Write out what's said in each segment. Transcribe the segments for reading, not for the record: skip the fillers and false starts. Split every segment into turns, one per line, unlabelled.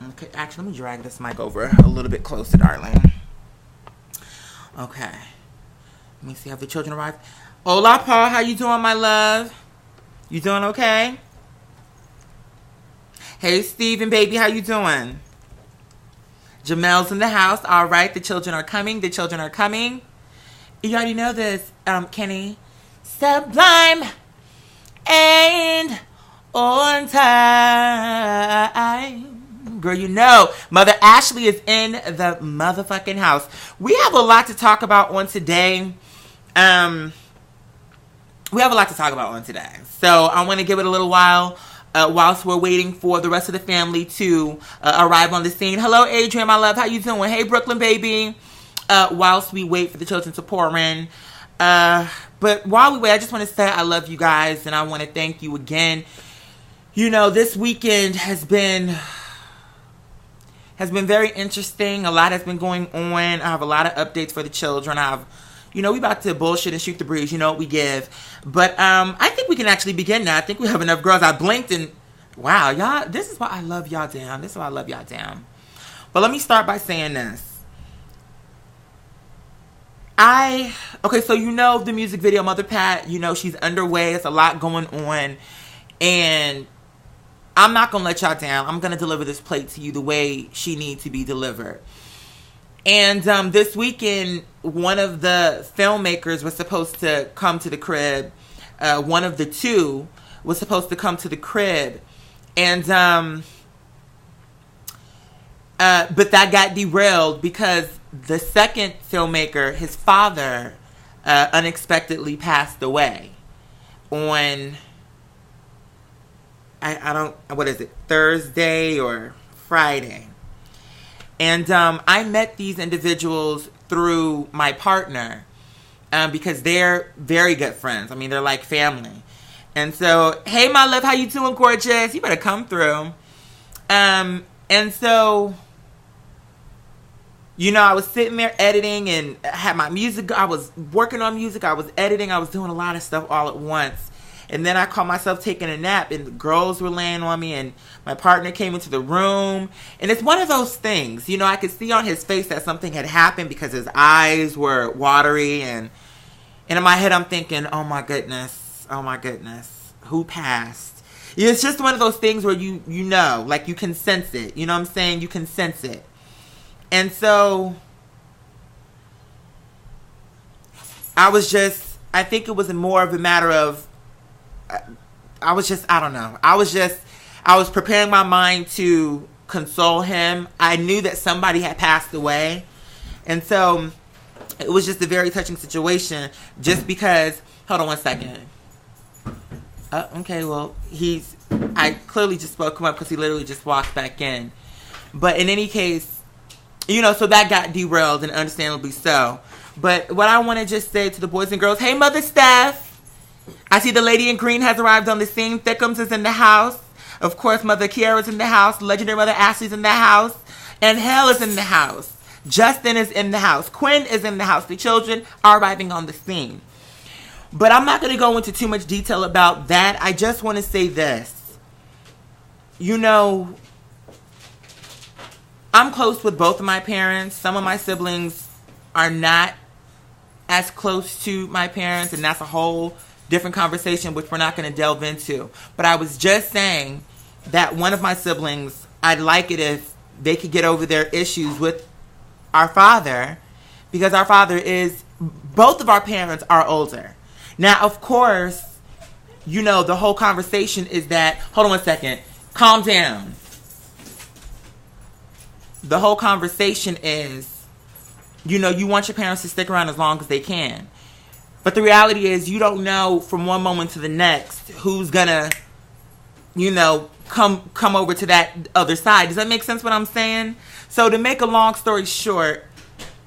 Okay, actually, let me drag this mic over a little bit closer, darling. Okay. Let me see, have the children arrived? Hola, Paul. How you doing, my love? You doing okay? Hey, Steven, baby. How you doing? Jamel's in the house. All right. The children are coming. The children are coming. You already know this, Kenny. Sublime and on time. Girl, you know, Mother Ashley is in the motherfucking house. We have a lot to talk about on today. So I want to give it a little while whilst we're waiting for the rest of the family to arrive on the scene. Hello, Adrian, my love. How you doing? Hey, Brooklyn, baby. Whilst we wait for the children to pour in. But while we wait, I just want to say I love you guys, and I want to thank you again. You know, this weekend has been very interesting. A lot has been going on. I have a lot of updates for the children. We about to bullshit and shoot the breeze. You know what we give. But I think we can actually begin now. I think we have enough girls. I blinked and, wow, y'all, this is why I love y'all down. But let me start by saying this. So you know the music video, Mother Pat, she's underway. It's a lot going on. And I'm not going to let y'all down. I'm going to deliver this plate to you the way she needs to be delivered. And this weekend, one of the filmmakers was supposed to come to the crib. One of the two was supposed to come to the crib. And but that got derailed because the second filmmaker, his father, unexpectedly passed away on, Thursday or Friday. And I met these individuals through my partner because they're very good friends. I mean, they're like family. And so, hey, my love, how you doing, gorgeous? You better come through. And so, I was sitting there editing and had my music. I was working on music. I was editing. I was doing a lot of stuff all at once. And then I caught myself taking a nap, and the girls were laying on me, and my partner came into the room. And it's one of those things, I could see on his face that something had happened because his eyes were watery. And in my head, I'm thinking, oh my goodness, who passed? It's just one of those things where you can sense it. You know what I'm saying? You can sense it. And so I think it was more of a matter of, I was preparing my mind to console him. I knew that somebody had passed away. And so it was just a very touching situation just because, hold on one second. Okay, well, I clearly just spoke him up because he literally just walked back in. But in any case, so that got derailed, and understandably so. But what I want to just say to the boys and girls, hey, Mother Steph. I see the lady in green has arrived on the scene. Thickums is in the house. Of course, Mother Kiara's in the house. Legendary Mother Ashley's in the house. And Hell is in the house. Justin is in the house. Quinn is in the house. The children are arriving on the scene. But I'm not going to go into too much detail about that. I just want to say this. I'm close with both of my parents. Some of my siblings are not as close to my parents, and that's a whole different conversation, which we're not going to delve into. But I was just saying that one of my siblings, I'd like it if they could get over their issues with our father, because our father both of our parents are older. Now, of course, the whole conversation is that, hold on one second, calm down. The whole conversation is, you want your parents to stick around as long as they can. But the reality is you don't know from one moment to the next who's going to, come over to that other side. Does that make sense what I'm saying? So to make a long story short,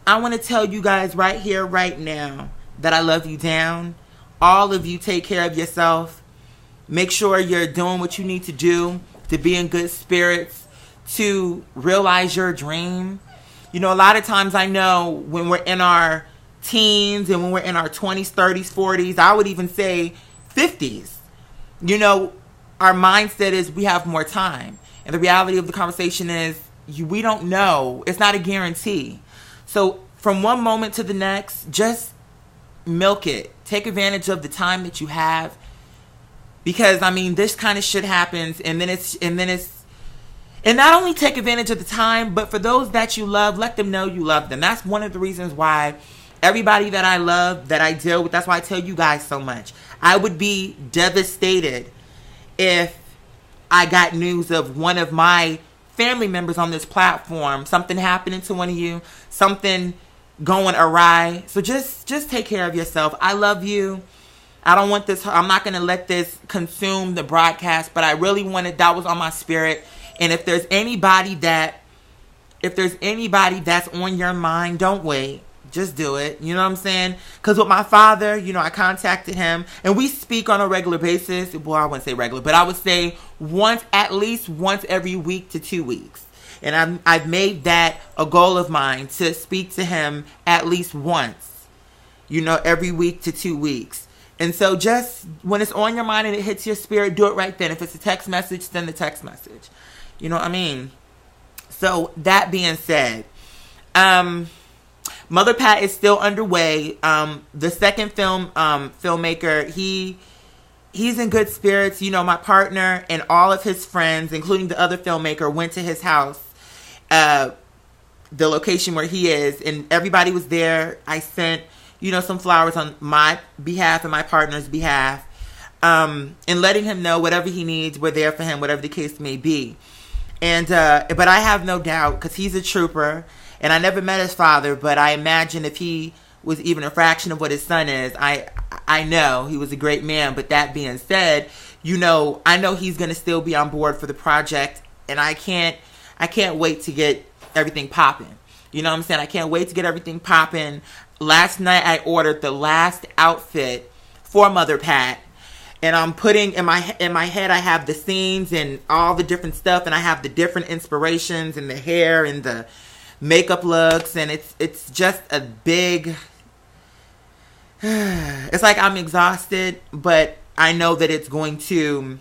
I want to tell you guys right here, right now, that I love you down. All of you take care of yourself. Make sure you're doing what you need to do to be in good spirits, to realize your dream. A lot of times I know when we're in our teens and when we're in our 20s, 30s, 40s, I would even say 50s, our mindset is we have more time. And the reality of the conversation is we don't know. It's not a guarantee. So from one moment to the next, just milk it. Take advantage of the time that you have. Because, I mean, this kind of shit happens, and not only take advantage of the time, but for those that you love, let them know you love them. That's one of the reasons why everybody that I love, that I deal with, that's why I tell you guys so much. I would be devastated if I got news of one of my family members on this platform, something happening to one of you, something going awry. So just take care of yourself. I love you. I don't want this, I'm not going to let this consume the broadcast, but I really wanted, that was on my spirit. And if there's anybody that's on your mind, don't wait. Just do it. You know what I'm saying? Because with my father, you know, I contacted him and we speak on a regular basis. Well, I wouldn't say regular, but I would say at least once every week to 2 weeks. And I've made that a goal of mine to speak to him at least once, you know, every week to 2 weeks. And so just when it's on your mind and it hits your spirit, do it right then. If it's a text message, send the text message. You know what I mean? So that being said, Mother Pat is still underway. The second filmmaker, he's in good spirits. You know, my partner and all of his friends, including the other filmmaker, went to his house, the location where he is, and everybody was there. I sent, you know, some flowers on my behalf and my partner's behalf, and letting him know whatever he needs, we're there for him, whatever the case may be. And but I have no doubt, because he's a trooper, and I never met his father, but I imagine if he was even a fraction of what his son is, I know he was a great man. But that being said, you know, I know he's going to still be on board for the project, and I can't wait to get everything popping. You know what I'm saying? I can't wait to get everything popping. Last night I ordered the last outfit for Mother Pat, and I'm putting in my head, I have the scenes and all the different stuff, and I have the different inspirations and the hair and the makeup looks, and it's just a big, it's like I'm exhausted, but I know that it's going to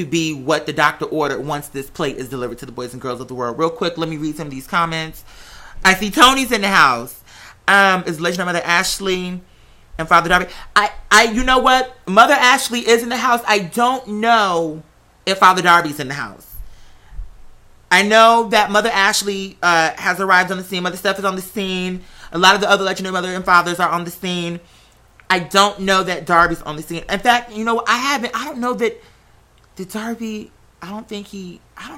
be what the doctor ordered once this plate is delivered to the boys and girls of the world. Real quick, let me read some of these comments. I see Tony's in the house. Is Legendary Mother Ashley and Father Darby. You know what? Mother Ashley is in the house. I don't know if Father Darby's in the house. I know that Mother Ashley has arrived on the scene. Mother Steph is on the scene. A lot of the other Legendary Mother and Fathers are on the scene. I don't know that Darby's on the scene. In fact, you know, I don't know that Darby, I don't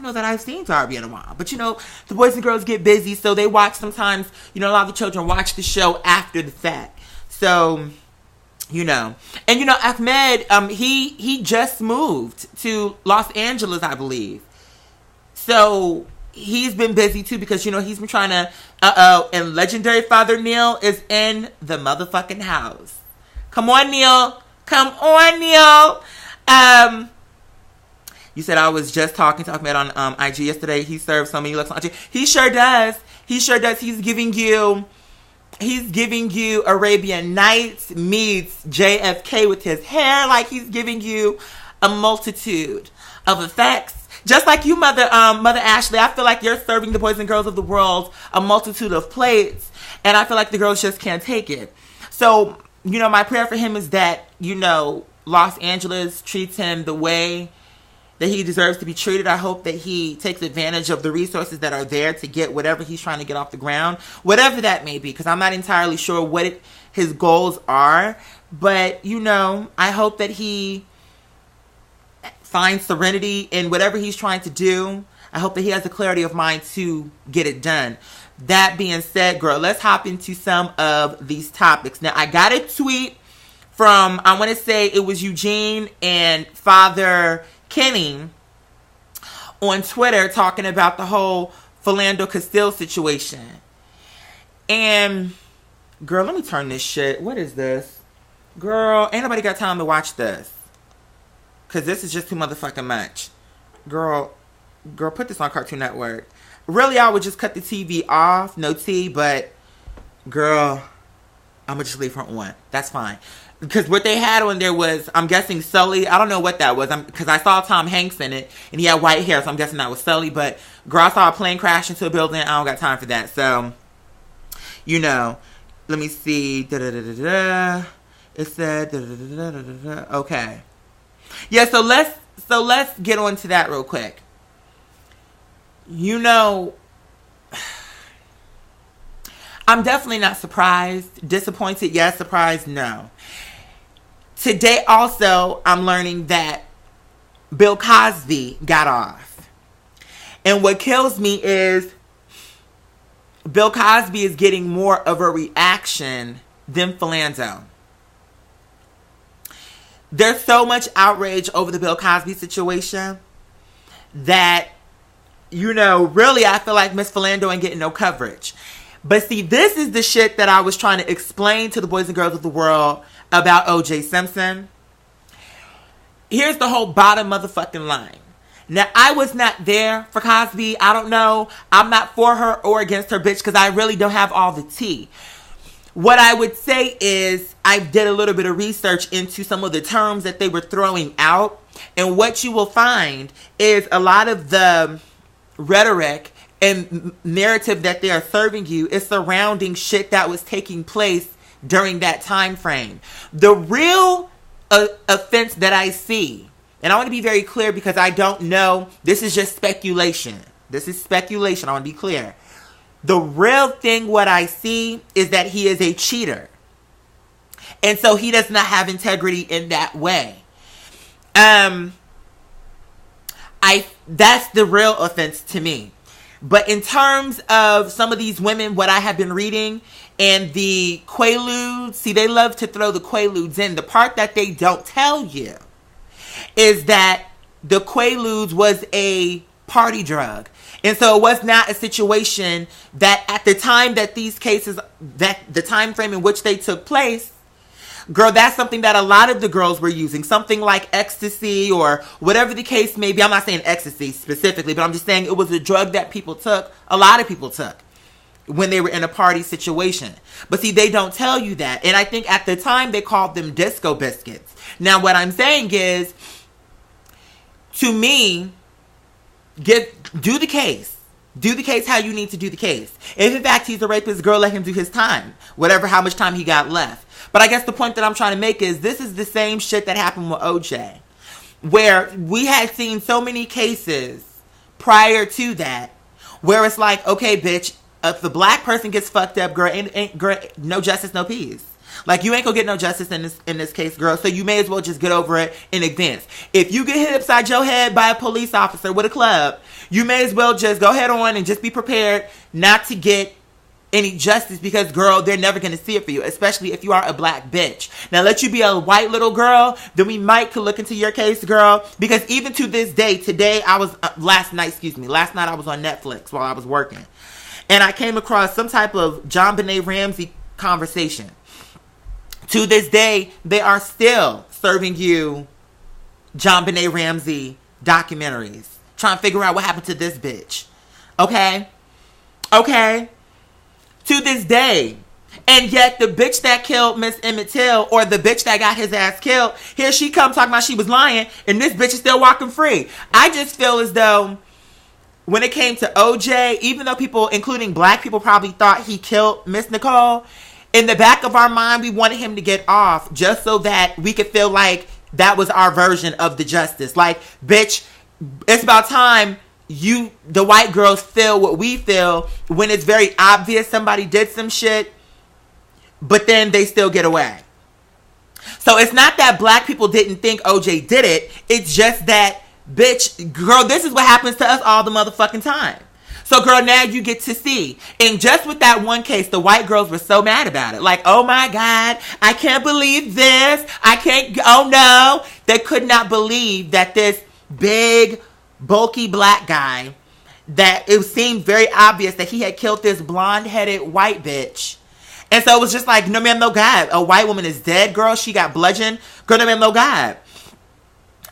know that I've seen Darby in a while. But, you know, the boys and girls get busy, so they watch sometimes, you know, a lot of the children watch the show after the fact. So, you know. And, you know, Ahmed, he just moved to Los Angeles, I believe. So, he's been busy, too, because, you know, he's been trying to, and Legendary Father Neil is in the motherfucking house. Come on, Neil. Come on, Neil. You said I was just talking to Ahmed on IG yesterday. He serves so many looks on IG. He sure does. He sure does. He's giving you Arabian Nights meets JFK with his hair. Like, he's giving you a multitude of effects. Just like you, Mother Ashley, I feel like you're serving the boys and girls of the world a multitude of plates, and I feel like the girls just can't take it. So, you know, my prayer for him is that, you know, Los Angeles treats him the way that he deserves to be treated. I hope that he takes advantage of the resources that are there to get whatever he's trying to get off the ground, whatever that may be, because I'm not entirely sure what his goals are. But, you know, I hope that he finds serenity in whatever he's trying to do. I hope that he has the clarity of mind to get it done. That being said, girl, let's hop into some of these topics. Now, I got a tweet from, I want to say it was Eugene and Father Kenny on Twitter talking about the whole Philando Castile situation. And, girl, let me turn this shit. What is this? Girl, ain't nobody got time to watch this. Because this is just too motherfucking much. Girl, put this on Cartoon Network. Really, I would just cut the TV off. No tea, but, girl, I'm going to just leave her on. That's fine. because what they had on there was, I'm guessing Sully. I don't know what that was, because I saw Tom Hanks in it, and he had white hair, so I'm guessing that was Sully. But girl, I saw a plane crash into a building. I don't got time for that. So, you know, let me see. It said okay. Yeah. So let's get on to that real quick. You know, I'm definitely not surprised. Disappointed, yes. Surprised, no. Today also, I'm learning that Bill Cosby got off. And what kills me is Bill Cosby is getting more of a reaction than Philando. There's so much outrage over the Bill Cosby situation that, you know, really I feel like Miss Philando ain't getting no coverage. But see, this is the shit that I was trying to explain to the boys and girls of the world about O.J. Simpson. Here's the whole bottom motherfucking line. Now, I was not there for Cosby. I don't know. I'm not for her or against her, bitch, because I really don't have all the tea. What I would say is I did a little bit of research into some of the terms that they were throwing out. And what you will find is a lot of the rhetoric and narrative that they are serving you is surrounding shit that was taking place during that time frame. The real offense that I see, and I want to be very clear because I don't know, this is just speculation. This is speculation, I want to be clear. The real thing, what I see, is that he is a cheater. And so he does not have integrity in that way. That's the real offense to me. But in terms of some of these women, what I have been reading, and the Quaaludes, see, they love to throw the Quaaludes in. The part that they don't tell you is that the Quaaludes was a party drug. And so it was not a situation that at the time that these cases, that the time frame in which they took place, girl, that's something that a lot of the girls were using. Something like ecstasy or whatever the case may be. I'm not saying ecstasy specifically, but I'm just saying it was a drug that people took. A lot of people took when they were in a party situation. But see, they don't tell you that. And I think at the time they called them disco biscuits. Now, what I'm saying is, to me, do the case. Do the case how you need to do the case. If in fact he's a rapist, girl, let him do his time. Whatever, how much time he got left. But I guess the point that I'm trying to make is this is the same shit that happened with OJ. Where we had seen so many cases prior to that where it's like, okay, bitch, if the black person gets fucked up, girl, girl, no justice, no peace. Like, you ain't gonna get no justice in this case, girl. So you may as well just get over it in advance. If you get hit upside your head by a police officer with a club, you may as well just go head on and just be prepared not to get any justice because, girl, they're never gonna see it for you, especially if you are a black bitch. Now, let you be a white little girl, then we could look into your case, girl. Because even to this day, last night I was on Netflix while I was working. And I came across some type of JonBenet Ramsey conversation. To this day, they are still serving you JonBenet Ramsey documentaries. Trying to figure out what happened to this bitch. Okay? To this day. And yet the bitch that killed Miss Emmett Till, or the bitch that got his ass killed, here she come talking about she was lying, and this bitch is still walking free. I just feel as though when it came to OJ, even though people, including black people, probably thought he killed Miss Nicole, in the back of our mind, we wanted him to get off just so that we could feel like that was our version of the justice. Like, bitch, it's about time the white girls feel what we feel when it's very obvious somebody did some shit, but then they still get away. So it's not that black people didn't think OJ did it. It's just that, bitch, girl, this is what happens to us all the motherfucking time. So, girl, now you get to see. And just with that one case, the white girls were so mad about it. Like, oh my God, I can't believe this. Oh no. They could not believe that this big, bulky black guy, that it seemed very obvious that he had killed this blonde-headed white bitch. And so it was just like, no ma'am, no God. A white woman is dead, girl. She got bludgeoned. Girl, no ma'am, no God.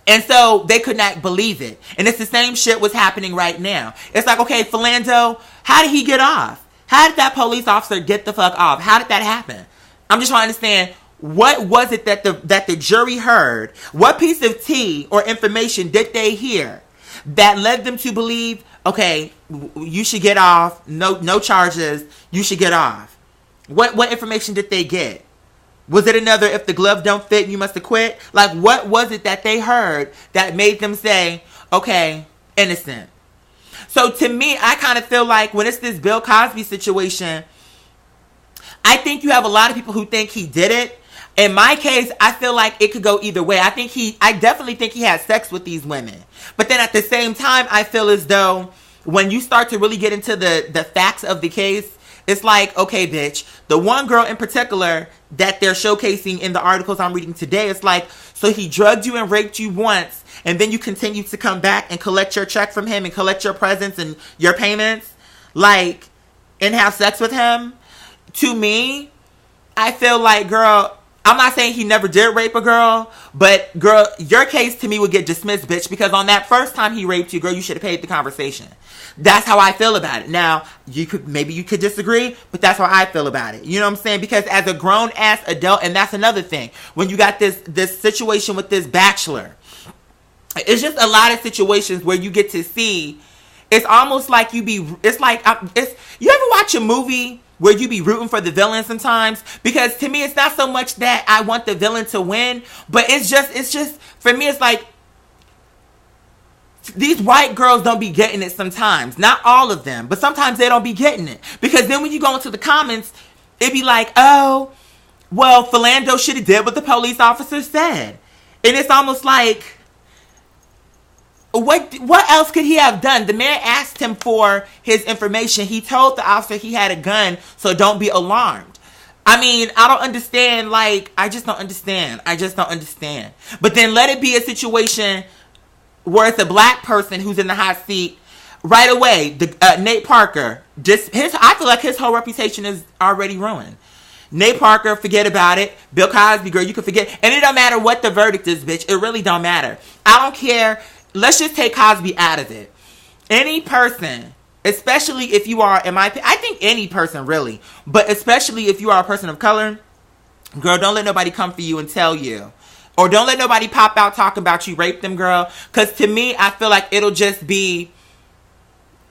And so they could not believe it. And it's the same shit was happening right now. It's like, okay, Philando, how did he get off? How did that police officer get the fuck off? How did that happen? I'm just trying to understand, What was it that the jury heard? What piece of tea or information did they hear that led them to believe, okay, you should get off, no charges, you should get off? What information did they get? Was it another, if the glove don't fit, you must have quit? Like, what was it that they heard that made them say, okay, innocent? So to me, I kind of feel like when it's this Bill Cosby situation, I think you have a lot of people who think he did it. In my case, I feel like it could go either way. I definitely think he had sex with these women. But then at the same time, I feel as though when you start to really get into the facts of the case, it's like, okay, bitch, the one girl in particular that they're showcasing in the articles I'm reading today, it's like, so he drugged you and raped you once, and then you continue to come back and collect your check from him and collect your presents and your payments, like, and have sex with him? To me, I feel like, girl, I'm not saying he never did rape a girl, but girl, your case to me would get dismissed, bitch, because on that first time he raped you, girl, you should have paid the conversation. That's how I feel about it. Now, maybe you could disagree, but that's how I feel about it. You know what I'm saying? Because as a grown-ass adult, and that's another thing, when you got this situation with this bachelor, it's just a lot of situations where you get to see, it's almost like you ever watch a movie where you be rooting for the villain sometimes? Because to me, it's not so much that I want the villain to win, but it's just, for me, it's like, these white girls don't be getting it sometimes. Not all of them, but sometimes they don't be getting it. Because then when you go into the comments, it be like, oh, well, Philando should have did what the police officer said. And it's almost like, what else could he have done? The man asked him for his information. He told the officer he had a gun, so don't be alarmed. I mean, I don't understand. Like, I just don't understand. But then let it be a situation where it's a black person who's in the hot seat right away. Nate Parker, I feel like his whole reputation is already ruined. Nate Parker, forget about it. Bill Cosby, girl, you can forget. And it don't matter what the verdict is, bitch. It really don't matter. I don't care. Let's just take Cosby out of it. Any person, especially if you are, in my opinion, I think any person really, but especially if you are a person of color, girl, don't let nobody come for you and tell you. Or don't let nobody pop out talking about you raped them, girl. Because to me, I feel like it'll just be,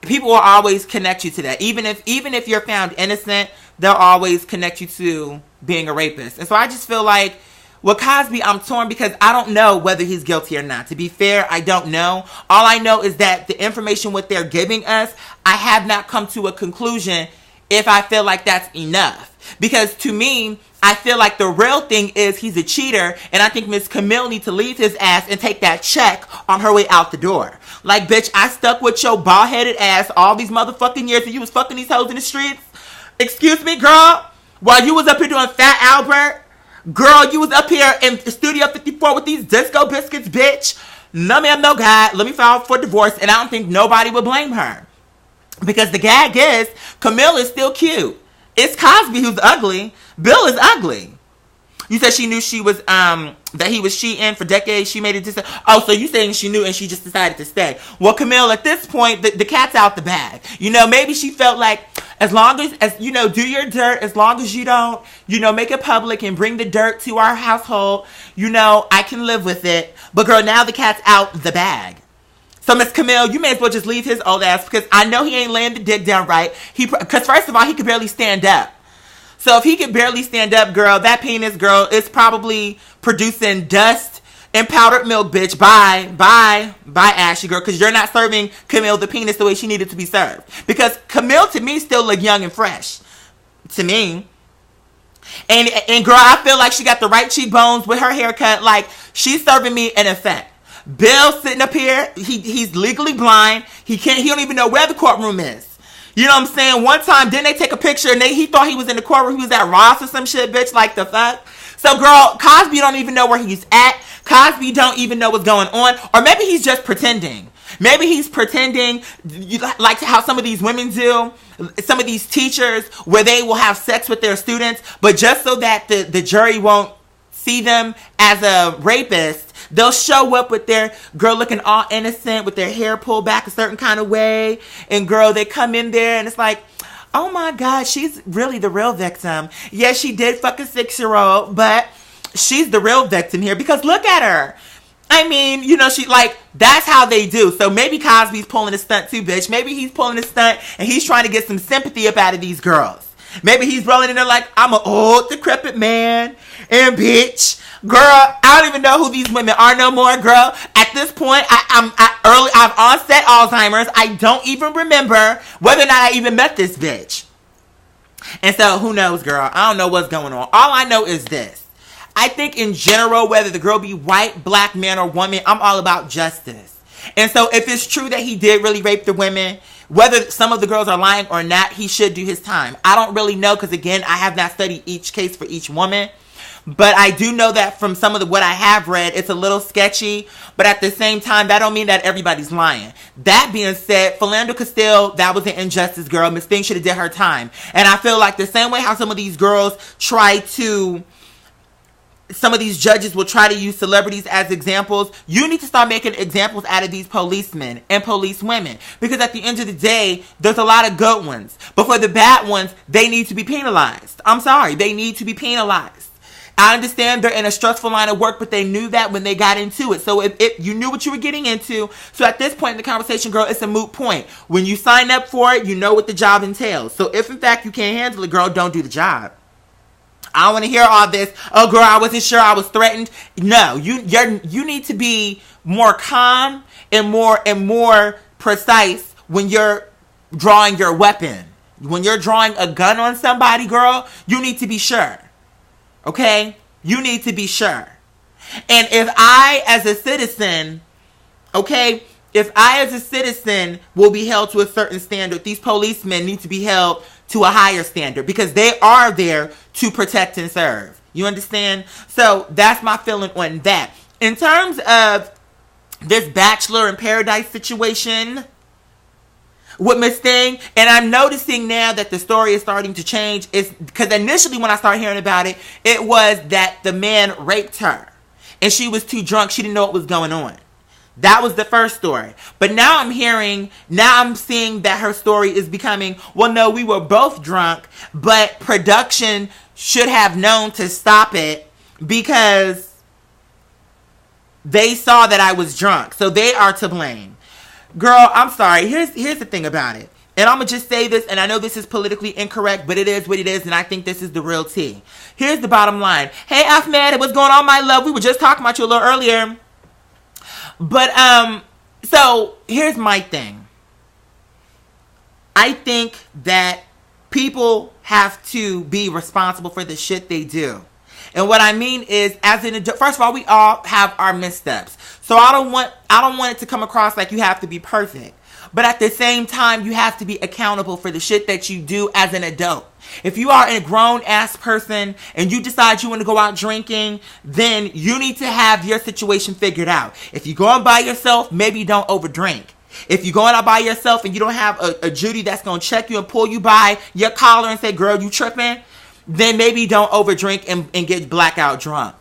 people will always connect you to that. Even if you're found innocent, they'll always connect you to being a rapist. And so I just feel like, with Cosby, I'm torn because I don't know whether he's guilty or not. To be fair, I don't know. All I know is that the information what they're giving us, I have not come to a conclusion if I feel like that's enough. Because to me, I feel like the real thing is he's a cheater, and I think Miss Camille needs to leave his ass and take that check on her way out the door. Like, bitch, I stuck with your bald-headed ass all these motherfucking years and you was fucking these hoes in the streets? Excuse me, girl? While you was up here doing Fat Albert? Girl, you was up here in Studio 54 with these disco biscuits, bitch. No ma'am, no God. Let me file for divorce, and I don't think nobody would blame her. Because the gag is, Camille is still cute. It's Cosby who's ugly. Bill is ugly. You said she knew she was, that he was cheating for decades. She made it just, oh, so you saying she knew and she just decided to stay. Well, Camille, at this point, the cat's out the bag. You know, maybe she felt like, as long as, you know, do your dirt, as long as you don't, you know, make it public and bring the dirt to our household, you know, I can live with it. But girl, now the cat's out the bag. So Miss Camille, you may as well just leave his old ass, because I know he ain't laying the dick down right. Because first of all, he could barely stand up. So if he could barely stand up, girl, that penis, girl, is probably producing dust and powdered milk, bitch. Bye, Ashley, girl, because you're not serving Camille the penis the way she needed to be served. Because Camille, to me, still look young and fresh. To me. And girl, I feel like she got the right cheekbones with her haircut. Like, she's serving me an effect. Bill sitting up here, he's legally blind. He don't even know where the courtroom is. You know what I'm saying? One time, didn't they take a picture and he thought he was in the courtroom. He was at Ross or some shit, bitch. Like, the fuck? So, girl, Cosby don't even know where he's at. Cosby don't even know what's going on. Or maybe he's just pretending. Maybe he's pretending, like how some of these women do. Some of these teachers, where they will have sex with their students, but just so that the jury won't see them as a rapist, they'll show up with their girl looking all innocent with their hair pulled back a certain kind of way. And girl, they come in there and it's like, oh my God, she's really the real victim. Yes, she did fuck a 6-year-old, but she's the real victim here because look at her. I mean, you know, she like, that's how they do. So maybe Cosby's pulling a stunt too, bitch. Maybe he's pulling a stunt and he's trying to get some sympathy up out of these girls. Maybe he's rolling in there like, I'm an old, decrepit man. And bitch, girl, I don't even know who these women are no more, girl. At this point, I've onset Alzheimer's. I don't even remember whether or not I even met this bitch. And so, who knows, girl? I don't know what's going on. All I know is this. I think in general, whether the girl be white, black, man, or woman, I'm all about justice. And so if it's true that he did really rape the women, whether some of the girls are lying or not, he should do his time. I don't really know because, again, I have not studied each case for each woman. But I do know that from some of what I have read, it's a little sketchy. But at the same time, that don't mean that everybody's lying. That being said, Philando Castile, that was an injustice, girl. Miss Thing should have did her time. And I feel like the same way how some of these girls some of these judges will try to use celebrities as examples. You need to start making examples out of these policemen and police women. Because at the end of the day, there's a lot of good ones. But for the bad ones, they need to be penalized. I'm sorry, they need to be penalized. I understand they're in a stressful line of work, but they knew that when they got into it. So if you knew what you were getting into. So at this point in the conversation, girl, it's a moot point. When you sign up for it, you know what the job entails. So if in fact you can't handle it, girl, don't do the job. I don't want to hear all this. Oh, girl, I wasn't sure, I was threatened. No, you need to be more calm and more precise when you're drawing your weapon. When you're drawing a gun on somebody, girl, you need to be sure. Okay? You need to be sure. And if I, as a citizen, will be held to a certain standard, these policemen need to be held to a higher standard because they are there to protect and serve. You understand? So that's my feeling on that. In terms of this Bachelor in Paradise situation with Miss Thing, and I'm noticing now that the story is starting to change, is because initially when I started hearing about it, it was that the man raped her and she was too drunk. She didn't know what was going on. That was the first story. But now I'm seeing that her story is becoming, well, no, we were both drunk, but production should have known to stop it because they saw that I was drunk. So they are to blame. Girl, I'm sorry. Here's the thing about it. And I'm going to just say this, and I know this is politically incorrect, but it is what it is, and I think this is the real tea. Here's the bottom line. Hey, Ahmed, what's going on, my love? We were just talking about you a little earlier. But, so here's my thing. I think that people have to be responsible for the shit they do. And what I mean is, as an adult, first of all, we all have our missteps. So I don't want it to come across like you have to be perfect. But at the same time, you have to be accountable for the shit that you do as an adult. If you are a grown-ass person and you decide you want to go out drinking, then you need to have your situation figured out. If you're going by yourself, maybe don't overdrink. If you're going out by yourself and you don't have a Judy that's going to check you and pull you by your collar and say, girl, you tripping, then maybe don't overdrink and get blackout drunk.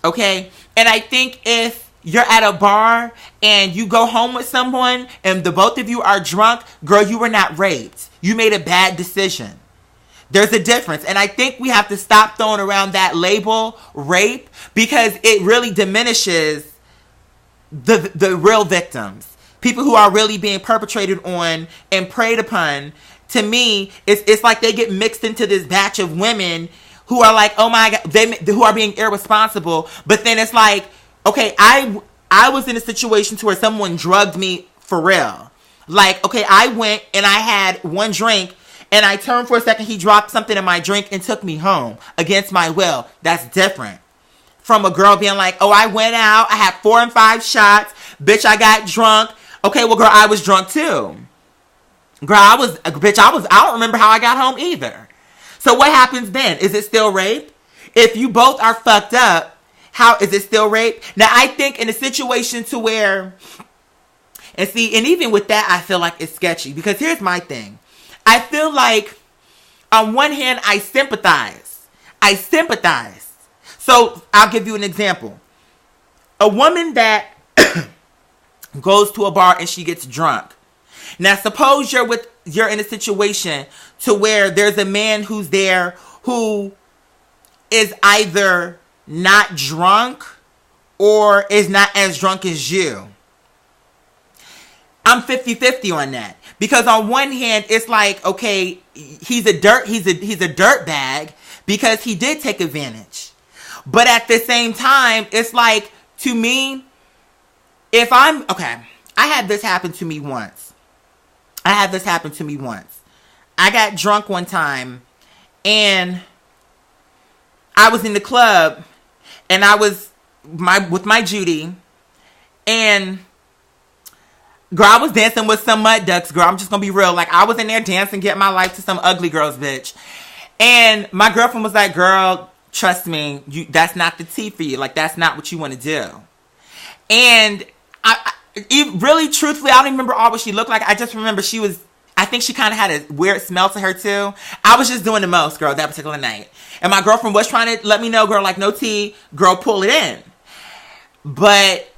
Okay? And I think if you're at a bar and you go home with someone and the both of you are drunk, girl, you were not raped. You made a bad decision. There's a difference. And I think we have to stop throwing around that label, rape, because it really diminishes the real victims. People who are really being perpetrated on and preyed upon. To me, it's like they get mixed into this batch of women who are like, oh my God, who are being irresponsible. But then it's like, okay, I was in a situation to where someone drugged me for real. Like, okay, I went and I had one drink and I turned for a second. He dropped something in my drink and took me home against my will. That's different from a girl being like, oh, I went out. I had 4 and 5 shots. Bitch, I got drunk. Okay, well, girl, I was drunk too. Girl, I don't remember how I got home either. So what happens then? Is it still rape? If you both are fucked up, how is it still rape? Now, I think in a situation to where, and even with that, I feel like it's sketchy. Because here's my thing. I feel like, on one hand, I sympathize. So, I'll give you an example. A woman that goes to a bar and she gets drunk. Now, suppose you're in a situation to where there's a man who's there who is either not drunk or is not as drunk as you. I'm 50-50 on that. Because on one hand, it's like, okay, he's a dirt bag because he did take advantage. But at the same time, it's like, to me, I had this happen to me once. I got drunk one time and I was in the club and I was with my Judy, and girl, I was dancing with some mud ducks, girl. I'm just gonna be real. Like, I was in there dancing, getting my life to some ugly girls, bitch. And my girlfriend was like, girl, trust me, that's not the tea for you. Like, that's not what you want to do. And really, truthfully, I don't even remember all what she looked like. I just remember I think she kind of had a weird smell to her too. I was just doing the most, girl, that particular night. And my girlfriend was trying to let me know, girl, like, no tea, girl, pull it in. But,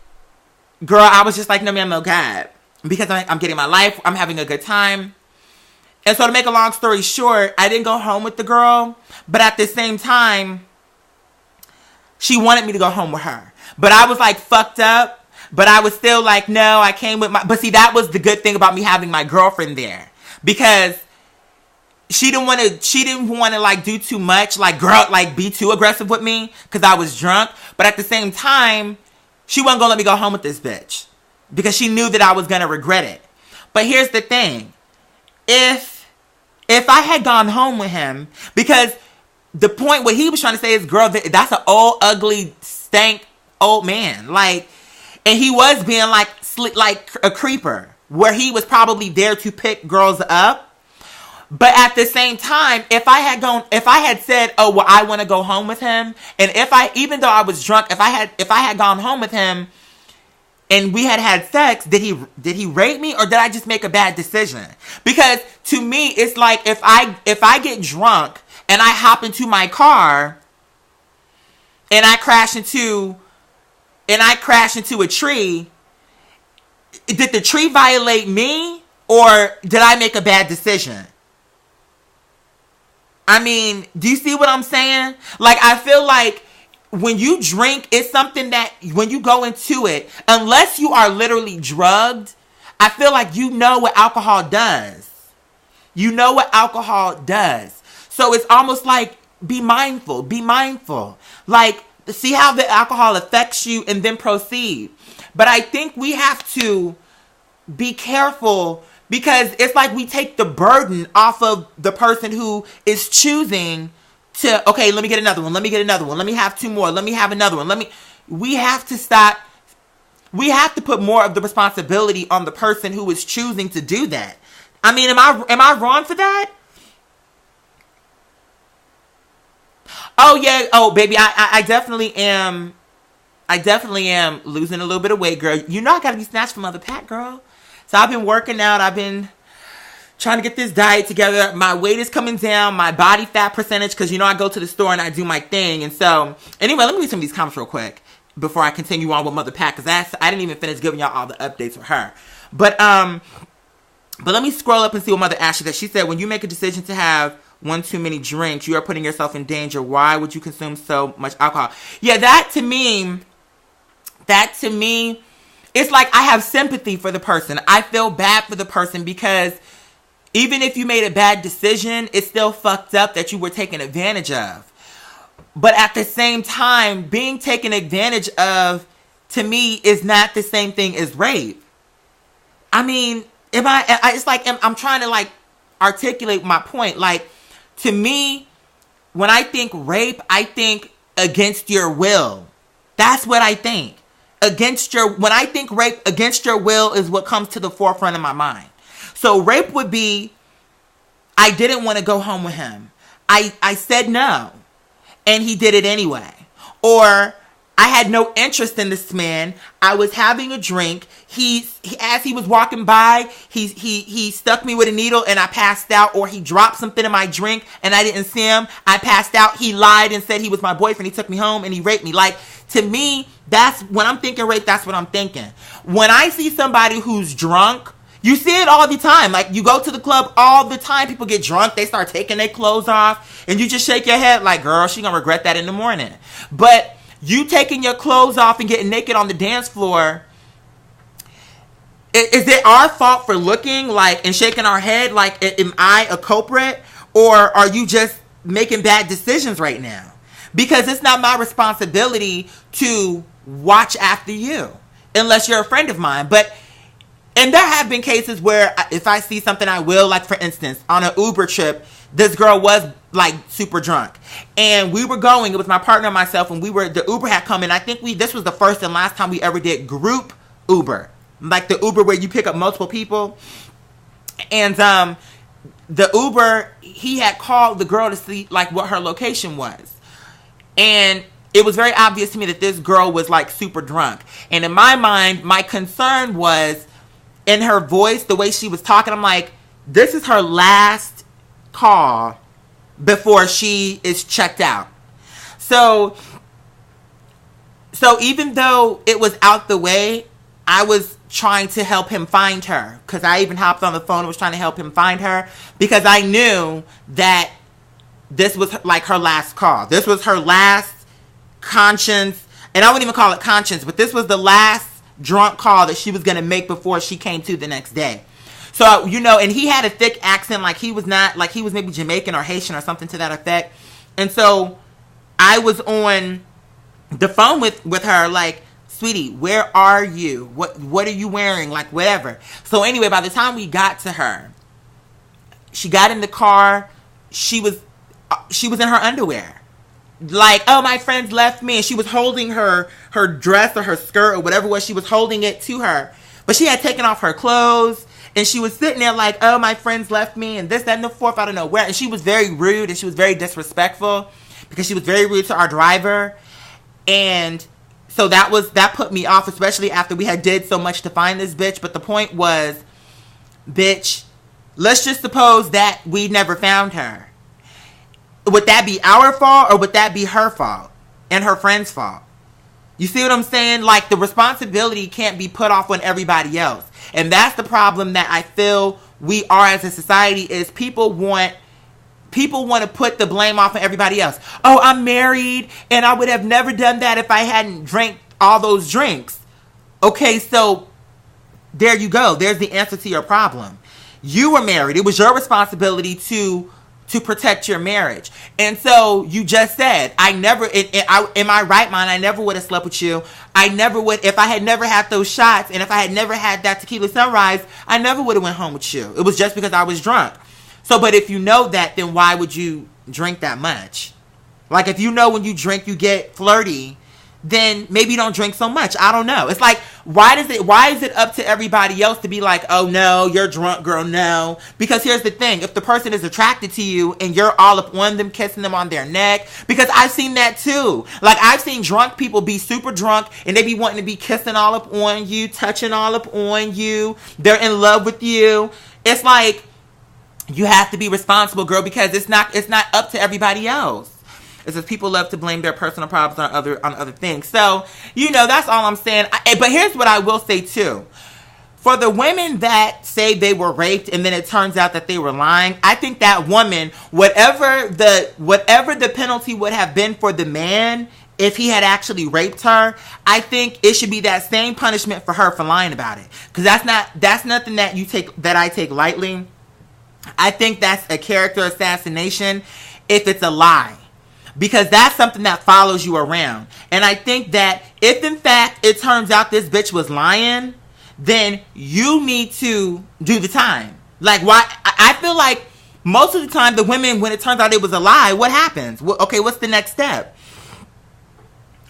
girl, I was just like, no, ma'am, no, God. Because I'm getting my life, I'm having a good time. And so to make a long story short, I didn't go home with the girl. But at the same time, she wanted me to go home with her. But I was like fucked up. But I was still like, no, I came with but see, that was the good thing about me having my girlfriend there. Because she didn't want to like do too much, like, girl, like, be too aggressive with me because I was drunk. But at the same time, she wasn't gonna let me go home with this bitch because she knew that I was gonna regret it. But here's the thing: if I had gone home with him, because the point what he was trying to say is, girl, that's an old, ugly, stank old man, like, and he was being like a creeper, where he was probably there to pick girls up. But at the same time, if I had said, oh, well, I want to go home with him, and even though I was drunk, if I had gone home with him and we had sex, did he rape me, or did I just make a bad decision? Because to me, it's like, if I get drunk and I hop into my car and I crash into a tree, did the tree violate me, or did I make a bad decision? I mean, do you see what I'm saying? Like, I feel like when you drink, it's something that when you go into it, unless you are literally drugged, I feel like you know what alcohol does. You know what alcohol does. So it's almost like, be mindful. Like, see how the alcohol affects you and then proceed. But I think we have to be careful, because it's like we take the burden off of the person who is choosing to, okay, let me get another one. Let me have two more. Let me have another one. We have to stop. We have to put more of the responsibility on the person who is choosing to do that. I mean, am I wrong for that? Oh yeah. Oh baby, I definitely am. I definitely am losing a little bit of weight, girl. You know I gotta be snatched from Mother Pat, girl. So I've been working out. I've been trying to get this diet together. My weight is coming down. My body fat percentage, because, you know, I go to the store and I do my thing. And so, anyway, let me read some of these comments real quick before I continue on with Mother Pat, because I didn't even finish giving y'all all the updates for her. But let me scroll up and see what Mother Ashley said. She said, when you make a decision to have one too many drinks, you are putting yourself in danger. Why would you consume so much alcohol? Yeah, that to me, it's like I have sympathy for the person. I feel bad for the person, because even if you made a bad decision, it's still fucked up that you were taken advantage of. But at the same time, being taken advantage of, to me, is not the same thing as rape. I mean, it's like, I'm trying to like articulate my point. Like, to me, when I think rape, I think against your will. That's what I think. When I think rape, against your will is what comes to the forefront of my mind. So rape would be, I didn't want to go home with him. I said no, and he did it anyway. Or I had no interest in this man. I was having a drink. As he was walking by, he stuck me with a needle and I passed out. Or he dropped something in my drink and I didn't see him. I passed out. He lied and said he was my boyfriend. He took me home and he raped me. Like, to me, that's when I'm thinking rape. That's what I'm thinking. When I see somebody who's drunk, you see it all the time. Like, you go to the club all the time. People get drunk. They start taking their clothes off. And you just shake your head like, girl, she gonna regret that in the morning. But You taking your clothes off and getting naked on the dance floor. Is it our fault for looking like and shaking our head like, am I a culprit? Or are you just making bad decisions right now? Because it's not my responsibility to watch after you unless you're a friend of mine. And there have been cases where if I see something, I will. Like, for instance, on an Uber trip, this girl was like super drunk. And we were going, it was my partner and myself, and the Uber had come in. I think this was the first and last time we ever did group Uber. Like the Uber where you pick up multiple people. And the Uber, he had called the girl to see like what her location was. And it was very obvious to me that this girl was like super drunk. And in my mind, my concern was in her voice, the way she was talking. I'm like, this is her last call before she is checked out. So even though it was out the way, I was trying to help him find her, because I even hopped on the phone and was trying to help him find her, because I knew that this was like her last call. This was her last conscience, and I wouldn't even call it conscience, but this was the last drunk call that she was going to make before she came to the next day. So, and he had a thick accent, like he was not, like he was maybe Jamaican or Haitian or something to that effect. And so I was on the phone with her, like, sweetie, where are you? What are you wearing? Like, whatever. So anyway, by the time we got to her, she got in the car. She was in her underwear. Like, oh, my friends left me. And she was holding her dress or her skirt or whatever it was. She was holding it to her. But she had taken off her clothes. And she was sitting there like, oh, my friends left me. And this, that, and the fourth, I don't know where. And she was very rude. And she was very disrespectful. Because she was very rude to our driver. And so that put me off, especially after we had did so much to find this bitch. But the point was, bitch, let's just suppose that we never found her. Would that be our fault, or would that be her fault and her friend's fault? You see what I'm saying? Like, the responsibility can't be put off on everybody else. And that's the problem that I feel we are as a society, is people want to put the blame off on everybody else. Oh, I'm married, and I would have never done that if I hadn't drank all those drinks. Okay, so there you go. There's the answer to your problem. You were married. It was your responsibility to protect your marriage. And so you just said, in my right mind, I never would have slept with you. I never would, if I had never had those shots, and if I had never had that tequila sunrise, I never would have went home with you. It was just because I was drunk. So, but if you know that, then why would you drink that much? Like, if you know when you drink you get flirty, then maybe don't drink so much. I don't know. It's like, why is it up to everybody else to be like, oh no, you're drunk, girl, no. Because here's the thing, if the person is attracted to you and you're all up on them, kissing them on their neck, because I've seen that too. Like, I've seen drunk people be super drunk and they be wanting to be kissing all up on you, touching all up on you. They're in love with you. It's like, you have to be responsible, girl, because it's not up to everybody else. It's just people love to blame their personal problems on other things. So, that's all I'm saying. But here's what I will say too. For the women that say they were raped and then it turns out that they were lying, I think that woman, whatever the penalty would have been for the man if he had actually raped her, I think it should be that same punishment for her for lying about it. Because that's nothing that I take lightly. I think that's a character assassination if it's a lie. Because that's something that follows you around. And I think that if in fact it turns out this bitch was lying, then you need to do the time. Like, why? I feel like most of the time the women, when it turns out it was a lie, what happens? Okay, what's the next step?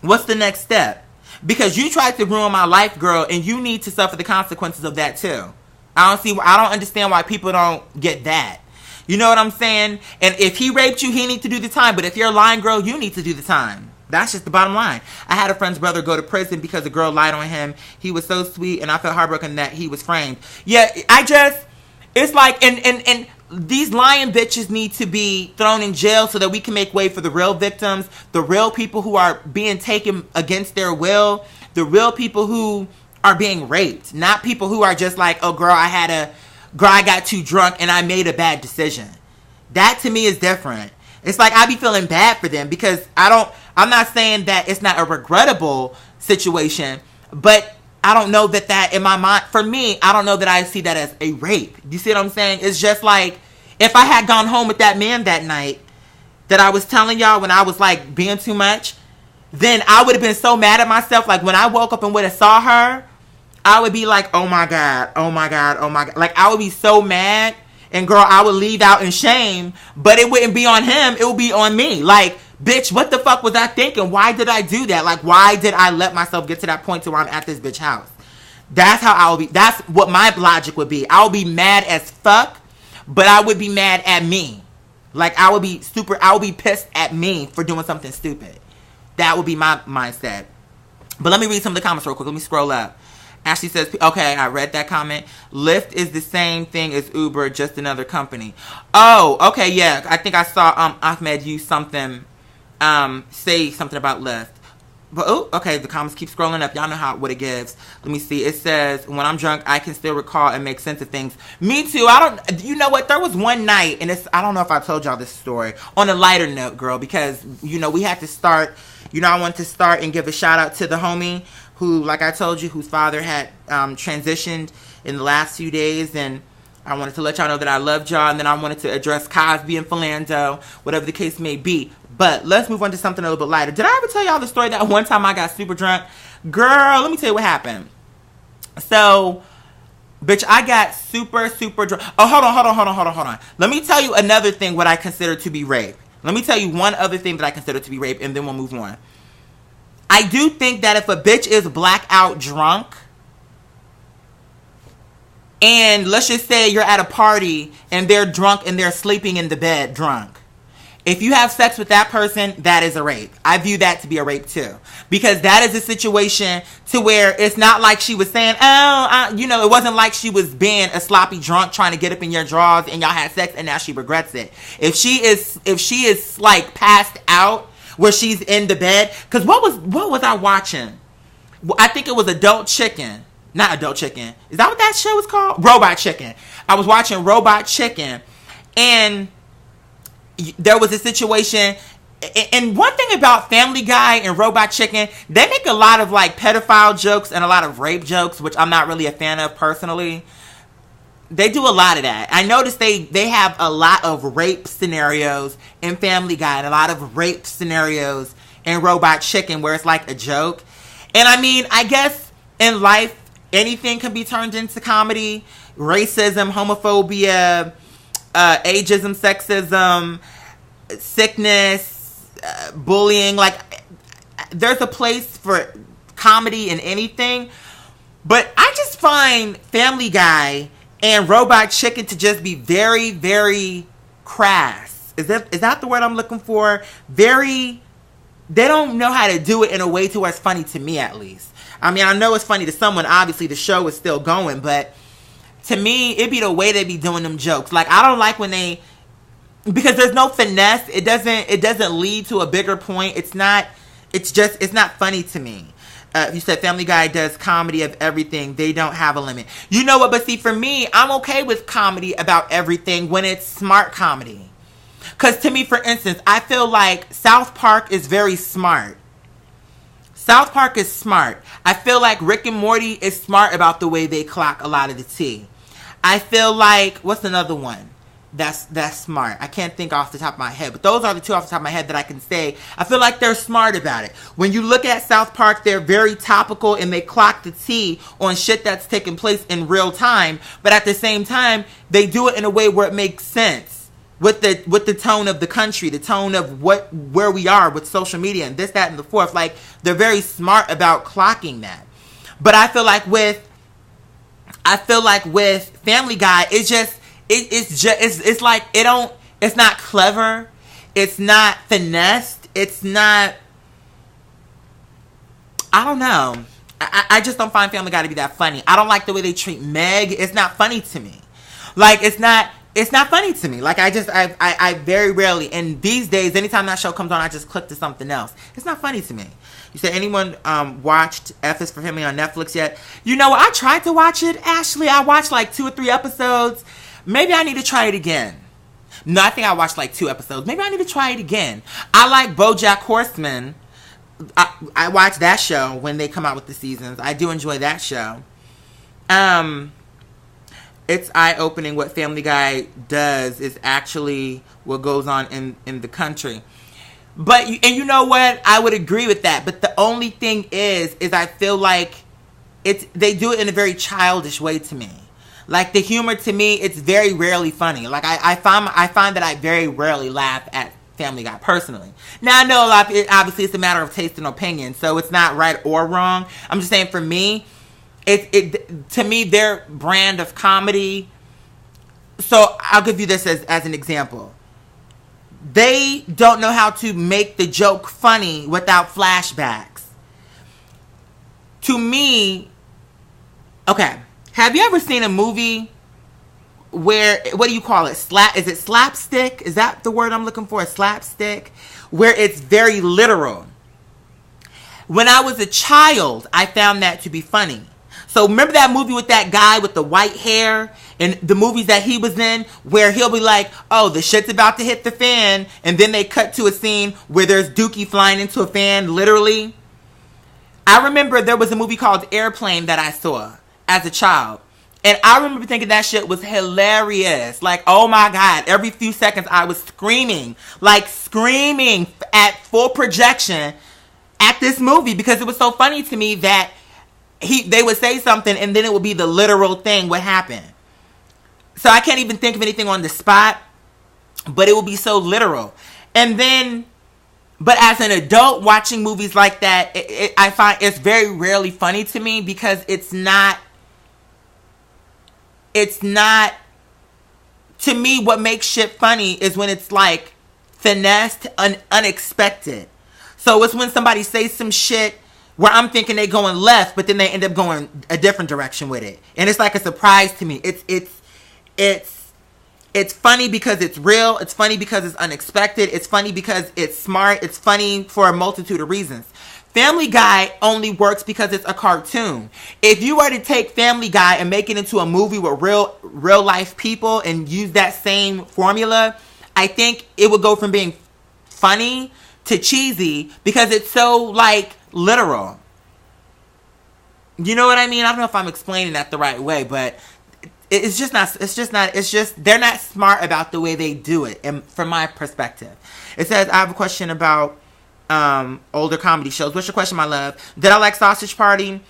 What's the next step? Because you tried to ruin my life, girl, and you need to suffer the consequences of that too. I don't understand why people don't get that. You know what I'm saying? And if he raped you, he needs to do the time. But if you're a lying girl, you need to do the time. That's just the bottom line. I had a friend's brother go to prison because a girl lied on him. He was so sweet, and I felt heartbroken that he was framed. Yeah, it's like, and these lying bitches need to be thrown in jail so that we can make way for the real victims, the real people who are being taken against their will, the real people who are being raped, not people who are just like, oh girl, I got too drunk and I made a bad decision. That to me is different. It's like I be feeling bad for them because I I'm not saying that it's not a regrettable situation, but I don't know that in my mind, for me, I don't know that I see that as a rape. You see what I'm saying? It's just like, if I had gone home with that man that night that I was telling y'all when I was like being too much, then I would have been so mad at myself. Like when I woke up and would have saw her, I would be like, oh my God, oh my God, oh my God. Like I would be so mad, and girl, I would leave out in shame, but it wouldn't be on him. It would be on me. Like, bitch, what the fuck was I thinking? Why did I do that? Like, why did I let myself get to that point to where I'm at this bitch house? That's how I will be. That's what my logic would be. I would be mad as fuck, but I would be mad at me. Like, I would be pissed at me for doing something stupid. That would be my mindset. But let me read some of the comments real quick. Let me scroll up. Ashley says, okay, I read that comment. Lyft is the same thing as Uber, just another company. Oh, okay, yeah. I think I saw Ahmed use something, say something about Lyft. But, oh, okay, the comments keep scrolling up. Y'all know what it gives. Let me see. It says, when I'm drunk, I can still recall and make sense of things. Me too. You know what? There was one night, and I don't know if I told y'all this story. On a lighter note, girl, because, we had to start, I wanted to start and give a shout out to the homie who, like I told you, whose father had transitioned in the last few days, and I wanted to let y'all know that I loved y'all, and then I wanted to address Cosby and Philando, whatever the case may be. But let's move on to something a little bit lighter. Did I ever tell y'all the story that one time I got super drunk? Girl, let me tell you what happened. So, bitch, I got super, super drunk. Oh, hold on. Let me tell you another thing what I consider to be rape. Let me tell you one other thing that I consider to be rape, and then we'll move on. I do think that if a bitch is blackout drunk, and let's just say you're at a party and they're drunk and they're sleeping in the bed drunk, if you have sex with that person, that is a rape. I view that to be a rape too. Because that is a situation to where it's not like she was saying, it wasn't like she was being a sloppy drunk trying to get up in your drawers and y'all had sex and now she regrets it. If she is like passed out where she's in the bed, because what was I watching? I think it was Adult Chicken. Not Adult Chicken. Is that what that show was called? Robot Chicken. I was watching Robot Chicken, and there was a situation. And one thing about Family Guy and Robot Chicken, they make a lot of like pedophile jokes and a lot of rape jokes, which I'm not really a fan of personally. They do a lot of that. I noticed they have a lot of rape scenarios in Family Guy and a lot of rape scenarios in Robot Chicken where it's like a joke. And I mean, I guess in life, anything can be turned into comedy. Racism, homophobia, ageism, sexism, sickness, bullying. Like, there's a place for comedy in anything. But I just find Family Guy and Robot Chicken to just be very, very crass. Is that the word I'm looking for? They don't know how to do it in a way to where it's funny to me, at least. I mean, I know it's funny to someone. Obviously, the show is still going, but to me, it be the way they be doing them jokes. Like, I don't like when because there's no finesse. It doesn't lead to a bigger point. It's not funny to me. You said Family Guy does comedy of everything. They don't have a limit. You know what? But see, for me, I'm okay with comedy about everything when it's smart comedy. Because to me, for instance, I feel like South Park is very smart. South Park is smart. I feel like Rick and Morty is smart about the way they clock a lot of the tea. I feel like, what's another one that's smart? I can't think off the top of my head, but those are the two off the top of my head that I can say. I feel like they're smart about it. When you look at South Park, they're very topical and they clock the tea on shit that's taking place in real time, but at the same time, they do it in a way where it makes sense. With the tone of the country, the tone of where we are with social media and this, that, and the fourth. Like, they're very smart about clocking that. But I feel like with Family Guy, it's like it's not clever, it's not finessed, it's not, I don't know. I just don't find Family Guy to be that funny. I don't like the way they treat Meg. It's not funny to me. Like, it's not funny to me. Like, I very rarely, and these days, anytime that show comes on, I just click to something else. It's not funny to me. You said, anyone watched F is for Family on Netflix yet? You know what? I tried to watch it, Ashley. I watched like 2 or 3 episodes. Maybe I need to try it again. No, I think I watched like 2 episodes. Maybe I need to try it again. I like BoJack Horseman, I watch that show when they come out with the seasons. I do enjoy that show. It's eye-opening what Family Guy does is actually what goes on in the country. But, you know what? I would agree with that. But the only thing is I feel like they do it in a very childish way to me. Like, the humor to me, it's very rarely funny. Like, I find that I very rarely laugh at Family Guy, personally. Now, I know a lot, obviously it's a matter of taste and opinion, so it's not right or wrong. I'm just saying, for me, to me, their brand of comedy, so I'll give you this as an example. They don't know how to make the joke funny without flashbacks. To me, okay, have you ever seen a movie where, what do you call it? Is it slapstick? Is that the word I'm looking for? Slapstick? Where it's very literal. When I was a child, I found that to be funny. So remember that movie with that guy with the white hair and the movies that he was in where he'll be like, oh, the shit's about to hit the fan. And then they cut to a scene where there's Dookie flying into a fan, literally. I remember there was a movie called Airplane that I saw as a child. And I remember thinking that shit was hilarious. Like, oh my God. Every few seconds I was screaming. Like, screaming at full projection at this movie. Because it was so funny to me that they would say something and then it would be the literal thing would happen. So I can't even think of anything on the spot. But it would be so literal. And then, but as an adult watching movies like that, I find it's very rarely funny to me because it's not, to me, what makes shit funny is when it's like finessed, unexpected. So it's when somebody says some shit where I'm thinking they going left, but then they end up going a different direction with it. And it's like a surprise to me. It's funny because it's real. It's funny because it's unexpected. It's funny because it's smart. It's funny for a multitude of reasons. Family Guy only works because it's a cartoon. If you were to take Family Guy and make it into a movie with real life people and use that same formula, I think it would go from being funny to cheesy because it's so, like, literal. You know what I mean? I don't know if I'm explaining that the right way, but it's just they're not smart about the way they do it, and from my perspective. It says, I have a question about older comedy shows. What's your question, my love? Did I like Sausage Party?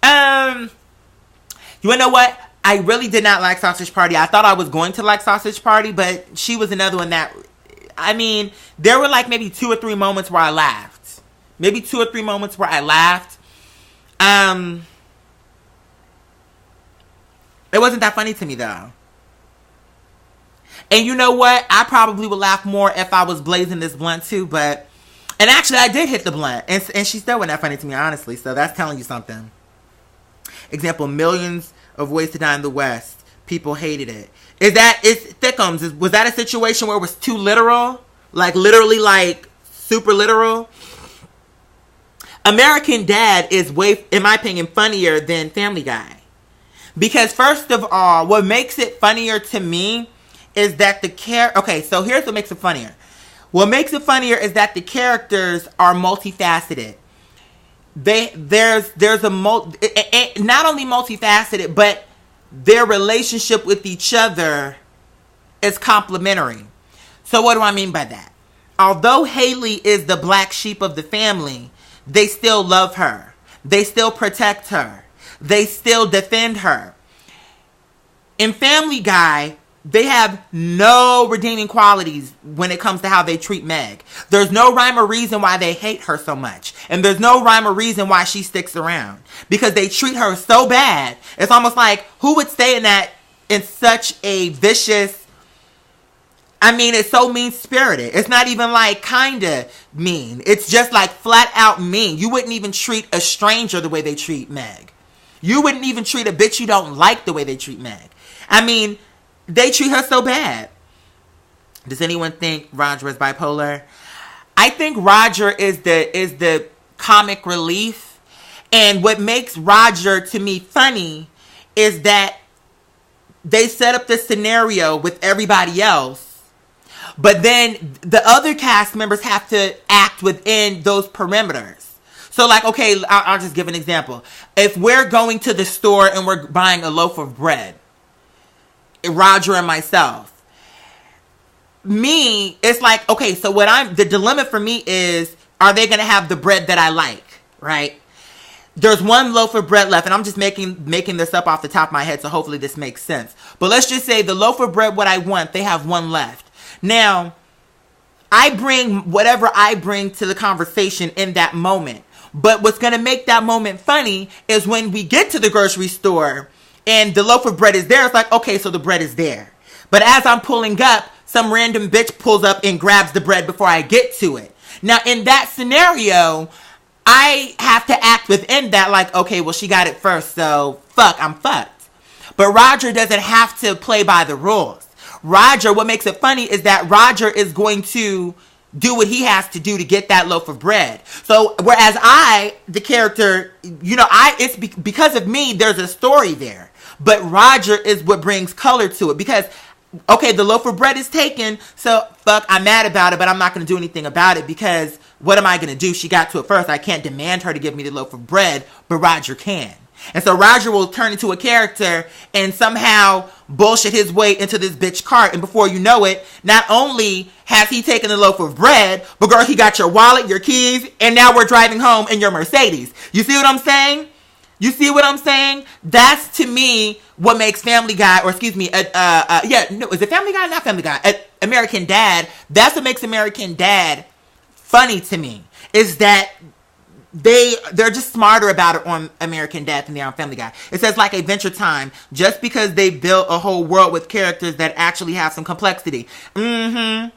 You wanna know what? I really did not like Sausage Party. I thought I was going to like Sausage Party, but she was another one that, I mean, there were like maybe 2 or 3 moments where I laughed. It wasn't that funny to me, though. And you know what? I probably would laugh more if I was blazing this blunt, too. But, and actually, I did hit the blunt. And she still wasn't that funny to me, honestly. So that's telling you something. Example, Millions of Ways to Die in the West. People hated it. It's Thickums. Was that a situation where it was too literal? Like, literally, like, super literal? American Dad is way, in my opinion, funnier than Family Guy. Because first of all, what makes it funnier to me is that okay, so here's what makes it funnier. What makes it funnier is that the characters are multifaceted. There's not only multifaceted, but their relationship with each other is complementary. So what do I mean by that? Although Haley is the black sheep of the family, they still love her. They still protect her. They still defend her. In Family Guy, they have no redeeming qualities when it comes to how they treat Meg. There's no rhyme or reason why they hate her so much. And there's no rhyme or reason why she sticks around. Because they treat her so bad. It's almost like, who would stay in such a vicious, I mean, it's so mean-spirited. It's not even like kinda mean. It's just like flat out mean. You wouldn't even treat a stranger the way they treat Meg. You wouldn't even treat a bitch you don't like the way they treat Meg. I mean, they treat her so bad. Does anyone think Roger is bipolar? I think Roger is the comic relief. And what makes Roger, to me, funny is that they set up this scenario with everybody else. But then the other cast members have to act within those perimeters. So like, okay, I'll just give an example. If we're going to the store and we're buying a loaf of bread, Roger and myself, it's like, okay, so the dilemma for me is, are they going to have the bread that I like, right? There's one loaf of bread left, and I'm just making this up off the top of my head, so hopefully this makes sense. But let's just say the loaf of bread, what I want, they have one left. Now, I bring whatever I bring to the conversation in that moment. But what's going to make that moment funny is when we get to the grocery store and the loaf of bread is there. It's like, okay, so the bread is there. But as I'm pulling up, some random bitch pulls up and grabs the bread before I get to it. Now, in that scenario, I have to act within that like, okay, well, she got it first, so I'm fucked. But Roger doesn't have to play by the rules. Roger, what makes it funny is that Roger is going to do what he has to do to get that loaf of bread. So, whereas the character, it's because of me, there's a story there. But Roger is what brings color to it because, okay, the loaf of bread is taken, so I'm mad about it, but I'm not going to do anything about it because what am I going to do? She got to it first. I can't demand her to give me the loaf of bread, but Roger can. And so Roger will turn into a character and somehow bullshit his way into this bitch cart. And before you know it, not only has he taken the loaf of bread, but girl, he got your wallet, your keys, and now we're driving home in your Mercedes. You see what I'm saying? That's to me what makes Family Guy, or excuse me, is it Family Guy? Not Family Guy. American Dad. That's what makes American Dad funny to me. Is that they're just smarter about it on American Dad than they are on Family Guy. It says like Adventure Time, just because they built a whole world with characters that actually have some complexity. You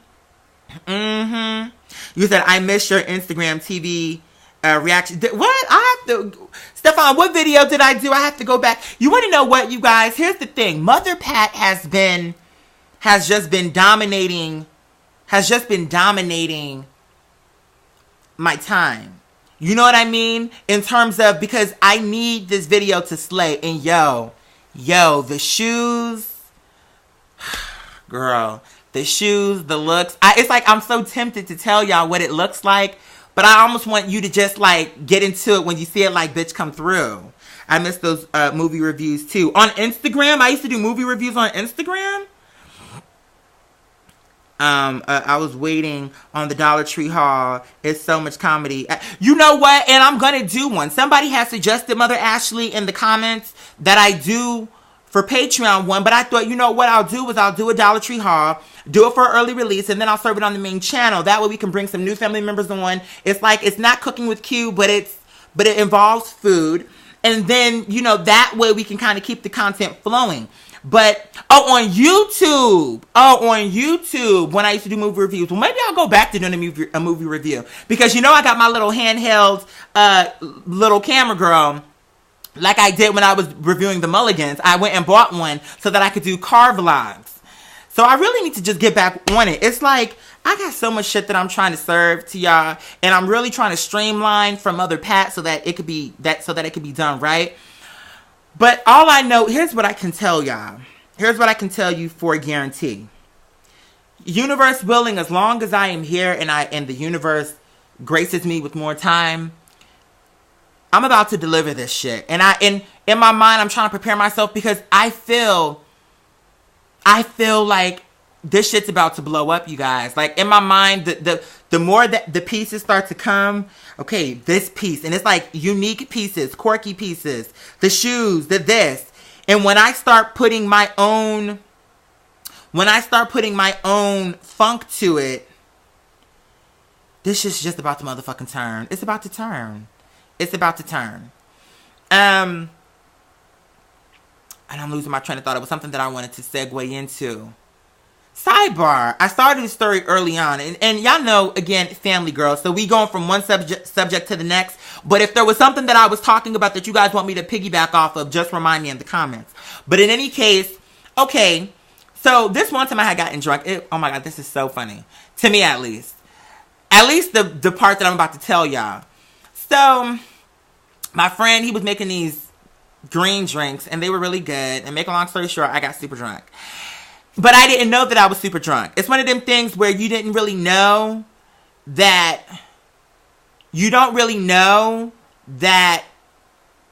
said, I miss your Instagram TV reaction. What? Stefan, what video did I do? I have to go back. You want to know what, you guys? Here's the thing. Mother Pat has just been dominating my time. You know what I mean? In terms of, because I need this video to slay. And yo, the shoes, girl, the shoes, the looks. It's like I'm so tempted to tell y'all what it looks like, but I almost want you to just like get into it when you see it like, bitch, come through. I miss those movie reviews too. On Instagram, I used to do movie reviews on Instagram. I was waiting on the Dollar Tree haul. It's so much comedy. You know what? And I'm gonna do one. Somebody has suggested, Mother Ashley, in the comments that I do for Patreon one. But I thought, you know what I'll do is I'll do a Dollar Tree haul, do it for early release, and then I'll serve it on the main channel. That way we can bring some new family members on. It's like, it's not Cooking with Q, but it involves food. And then, that way we can kind of keep the content flowing. But, on YouTube, when I used to do movie reviews, well, maybe I'll go back to doing a movie review. Because, I got my little handheld, little camera girl, like I did when I was reviewing The Mulligans. I went and bought one so that I could do car vlogs. So I really need to just get back on it. It's like, I got so much shit that I'm trying to serve to y'all, and I'm really trying to streamline from Mother Pat so that it could be done right. But all I know, here's what I can tell y'all. Here's what I can tell you for a guarantee. Universe willing, as long as I am here and the universe graces me with more time, I'm about to deliver this shit. And in my mind, I'm trying to prepare myself because I feel like this shit's about to blow up, you guys. Like, in my mind, the more that the pieces start to come, okay, this piece, and it's like unique pieces, quirky pieces, the shoes, this. And when I start putting my own funk to it, this shit's just about to motherfucking turn. It's about to turn. And I'm losing my train of thought. It was something that I wanted to segue into. Sidebar. I started the story early on, and y'all know, again, family girl, so we going from one subject to the next. But if there was something that I was talking about that you guys want me to piggyback off of, just remind me in the comments. But in any case, okay, so this one time I had gotten drunk. Oh my God, this is so funny. To me, at least. At least the part that I'm about to tell y'all. So, my friend, he was making these green drinks, and they were really good. And make a long story short, I got super drunk. But I didn't know that I was super drunk. It's one of them things where you didn't really know that you don't really know that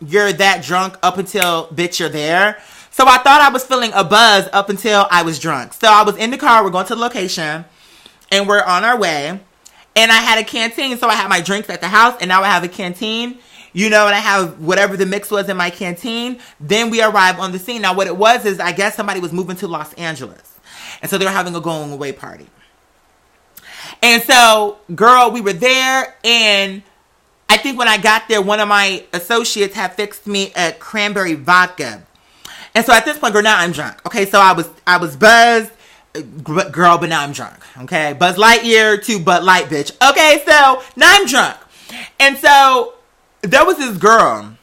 you're that drunk up until, bitch, you're there. So I thought I was feeling a buzz up until I was drunk. So I was in the car. We're going to the location. And we're on our way. And I had a canteen. So I had my drinks at the house. And now I have a canteen. You know, and I have whatever the mix was in my canteen. Then we arrived on the scene. Now what it was is I guess somebody was moving to Los Angeles. And so they were having a going away party. And so, girl, we were there. And I think when I got there, one of my associates had fixed me a cranberry vodka. And so at this point, girl, now I'm drunk. Okay, so I was buzzed, girl, but now I'm drunk. Okay, Buzz Lightyear to Bud Light, bitch. Okay, so now I'm drunk. And so there was this girl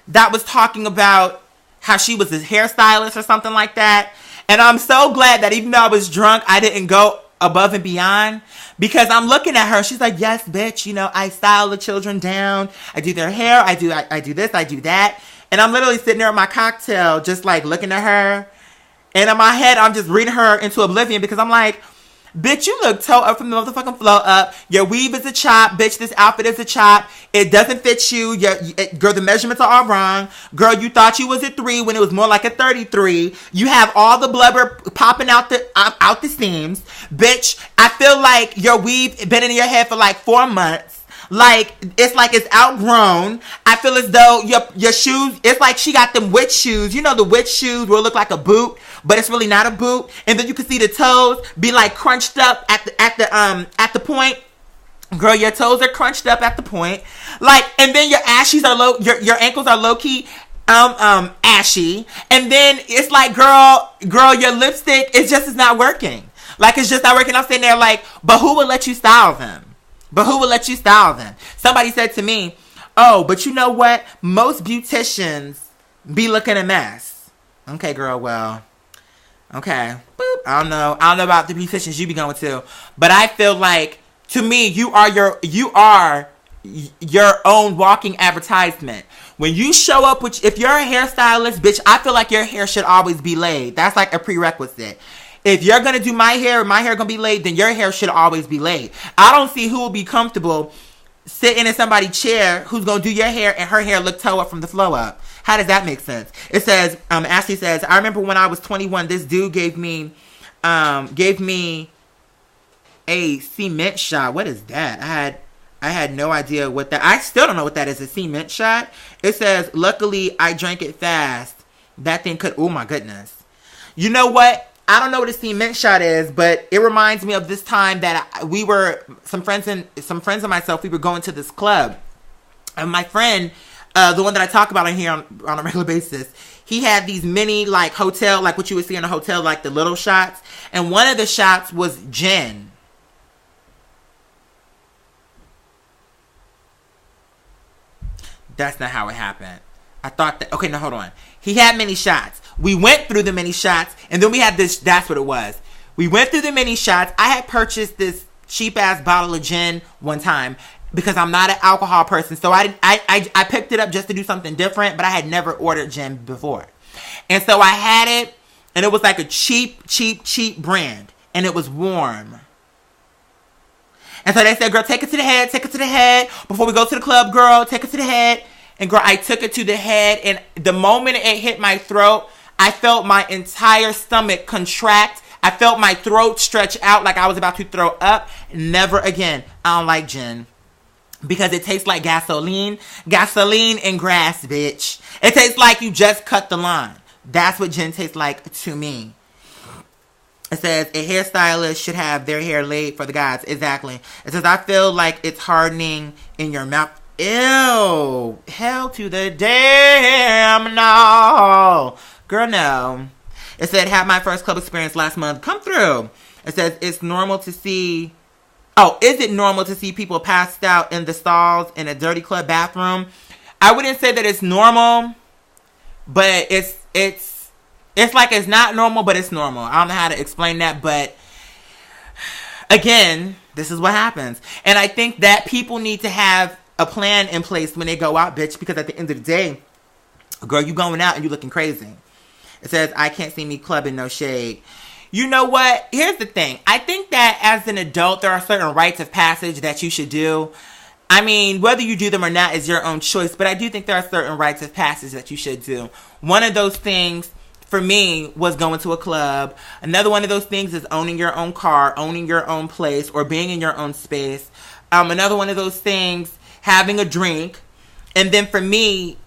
that was talking about how she was a hairstylist or something like that. And I'm so glad that even though I was drunk, I didn't go above and beyond, because I'm looking at her. She's like, yes, bitch, you know, I style the children down. I do their hair. I do this. I do that. And I'm literally sitting there with my cocktail, just like looking at her. And in my head, I'm just reading her into oblivion, because I'm like, bitch, you look toe up from the motherfucking floor up. Your weave is a chop. Bitch, this outfit is a chop. It doesn't fit you. Girl, the measurements are all wrong. Girl, you thought you was a 3 when it was more like a 33. You have all the blubber popping out the seams. Bitch, I feel like your weave been in your head for like 4 months. Like it's outgrown. I feel as though your shoes, it's like she got them witch shoes. You know, the witch shoes will look like a boot, but it's really not a boot. And then you can see the toes be like crunched up at the point. Girl, your toes are crunched up at the point. Like, and then your ashies are low, your ankles are low key ashy. And then it's like, girl, your lipstick is not working. Like, it's just not working. I'm sitting there like, but who would let you style them? Somebody said to me, oh, but you know what? Most beauticians be looking a mess. Okay, girl, well, okay. Boop. I don't know about the beauticians you be going to, but I feel like, to me, you are your own walking advertisement. When you show up if you're a hairstylist, bitch, I feel like your hair should always be laid. That's like a prerequisite. If you're going to do my hair going to be laid, then your hair should always be laid. I don't see who will be comfortable sitting in somebody's chair who's going to do your hair and her hair look toe up from the flow up. How does that make sense? It says, Ashley says, I remember when I was 21, this dude gave me a cement shot. What is that? I had no idea what that, I still don't know what that is, a cement shot. It says, luckily I drank it fast. That thing could, oh my goodness. You know what? I don't know what a cement shot is, but it reminds me of this time that we were, some friends and myself, we were going to this club. And my friend, the one that I talk about in here on a regular basis, he had these mini, like, hotel, like what you would see in a hotel, like the little shots. And one of the shots was gin. That's not how it happened. I thought that, okay, no, hold on. He had many shots. We went through the many shots, and then we had this, that's what it was. We went through the many shots. I had purchased this cheap-ass bottle of gin one time because I'm not an alcohol person. So I picked it up just to do something different, but I had never ordered gin before. And so I had it, and it was like a cheap brand, and it was warm. And so they said, girl, take it to the head. Before we go to the club, girl, take it to the head. And girl, I took it to the head, and the moment it hit my throat, I felt my entire stomach contract. I felt my throat stretch out like I was about to throw up. Never again. I don't like gin. Because it tastes like gasoline. Gasoline and grass, bitch. It tastes like you just cut the line. That's what gin tastes like to me. It says, a hairstylist should have their hair laid for the guys. Exactly. It says, I feel like it's hardening in your mouth. Ew. Hell to the damn no. Girl, no. It said, had my first club experience last month. Come through. It says, it's normal to see... Oh, is it normal to see people passed out in the stalls in a dirty club bathroom? I wouldn't say that it's normal, but it's like it's not normal, but it's normal. I don't know how to explain that, but again, this is what happens. And I think that people need to have a plan in place when they go out, bitch, because at the end of the day, girl, you going out and you looking crazy. It says, I can't see me clubbing, no shade. You know what? Here's the thing. I think that as an adult, there are certain rites of passage that you should do. I mean, whether you do them or not is your own choice, but I do think there are certain rites of passage that you should do. One of those things for me was going to a club. Another one of those things is owning your own car, owning your own place, or being in your own space. Another one of those things, having a drink. And then for me,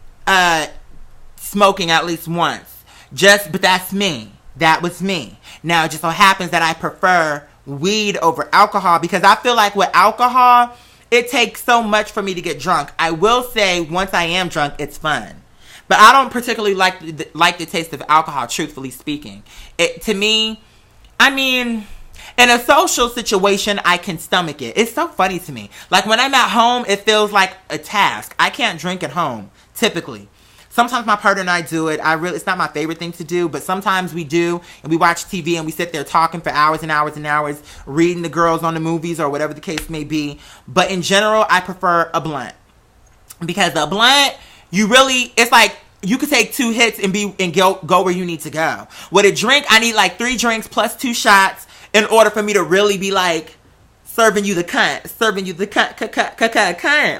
smoking at least once. But that's me. That was me. Now, it just so happens that I prefer weed over alcohol because I feel like with alcohol, it takes so much for me to get drunk. I will say, once I am drunk, it's fun. But I don't particularly like the taste of alcohol, truthfully speaking. To me, I mean, in a social situation, I can stomach it. It's so funny to me. Like, when I'm at home, it feels like a task. I can't drink at home, typically. Sometimes my partner and I do it. It's not my favorite thing to do, but sometimes we do, and we watch TV and we sit there talking for hours and hours and hours, reading the girls on the movies or whatever the case may be. But in general, I prefer a blunt. Because a blunt, it's like you could take 2 hits and go where you need to go. With a drink, I need like 3 drinks plus 2 shots in order for me to really be like serving you the cunt.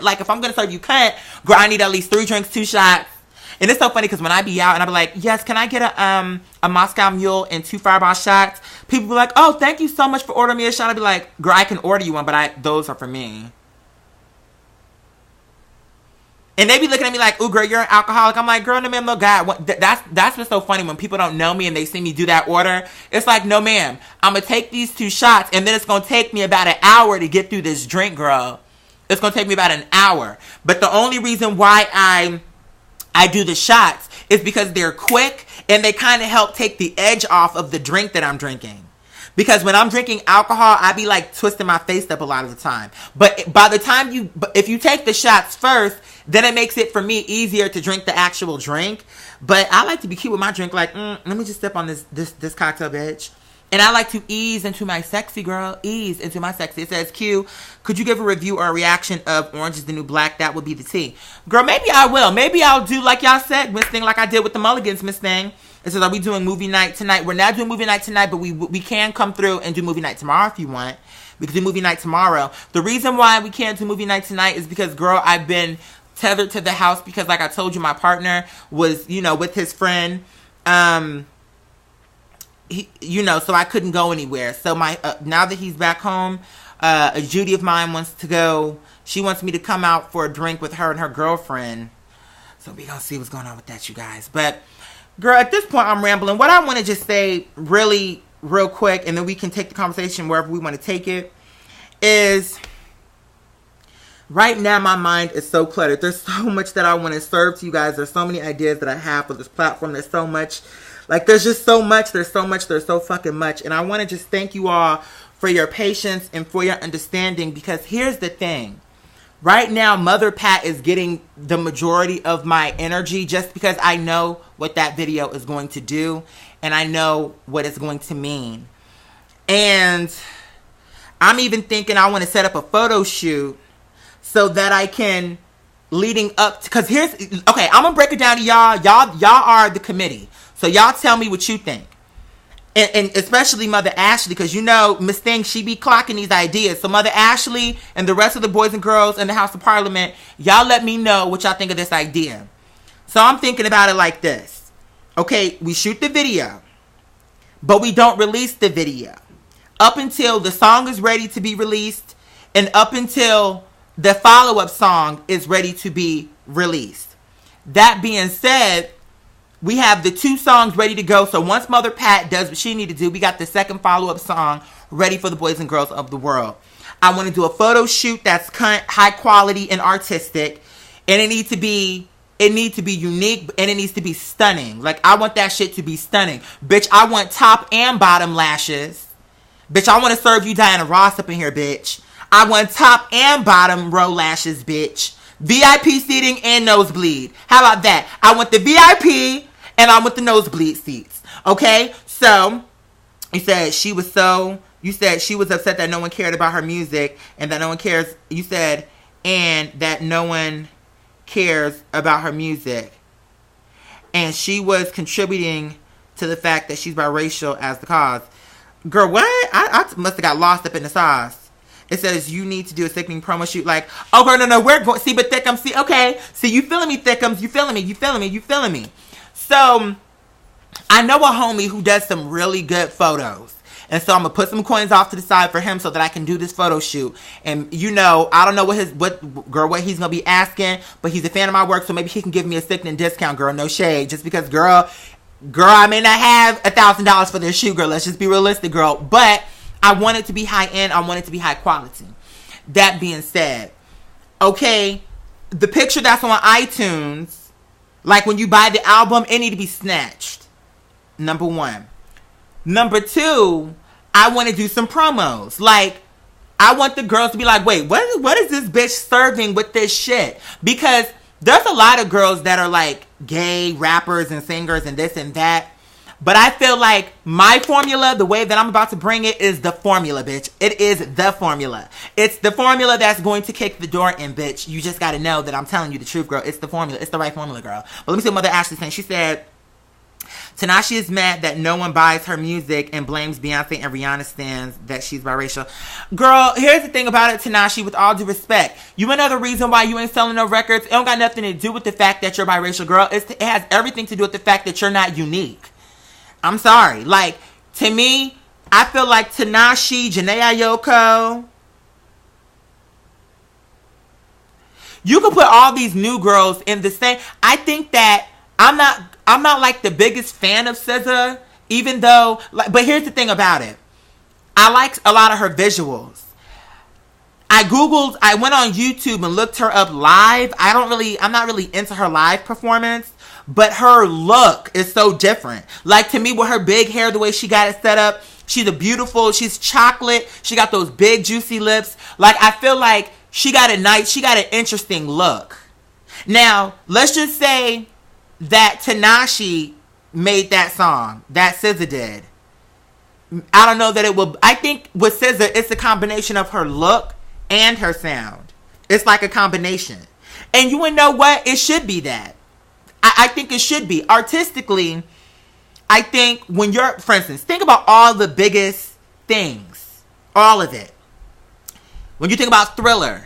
Like, if I'm going to serve you cunt, girl, I need at least 3 drinks, 2 shots. And it's so funny because when I be out and I be like, yes, can I get a Moscow Mule and 2 Fireball shots? People be like, oh, thank you so much for ordering me a shot. I be like, girl, I can order you one, but those are for me. And they be looking at me like, ooh, girl, you're an alcoholic. I'm like, girl, no, ma'am, no, God. That's what's so funny when people don't know me and they see me do that order. It's like, no, ma'am, I'm going to take these 2 shots and then it's going to take me about an hour to get through this drink, girl. It's going to take me about an hour. But the only reason why I do the shots is because they're quick and they kind of help take the edge off of the drink that I'm drinking. Because when I'm drinking alcohol, I be like twisting my face up a lot of the time. But by the time if you take the shots first, then it makes it for me easier to drink the actual drink. But I like to be cute with my drink, like, let me just sip on this cocktail, bitch. And I like to ease into my sexy, girl. Ease into my sexy. It says, Q, could you give a review or a reaction of Orange is the New Black? That would be the tea. Girl, maybe I will. Maybe I'll do like y'all said, Miss Thing, like I did with the Mulligans, Miss Thing. It says, are we doing movie night tonight? We're not doing movie night tonight, but we can come through and do movie night tomorrow if you want. We can do movie night tomorrow. The reason why we can't do movie night tonight is because, girl, I've been tethered to the house because, like I told you, my partner was, with his friend. So I couldn't go anywhere. So now that he's back home, a Judy of mine wants to go. She wants me to come out for a drink with her and her girlfriend. So we gonna see what's going on with that, you guys. But girl, at this point, I'm rambling. What I want to just say really real quick, and then we can take the conversation wherever we want to take it, is right now my mind is so cluttered. There's so much that I want to serve to you guys. There's so many ideas that I have for this platform. There's so much. Like, there's just so much. There's so fucking much. And I want to just thank you all for your patience and for your understanding, because here's the thing. Right now, Mother Pat is getting the majority of my energy just because I know what that video is going to do and I know what it's going to mean. And I'm even thinking I want to set up a photo shoot so that I can, leading up to, because okay, I'm going to break it down to y'all. Y'all are the committee. So y'all tell me what you think. And especially Mother Ashley, because Miss Thing, she be clocking these ideas. So Mother Ashley and the rest of the boys and girls in the House of Parliament, y'all let me know what y'all think of this idea. So I'm thinking about it like this. Okay, we shoot the video, but we don't release the video up until the song is ready to be released and up until the follow-up song is ready to be released. That being said, we have the 2 songs ready to go. So once Mother Pat does what she need to do, we got the second follow-up song ready for the boys and girls of the world. I want to do a photo shoot that's high quality and artistic. And it needs to be unique, and it needs to be stunning. Like, I want that shit to be stunning. Bitch, I want top and bottom lashes. Bitch, I want to serve you Diana Ross up in here, bitch. I want top and bottom row lashes, bitch. VIP seating and nosebleed. How about that? I want the VIP and I want the nosebleed seats. Okay? So, you said she was upset that no one cared about her music and that no one cares. You said, and that no one cares about her music. And she was contributing to the fact that she's biracial as the cause. Girl, what? I must have got lost up in the sauce. It says you need to do a sickening promo shoot. Like, oh girl, no, we're going. See, but Thickums, see, okay, see, you feeling me, Thickums? You feeling me? So I know a homie who does some really good photos. And so I'm going to put some coins off to the side for him so that I can do this photo shoot. And I don't know what he's going to be asking, but he's a fan of my work, so maybe he can give me a sickening discount, girl. No shade. Just because, girl, I may not have $1,000 for this shoot, girl. Let's just be realistic, girl. But I want it to be high end. I want it to be high quality. That being said, okay, the picture that's on iTunes, like when you buy the album, it need to be snatched. Number one. Number two, I want to do some promos. Like, I want the girls to be like, wait, what is this bitch serving with this shit? Because there's a lot of girls that are like gay rappers and singers and this and that. But I feel like my formula, the way that I'm about to bring it, is the formula, bitch. It is the formula. It's the formula that's going to kick the door in, bitch. You just got to know that I'm telling you the truth, girl. It's the formula. It's the right formula, girl. But let me see what Mother Ashley saying. She said, Tinashe is mad that no one buys her music and blames Beyonce and Rihanna stans that she's biracial. Girl, here's the thing about it, Tinashe, with all due respect. You want to know the reason why you ain't selling no records? It don't got nothing to do with the fact that you're biracial, girl. It has everything to do with the fact that you're not unique. I'm sorry. Like, to me, I feel like Tinashe, Jhené Aiko, you can put all these new girls in the same. I think that I'm not like the biggest fan of SZA, even though, like, but here's the thing about it. I like a lot of her visuals. I went on YouTube and looked her up live. I'm not really into her live performance, but her look is so different. Like, to me, with her big hair, the way she got it set up, she's chocolate. She got those big juicy lips. Like, I feel like she got an interesting look. Now, let's just say that Tinashe made that song that SZA did. I don't know that it will. I think with SZA, it's a combination of her look and her sound. It's like a combination. And you would know what? It should be that. I think it should be. Artistically, I think when you're, for instance, think about all the biggest things. All of it. When you think about Thriller,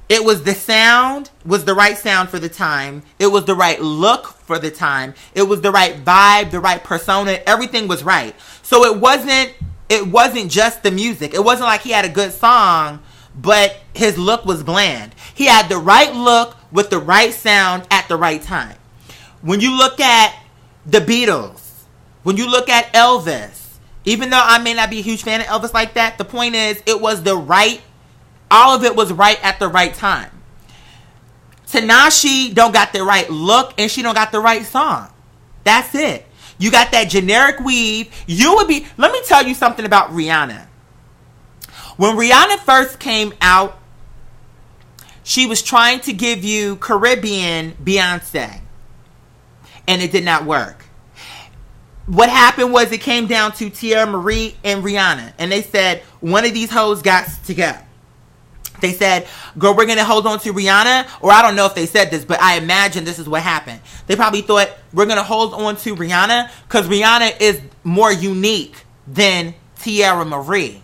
it was the sound, was the right sound for the time. It was the right look for the time. It was the right vibe, the right persona. Everything was right. So it wasn't just the music. It wasn't like he had a good song, but his look was bland. He had the right look with the right sound at the right time. When you look at the Beatles, when you look at Elvis, even though I may not be a huge fan of Elvis like that, the point is all of it was right at the right time. Tinashe don't got the right look and she don't got the right song. That's it. You got that generic weave. Let me tell you something about Rihanna. When Rihanna first came out, she was trying to give you Caribbean Beyonce. And it did not work. What happened was it came down to Tierra Marie and Rihanna. And they said, one of these hoes got to go. They said, girl, we're going to hold on to Rihanna. Or I don't know if they said this, but I imagine this is what happened. They probably thought, we're going to hold on to Rihanna because Rihanna is more unique than Tierra Marie.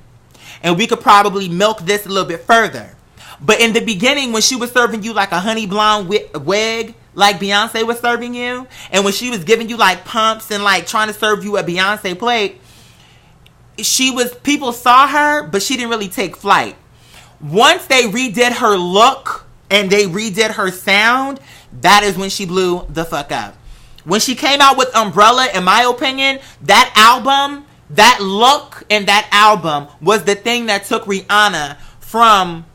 And we could probably milk this a little bit further. But in the beginning, when she was serving you like a honey blonde wig, like Beyonce was serving you, and when she was giving you like pumps and like trying to serve you a Beyonce plate, people saw her, but she didn't really take flight. Once they redid her look and they redid her sound, that is when she blew the fuck up. When she came out with Umbrella, in my opinion, that album, that look and that album was the thing that took Rihanna from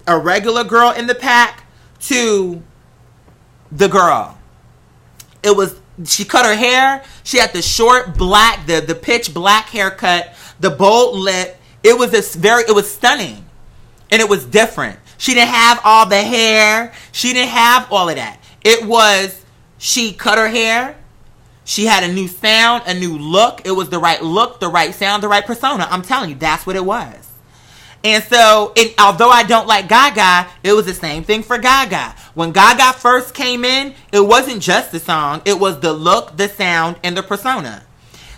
a regular girl in the pack to the girl. She cut her hair. She had the short black, the pitch black haircut, the bold lip. It was stunning. And it was different. She didn't have all the hair. She didn't have all of that. She cut her hair. She had a new sound, a new look. It was the right look, the right sound, the right persona. I'm telling you, that's what it was. And so, although I don't like Gaga, it was the same thing for Gaga. When Gaga first came in, it wasn't just the song. It was the look, the sound, and the persona.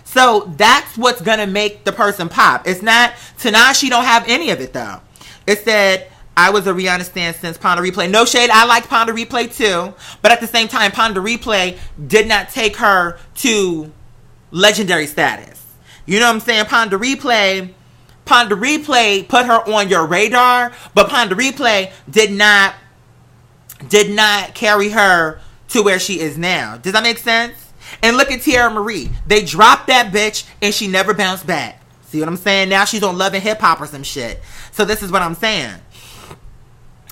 So that's what's gonna make the person pop. It's not Tanashi. Don't have any of it though. It said, I was a Rihanna stan since Pon de Replay. No shade, I liked Pon de Replay too. But at the same time, Pon de Replay did not take her to legendary status. You know what I'm saying? Pon de Replay put her on your radar, but Pon de Replay did not carry her to where she is now. Does that make sense? And look at Tierra Marie. They dropped that bitch and she never bounced back. See what I'm saying? Now she's on Love and Hip Hop or some shit. So this is what I'm saying.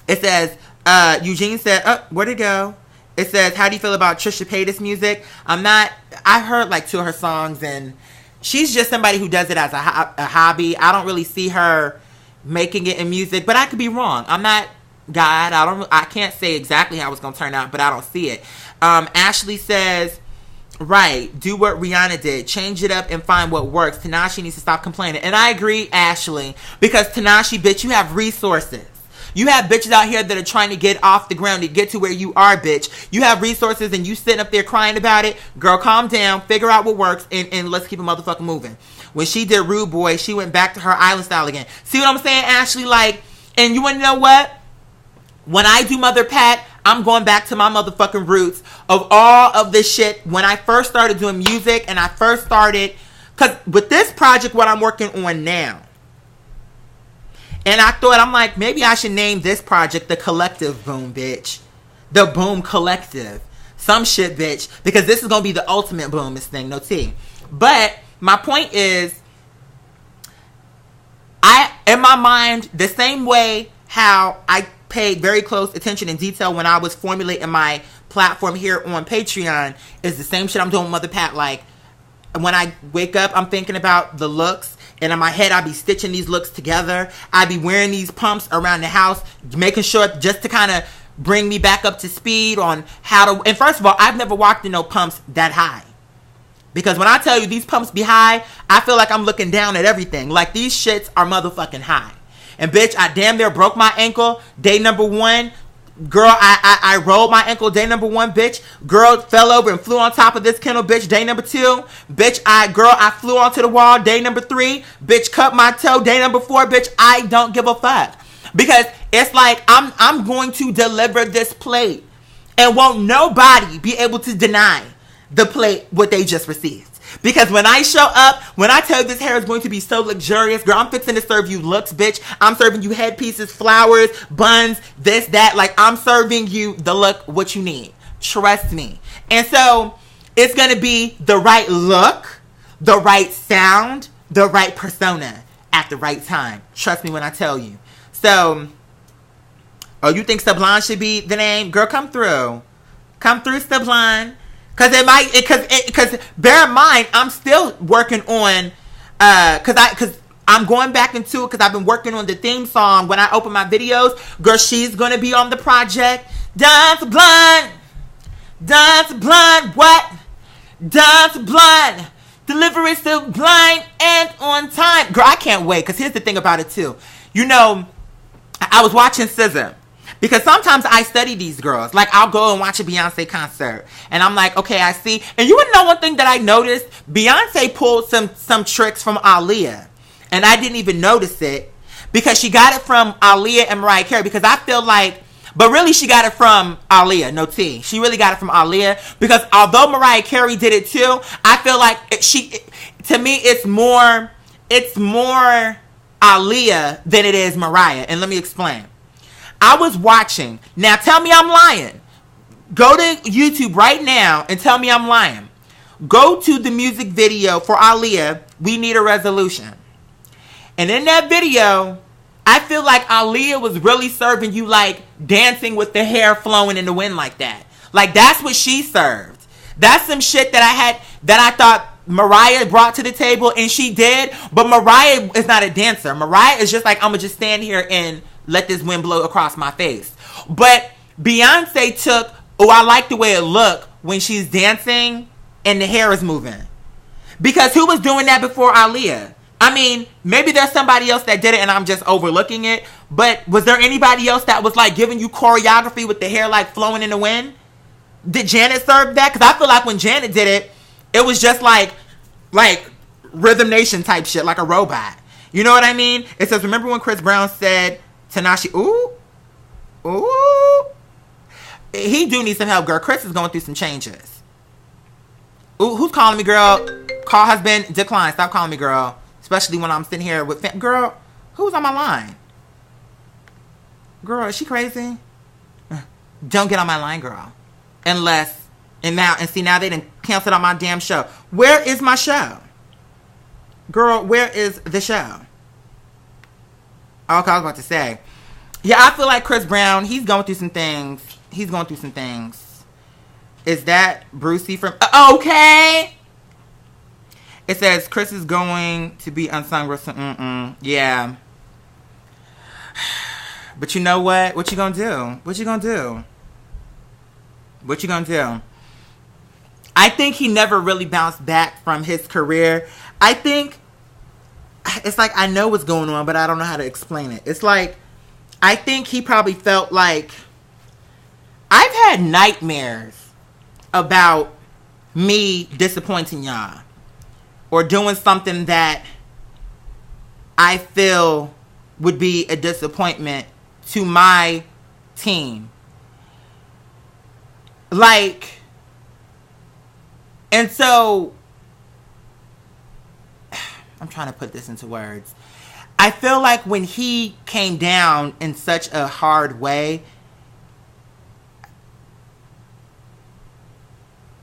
It says, Eugene said, where'd it go? It says, how do you feel about Trisha Paytas music? I heard like 2 of her songs, and she's just somebody who does it as a hobby. I don't really see her making it in music, but I could be wrong. I'm not God. I can't say exactly how it's going to turn out, but I don't see it. Ashley says, right, do what Rihanna did. Change it up and find what works. Tanashi needs to stop complaining. And I agree, Ashley, because Tanashi, bitch, you have resources. You have bitches out here that are trying to get off the ground to get to where you are, bitch. You have resources and you sitting up there crying about it. Girl, calm down. Figure out what works and let's keep a motherfucker moving. When she did Rude Boy, she went back to her island style again. See what I'm saying, Ashley? Like, and you want to know what? When I do Mother Pat, I'm going back to my motherfucking roots of all of this shit. When I first started doing music and I first started, because with this project, what I'm working on now, and I thought, I'm like, maybe I should name this project the Collective Boom, bitch. The Boom Collective. Some shit, bitch. Because this is going to be the ultimate boomist thing. No tea. But my point is, in my mind, the same way how I paid very close attention and detail when I was formulating my platform here on Patreon is the same shit I'm doing with Mother Pat. Like, when I wake up, I'm thinking about the looks. And in my head, I'll be stitching these looks together. I'll be wearing these pumps around the house, making sure just to kind of bring me back up to speed on how to... And first of all, I've never walked in no pumps that high. Because when I tell you these pumps be high, I feel like I'm looking down at everything. Like, these shits are motherfucking high. And bitch, I damn near broke my ankle day number 1. Girl, I rolled my ankle day number 1, bitch. Girl fell over and flew on top of this kennel, bitch, day number 2. Bitch, I flew onto the wall day number 3. Bitch, cut my toe day number 4, bitch. I don't give a fuck. Because it's like I'm going to deliver this plate. And won't nobody be able to deny the plate what they just received. Because when I show up, when I tell you this hair is going to be so luxurious, girl, I'm fixing to serve you looks, bitch. I'm serving you headpieces, flowers, buns, this, that. Like, I'm serving you the look, what you need. Trust me. And so, it's going to be the right look, the right sound, the right persona at the right time. Trust me when I tell you. So, oh, you think Sublime should be the name? Girl, come through. Come through, Sublime. Because bear in mind, I'm still working on, because I'm going back into it because I've been working on the theme song when I open my videos. Girl, she's going to be on the project. Dance Blind. Dance Blind. What? Dance Blind. Delivery still blind and on time. Girl, I can't wait because here's the thing about it too. You know, I was watching SZA. Because sometimes I study these girls. Like, I'll go and watch a Beyonce concert. And I'm like, okay, I see. And you would know one thing that I noticed? Beyonce pulled some tricks from Aaliyah. And I didn't even notice it. Because she got it from Aaliyah and Mariah Carey. Because I feel like... But really, she got it from Aaliyah. No tea. She really got it from Aaliyah. Because although Mariah Carey did it too, I feel like to me, it's more Aaliyah than it is Mariah. And let me explain. I was watching. Now tell me I'm lying. Go to YouTube right now and tell me I'm lying. Go to the music video for Aaliyah, We Need a Resolution. And in that video, I feel like Aaliyah was really serving you like dancing with the hair flowing in the wind like that. Like, that's what she served. That's some shit that I thought Mariah brought to the table, and she did. But Mariah is not a dancer. Mariah is just like, I'm going to just stand here and let this wind blow across my face. But Beyonce took, I like the way it looked when she's dancing and the hair is moving. Because who was doing that before Aaliyah? I mean, maybe there's somebody else that did it and I'm just overlooking it. But was there anybody else that was like giving you choreography with the hair like flowing in the wind? Did Janet serve that? Because I feel like when Janet did it, it was just like Rhythm Nation type shit, like a robot. You know what I mean? It says, remember when Chris Brown said, Tanashi, ooh. He do need some help, girl. Chris is going through some changes. Ooh, who's calling me, girl? Call has been declined. Stop calling me, girl. Especially when I'm sitting here with girl, who's on my line? Girl, is she crazy? Don't get on my line, girl. Unless, now they done canceled on my damn show. Where is my show? Girl, where is the show? Okay, I was about to say. Yeah, I feel like Chris Brown, he's going through some things. Is that Brucey from... okay. It says Chris is going to be unsung. Yeah. But you know what? What you gonna do? I think he never really bounced back from his career. I think it's like, I know what's going on, but I don't know how to explain it. It's like, I think he probably felt like, I've had nightmares about me disappointing y'all or doing something that I feel would be a disappointment to my team. Like, and so, I'm trying to put this into words. I feel like when he came down in such a hard way,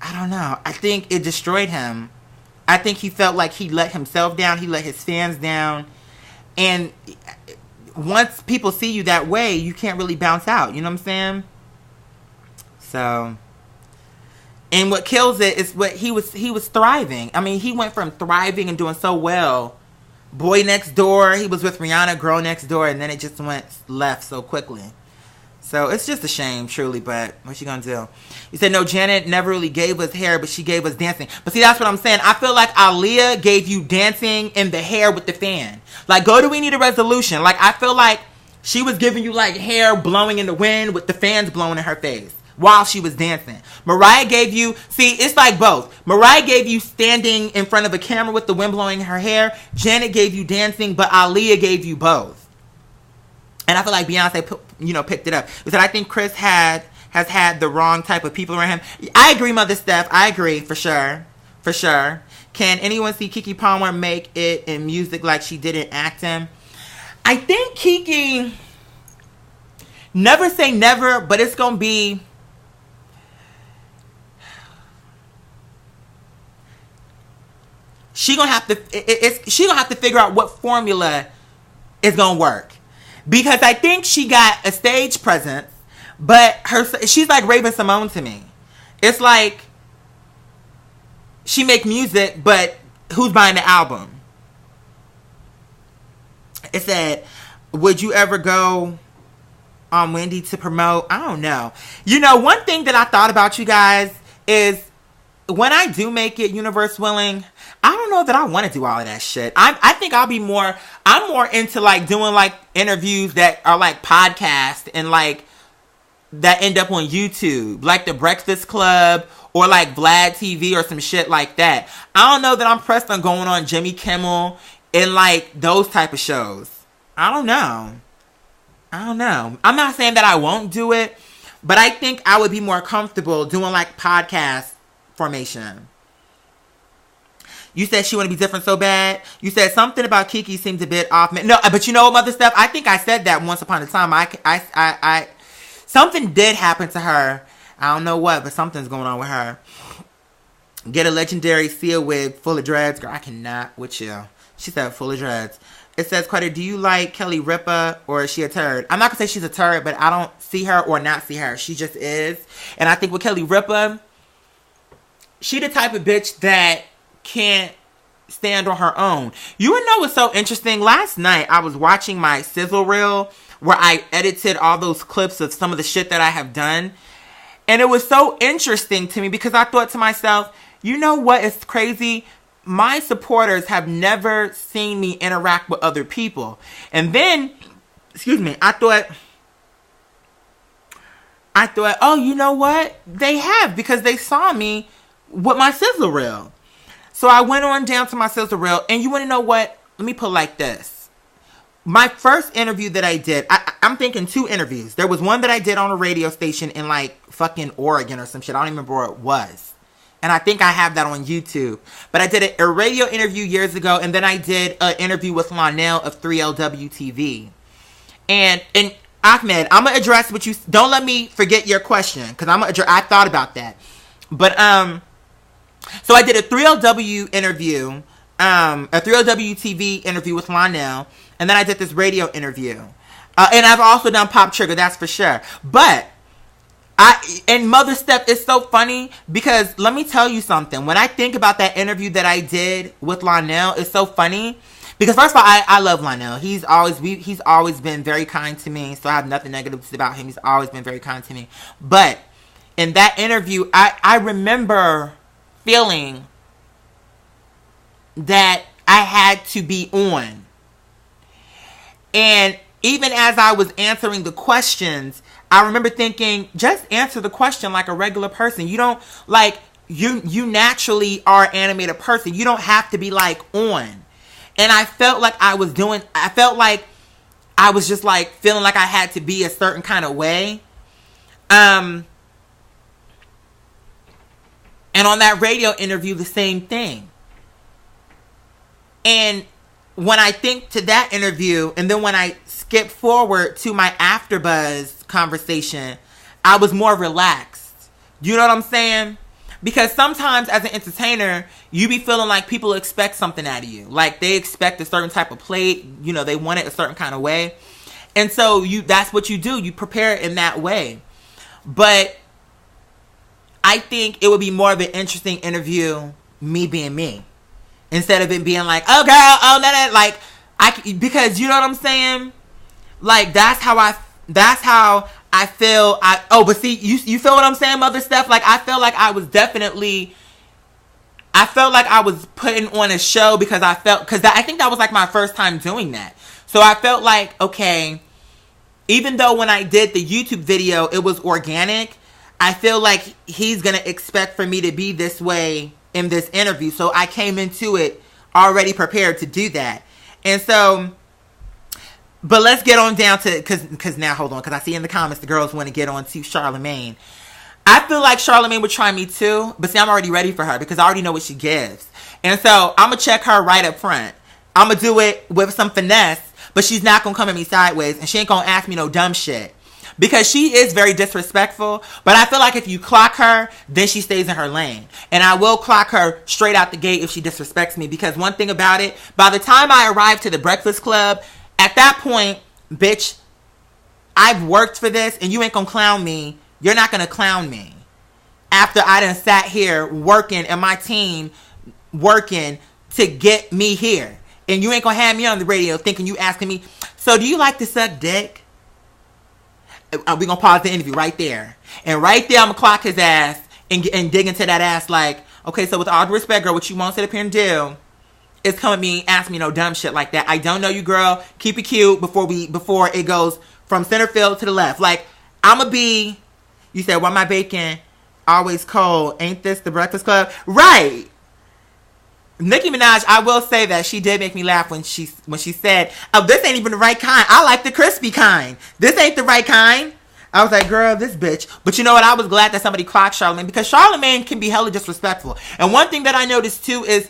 I don't know. I think it destroyed him. I think he felt like he let himself down. He let his fans down. And once people see you that way, you can't really bounce out. You know what I'm saying? So, and what kills it is what he was thriving. I mean, he went from thriving and doing so well. Boy Next Door, he was with Rihanna, Girl Next Door, and then it just went left so quickly. So it's just a shame, truly, but what you gonna do? You said, no, Janet never really gave us hair, but she gave us dancing. But see, that's what I'm saying. I feel like Aaliyah gave you dancing in the hair with the fan. Like, go to We Need a Resolution. Like, I feel like she was giving you, like, hair blowing in the wind with the fans blowing in her face while she was dancing. Mariah gave you, see, it's like both. Mariah gave you standing in front of a camera with the wind blowing in her hair. Janet gave you dancing, but Aaliyah gave you both. And I feel like Beyonce, picked it up. Because I think Chris has had the wrong type of people around him. I agree, Mother Steph. I agree, for sure. For sure. Can anyone see Keke Palmer make it in music like she did in acting? I think Keke, never say never, but it's going to be... She gonna have to figure out what formula is gonna work. Because I think she got a stage presence, but she's like Raven-Symoné to me. It's like she make music, but who's buying the album? It said, would you ever go on Wendy to promote? I don't know. One thing that I thought about, you guys, is when I do make it, universe willing, I don't know that I want to do all of that shit. I think I'm more into like doing like interviews that are like podcasts and like that end up on YouTube, like The Breakfast Club or like Vlad TV or some shit like that. I don't know that I'm pressed on going on Jimmy Kimmel and like those type of shows. I don't know. I'm not saying that I won't do it, but I think I would be more comfortable doing like podcast formation. You said she want to be different so bad. You said something about Keke seems a bit off. No, but you know what, Mother Steph? I think I said that once upon a time. I something did happen to her. I don't know what, but something's going on with her. Get a legendary Sia wig full of dreads. Girl, I cannot with you. She said full of dreads. It says, Carter, do you like Kelly Ripa or is she a turd? I'm not going to say she's a turd, but I don't see her or not see her. She just is. And I think with Kelly Ripa, she the type of bitch that can't stand on her own. You would know what's so interesting? Last night, I was watching my sizzle reel where I edited all those clips of some of the shit that I have done. And it was so interesting to me because I thought to myself, you know what is crazy? My supporters have never seen me interact with other people. And then, I thought, oh, you know what? They have, because they saw me with my sizzle reel. So I went on down to my sizzle reel, and you want to know what? Let me put it like this. My first interview that I did, I'm thinking 2 interviews. There was one that I did on a radio station in like fucking Oregon or some shit. I don't even remember where it was. And I think I have that on YouTube. But I did a radio interview years ago, and then I did an interview with Lonell of 3LW TV. And Ahmed, I'm gonna address what you. Don't let me forget your question, because I thought about that. But so I did a 3LW interview, a 3LW TV interview with Lonell, and then I did this radio interview, and I've also done Pop Trigger, that's for sure. But and Mother Step is so funny, because let me tell you something. When I think about that interview that I did with Lonell, it's so funny. Because first of all, I love Lonell. He's always been very kind to me, so I have nothing negative to say about him. He's always been very kind to me. But in that interview, I remember feeling that I had to be on. And even as I was answering the questions, I remember thinking, just answer the question like a regular person. You don't, like, you naturally are an animated person. You don't have to be, like, on. And I felt like I was just, like, feeling like I had to be a certain kind of way. And on that radio interview, the same thing. And when I think to that interview, and then when I skip forward to my AfterBuzz conversation, I was more relaxed. You know what I'm saying? Because sometimes as an entertainer, you be feeling like people expect something out of you. Like they expect a certain type of plate. You know, they want it a certain kind of way. And so that's what you do. You prepare it in that way. But I think it would be more of an interesting interview, me being me. Instead of it being like, oh girl, oh that, like, because you know what I'm saying? Like that's how I feel. But see, you feel what I'm saying, Mother Steph? Like I felt like I was putting on a show because I think that was like my first time doing that. So I felt like, okay, even though when I did the YouTube video, it was organic, I feel like he's going to expect for me to be this way in this interview. So I came into it already prepared to do that. And so, but let's get on down to, because now, hold on, because I see in the comments the girls want to get on to Charlamagne. I feel like Charlamagne would try me too, but see, I'm already ready for her because I already know what she gives. And so I'm going to check her right up front. I'm going to do it with some finesse, but she's not going to come at me sideways, and she ain't going to ask me no dumb shit. Because she is very disrespectful, but I feel like if you clock her, then she stays in her lane. And I will clock her straight out the gate if she disrespects me. Because one thing about it, by the time I arrive to the Breakfast Club, at that point, bitch, I've worked for this, and you ain't gonna clown me. You're not gonna clown me. After I done sat here working, and my team working to get me here. And you ain't gonna have me on the radio thinking you asking me, so do you like to suck dick? We're going to pause the interview right there. And right there, I'm going to clock his ass and dig into that ass like, okay, so with all due respect, girl, what you won't sit up here and do is come at me and ask me no dumb shit like that. I don't know you, girl. Keep it cute before it goes from center field to the left. Like, I'm going to be, you said, why my bacon always cold? Ain't this the Breakfast Club? Right. Nicki Minaj, I will say that she did make me laugh when she said, oh, this ain't even the right kind. I like the crispy kind. This ain't the right kind. I was like, girl, this bitch. But you know what? I was glad that somebody clocked Charlamagne, because Charlamagne can be hella disrespectful. And one thing that I noticed too is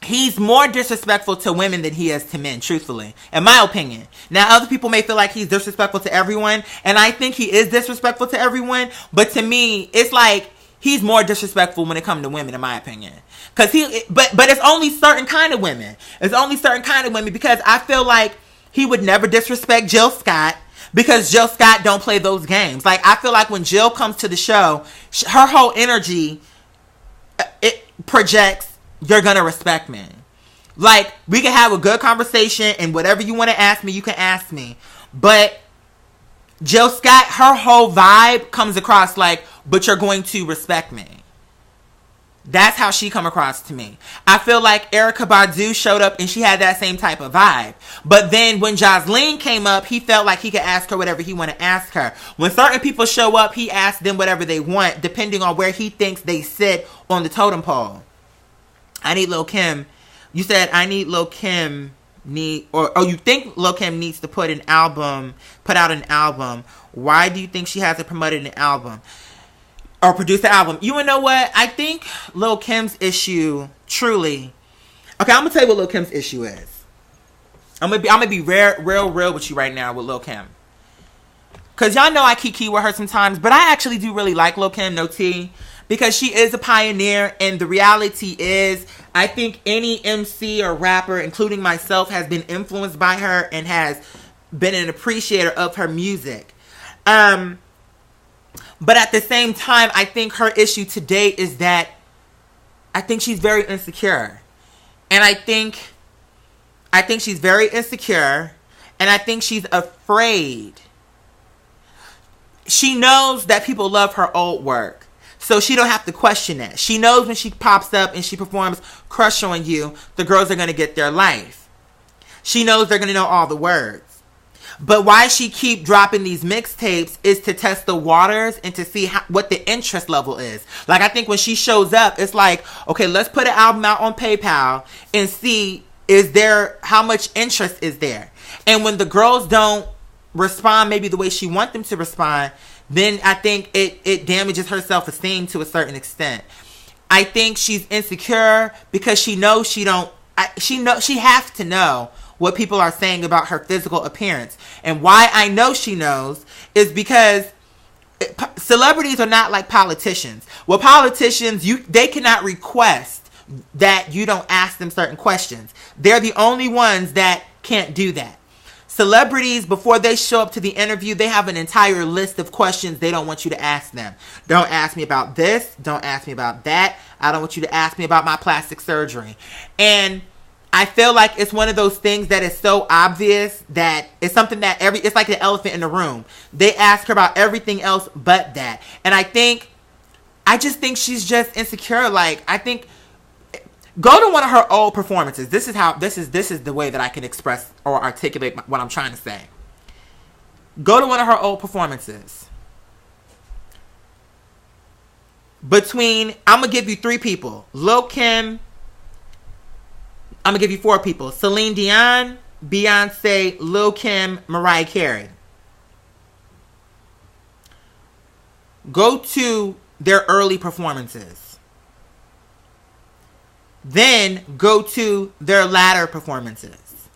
he's more disrespectful to women than he is to men, truthfully, in my opinion. Now, other people may feel like he's disrespectful to everyone, and I think he is disrespectful to everyone. But to me, it's like he's more disrespectful when it comes to women, in my opinion. But it's only certain kind of women. It's only certain kind of women, because I feel like he would never disrespect Jill Scott, because Jill Scott don't play those games. Like, I feel like when Jill comes to the show, her whole energy, it projects, you're gonna respect me. Like, we can have a good conversation, and whatever you want to ask me, you can ask me. But Jill Scott, her whole vibe comes across like, but you're going to respect me. That's how she come across to me. I feel like Erykah Badu showed up and she had that same type of vibe. But then when Joseline came up, he felt like he could ask her whatever he want to ask her. When certain people show up, he asks them whatever they want, depending on where he thinks they sit on the totem pole. I need Lil' Kim. You said I need Lil' Kim you think Lil' Kim needs to put out an album. Why do you think she hasn't promoted an album or produced an album? You wanna know what? I think Lil' Kim's issue truly. Okay, I'm gonna tell you what Lil' Kim's issue is. I'm gonna be real with you right now with Lil' Kim. Cause y'all know I kiki with her sometimes, but I actually do really like Lil' Kim, no tea. Because she is a pioneer, and the reality is, I think any MC or rapper, including myself, has been influenced by her and has been an appreciator of her music. But at the same time, I think her issue today is that I think she's very insecure. And I think she's very insecure, and I think she's afraid. She knows that people love her old work. So she don't have to question that. She knows when she pops up and she performs Crush on You, the girls are going to get their life. She knows they're going to know all the words. But why she keep dropping these mixtapes is to test the waters and to see what the interest level is. Like, I think when she shows up, it's like, okay, let's put an album out on PayPal and see how much interest is there. And when the girls don't respond maybe the way she wants them to respond, then I think it damages her self-esteem to a certain extent. I think she's insecure because she knows she has to know what people are saying about her physical appearance. And why I know she knows is because celebrities are not like politicians. Well, politicians, they cannot request that you don't ask them certain questions. They're the only ones that can't do that. Celebrities, before they show up to the interview, they have an entire list of questions they don't want you to ask them. Don't ask me about this. Don't ask me about that. I don't want you to ask me about my plastic surgery. And I feel like it's one of those things that is so obvious that it's something that it's like the elephant in the room. They ask her about everything else but that. And I just think she's just insecure. Like, I think, go to one of her old performances. This is the way that I can express or articulate what I'm trying to say. Go to one of her old performances. I'm going to give you 3 people. Lil' Kim. I'm going to give you 4 people. Celine Dion, Beyonce, Lil' Kim, Mariah Carey. Go to their early performances. Then go to their latter performances.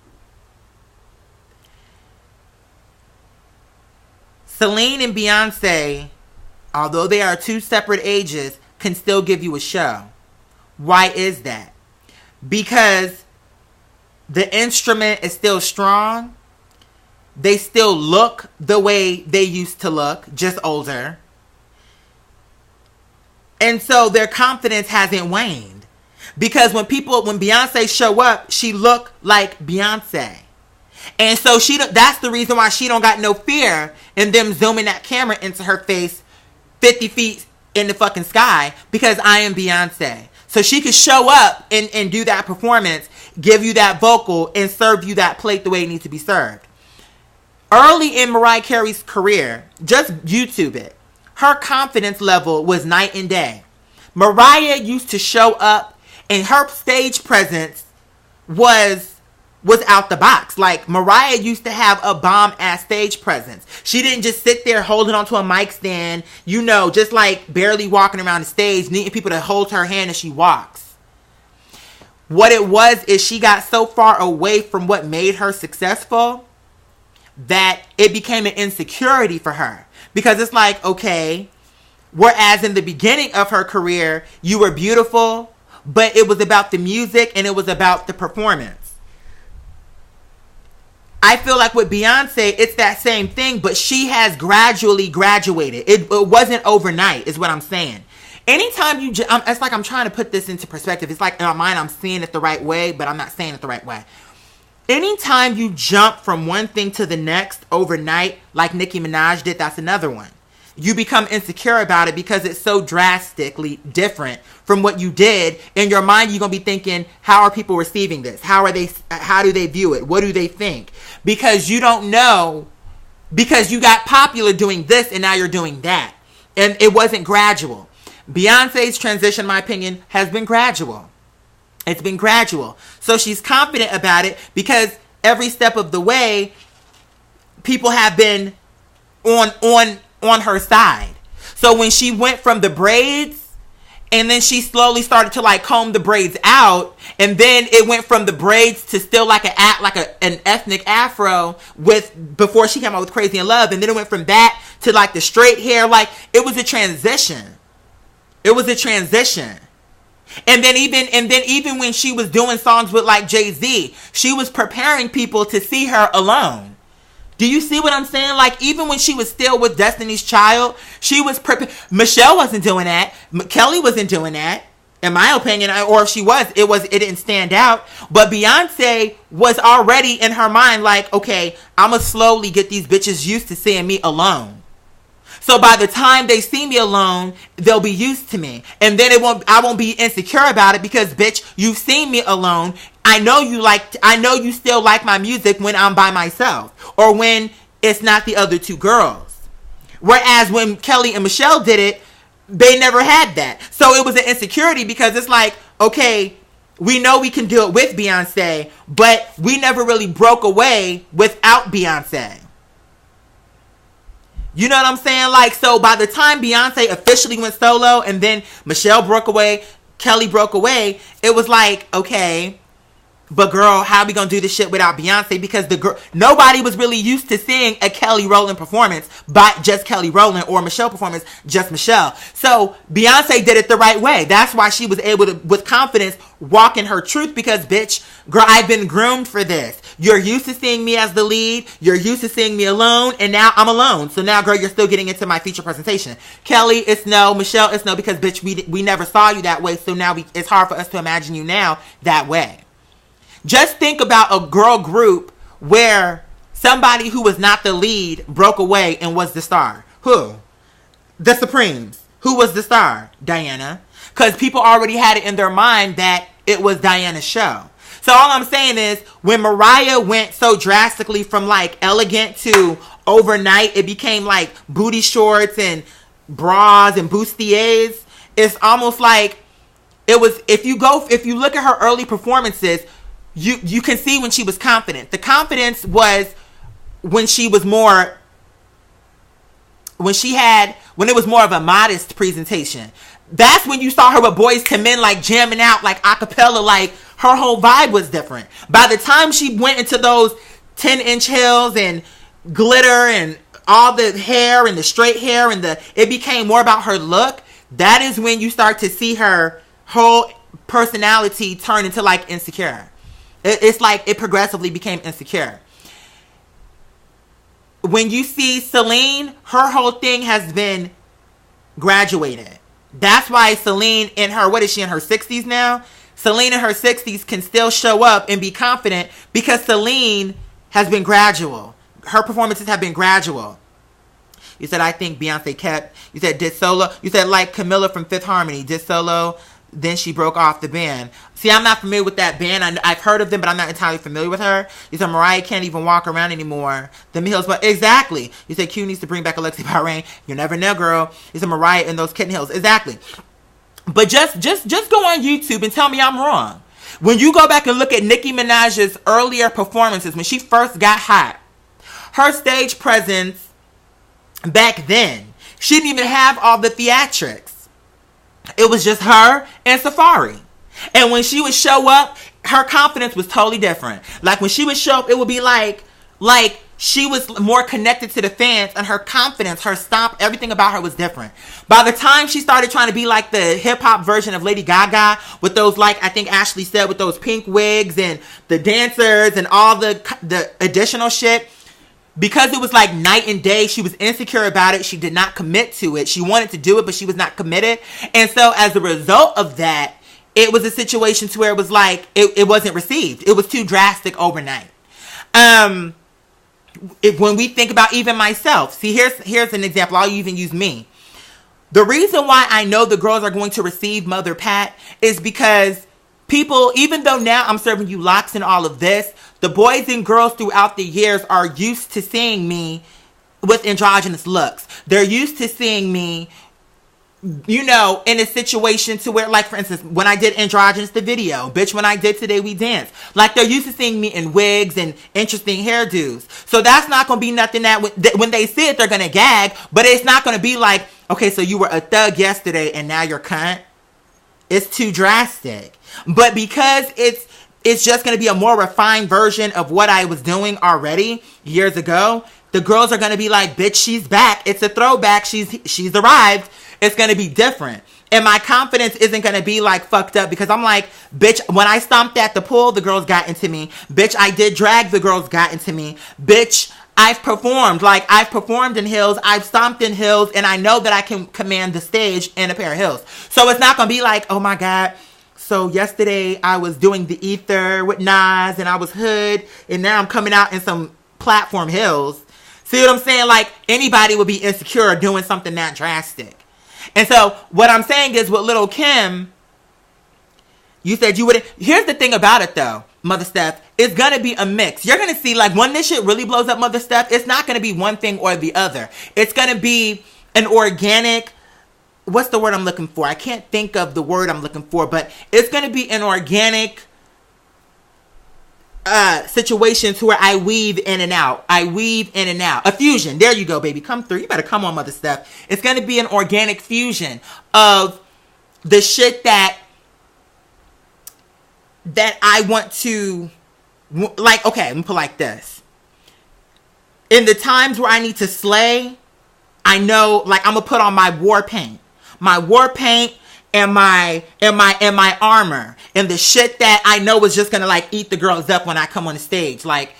Celine and Beyonce, although they are 2 separate ages, can still give you a show. Why is that? Because the instrument is still strong. They still look the way they used to look, just older. And so their confidence hasn't waned. Because when Beyonce show up, she look like Beyonce. And so that's the reason why she don't got no fear in them zooming that camera into her face 50 feet in the fucking sky, because I am Beyonce. So she could show up and do that performance, give you that vocal, and serve you that plate the way it needs to be served. Early in Mariah Carey's career, just YouTube it, her confidence level was night and day. Mariah used to show up and her stage presence was out the box. Like, Mariah used to have a bomb-ass stage presence. She didn't just sit there holding onto a mic stand, just like barely walking around the stage, needing people to hold her hand as she walks. What it was is she got so far away from what made her successful that it became an insecurity for her. Because it's like, okay, whereas in the beginning of her career, you were beautiful, but it was about the music and it was about the performance. I feel like with Beyonce, it's that same thing, but she has gradually graduated. It wasn't overnight, is what I'm saying. Anytime it's like I'm trying to put this into perspective. It's like in my mind, I'm seeing it the right way, but I'm not saying it the right way. Anytime you jump from one thing to the next overnight, like Nicki Minaj did, that's another one. You become insecure about it because it's so drastically different from what you did. In your mind, you're going to be thinking, how are people receiving this? How do they view it? What do they think? Because you don't know, because you got popular doing this and now you're doing that. And it wasn't gradual. Beyonce's transition, in my opinion, has been gradual. It's been gradual. So she's confident about it because every step of the way, people have been on her side. So when she went from the braids, and then she slowly started to like comb the braids out, and then it went from the braids to still like an ethnic afro with before she came out with Crazy in Love, and then it went from that to like the straight hair. Like it was a transition. It was a transition. And then even when she was doing songs with like Jay-Z, she was preparing people to see her alone. Do you see what I'm saying? Like, even when she was still with Destiny's Child, she was Michelle wasn't doing that. Kelly wasn't doing that, in my opinion. Or if she was, it didn't stand out. But Beyonce was already in her mind like, okay, I'm going to slowly get these bitches used to seeing me alone. So by the time they see me alone, they'll be used to me. And then I won't be insecure about it because, bitch, you've seen me alone. I know you still like my music when I'm by myself or when it's not the other two girls. Whereas when Kelly and Michelle did it, they never had that. So it was an insecurity because it's like, okay, we know we can do it with Beyonce, but we never really broke away without Beyonce. You know what I'm saying? Like, so by the time Beyonce officially went solo and then Michelle broke away, Kelly broke away, it was like, okay, but girl, how are we gonna do this shit without Beyonce? Because nobody was really used to seeing a Kelly Rowland performance by just Kelly Rowland or Michelle performance just Michelle. So Beyonce did it the right way. That's why she was able to, with confidence, walk in her truth. Because bitch, girl, I've been groomed for this. You're used to seeing me as the lead. You're used to seeing me alone, and now I'm alone. So now, girl, you're still getting into my feature presentation. Kelly, it's no. Michelle, it's no. Because bitch, we never saw you that way. So now it's hard for us to imagine you now that way. Just think about a girl group where somebody who was not the lead broke away and was the star. Who? The Supremes. Who was the star? Diana. Because people already had it in their mind that it was Diana's show. So all I'm saying is when Mariah went so drastically from like elegant to overnight, it became like booty shorts and bras and bustiers. It's almost like it was, if you look at her early performances, you can see when she was confident. The confidence was when it was more of a modest presentation. That's when you saw her with Boyz II Men like jamming out like a cappella, like her whole vibe was different. By the time she went into those 10-inch heels and glitter and all the hair and the straight hair and it became more about her look. That is when you start to see her whole personality turn into like Insecure. It's like it progressively became Insecure. When you see Celine, her whole thing has been graduated. That's why Celine in her, what is she, in her 60s now? Celine in her 60s can still show up and be confident because Celine has been gradual. Her performances have been gradual. You said, I think Beyonce kept, you said did solo. You said like Camilla from Fifth Harmony did solo. Then she broke off the band. See, I'm not familiar with that band. I've heard of them, but I'm not entirely familiar with her. You said Mariah can't even walk around anymore. The Hills, but exactly. You said Q needs to bring back Alexi Bahrain. You never know, girl. You said Mariah in those Kitten Hills. Exactly. But just go on YouTube and tell me I'm wrong. When you go back and look at Nicki Minaj's earlier performances, when she first got hot, her stage presence back then, she didn't even have all the theatrics. It was just her and Safari. And when she would show up, her confidence was totally different. Like when she would show up, it would be like she was more connected to the fans, and her confidence, her stomp, everything about her was different. By the time she started trying to be like the hip hop version of Lady Gaga with those, like I think Ashley said, with those pink wigs and the dancers and all the additional shit, because it was like night and day, she was insecure about it. She did not commit to it. She wanted to do it, but she was not committed. And so as a result of that, it was a situation to where it was like, it wasn't received. It was too drastic overnight. When we think about even myself, see, here's an example. I'll even use me. The reason why I know the girls are going to receive Mother Pat is because people, even though now I'm serving you locks and all of this, the boys and girls throughout the years are used to seeing me with androgynous looks. They're used to seeing me in a situation to where, like, for instance, when I did Androgynous, the video, bitch, when I did Today We Dance, like, they're used to seeing me in wigs and interesting hairdos. So that's not going to be nothing that when they see it, they're going to gag, but it's not going to be like, okay, so you were a thug yesterday and now you're cunt. It's too drastic. But because it's just going to be a more refined version of what I was doing already years ago, the girls are going to be like, bitch, she's back. It's a throwback. She's arrived. It's going to be different. And my confidence isn't going to be like fucked up because I'm like, bitch, when I stomped at the pool, the girls got into me. Bitch, I did drag, the girls got into me. Bitch, I've performed. Like, I've performed in heels. I've stomped in heels. And I know that I can command the stage in a pair of heels. So it's not going to be like, oh my God. So yesterday I was doing the ether with Nas and I was hood. And now I'm coming out in some platform heels. See what I'm saying? Like, anybody would be insecure doing something that drastic. And so what I'm saying is with Lil' Kim, you said you wouldn't. Here's the thing about it though, Mother Steph. It's going to be a mix. You're going to see, like, when this shit really blows up, Mother Steph, it's not going to be one thing or the other. It's going to be an organic, what's the word I'm looking for? I can't think of the word I'm looking for, but it's going to be an organic situation to where I weave in and out. A fusion. There you go, baby. Come through. You better come on, Mother Steph. It's going to be an organic fusion of the shit that I want to, like, okay, let me put it like this. In the times where I need to slay, I know, like, I'm going to put on my war paint. My war paint and my armor and the shit that I know is just gonna, like, eat the girls up when I come on the stage. Like,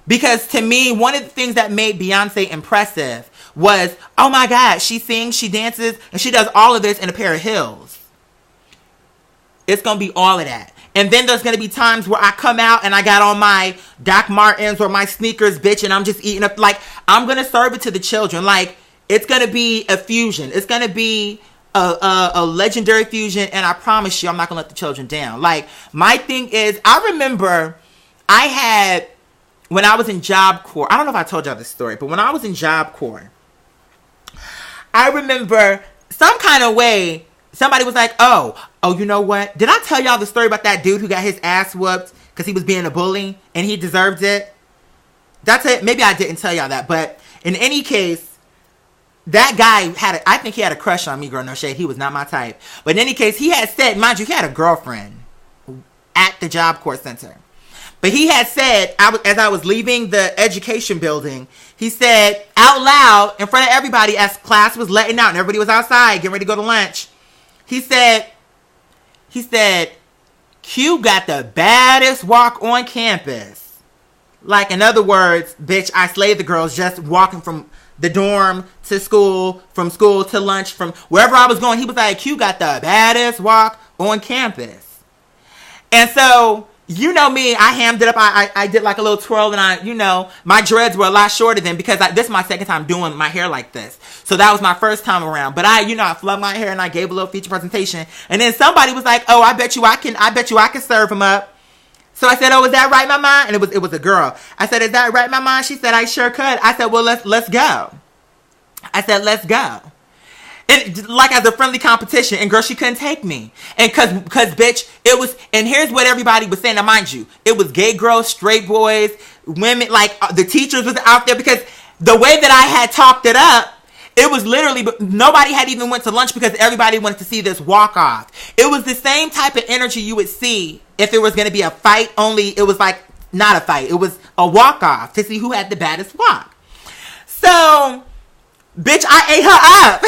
because to me, one of the things that made Beyonce impressive was, oh my God, she sings, she dances, and she does all of this in a pair of heels. It's gonna be all of that. And then there's gonna be times where I come out and I got on my Doc Martens or my sneakers, bitch, and I'm just eating up. Like, I'm gonna serve it to the children. Like, it's gonna be a fusion. It's gonna be a legendary fusion, and I promise you I'm not gonna let the children down. Like, my thing is, I remember I had, when I was in Job Corps, I don't know if I told y'all this story, but when I was in Job Corps, I remember some kind of way somebody was like, oh, you know what, did I tell y'all the story about that dude who got his ass whooped because he was being a bully and he deserved it? That's it. Maybe I didn't tell y'all that, but in any case, that guy I think he had a crush on me, girl, no shade. He was not my type. But in any case, he had said, mind you, he had a girlfriend at the Job Corps Center. But he had said, as I was leaving the education building, he said out loud in front of everybody as class was letting out and everybody was outside getting ready to go to lunch. He said, Q got the baddest walk on campus. Like, in other words, bitch, I slayed the girls just walking from the dorm to school, from school to lunch, from wherever I was going. He was like, Q got the baddest walk on campus. And so, you know me, I hammed it up. I did like a little twirl, and my dreads were a lot shorter than, because this is my second time doing my hair like this. So that was my first time around. But I flubbed my hair and I gave a little feature presentation. And then somebody was like, oh, I bet you I can serve him up. So I said, oh, is that right, Mama? And it was a girl. I said, is that right, Mama? She said, I sure could. I said, well, let's go. I said, let's go. And like, as a friendly competition, and girl, she couldn't take me. And cause bitch, it was, and here's what everybody was saying. Now, mind you, it was gay girls, straight boys, women, like the teachers was out there, because the way that I had talked it up, it was literally, nobody had even went to lunch because everybody wanted to see this walk off. It was the same type of energy you would see if it was going to be a fight, only it was like not a fight. It was a walk off to see who had the baddest walk. So, bitch, I ate her up.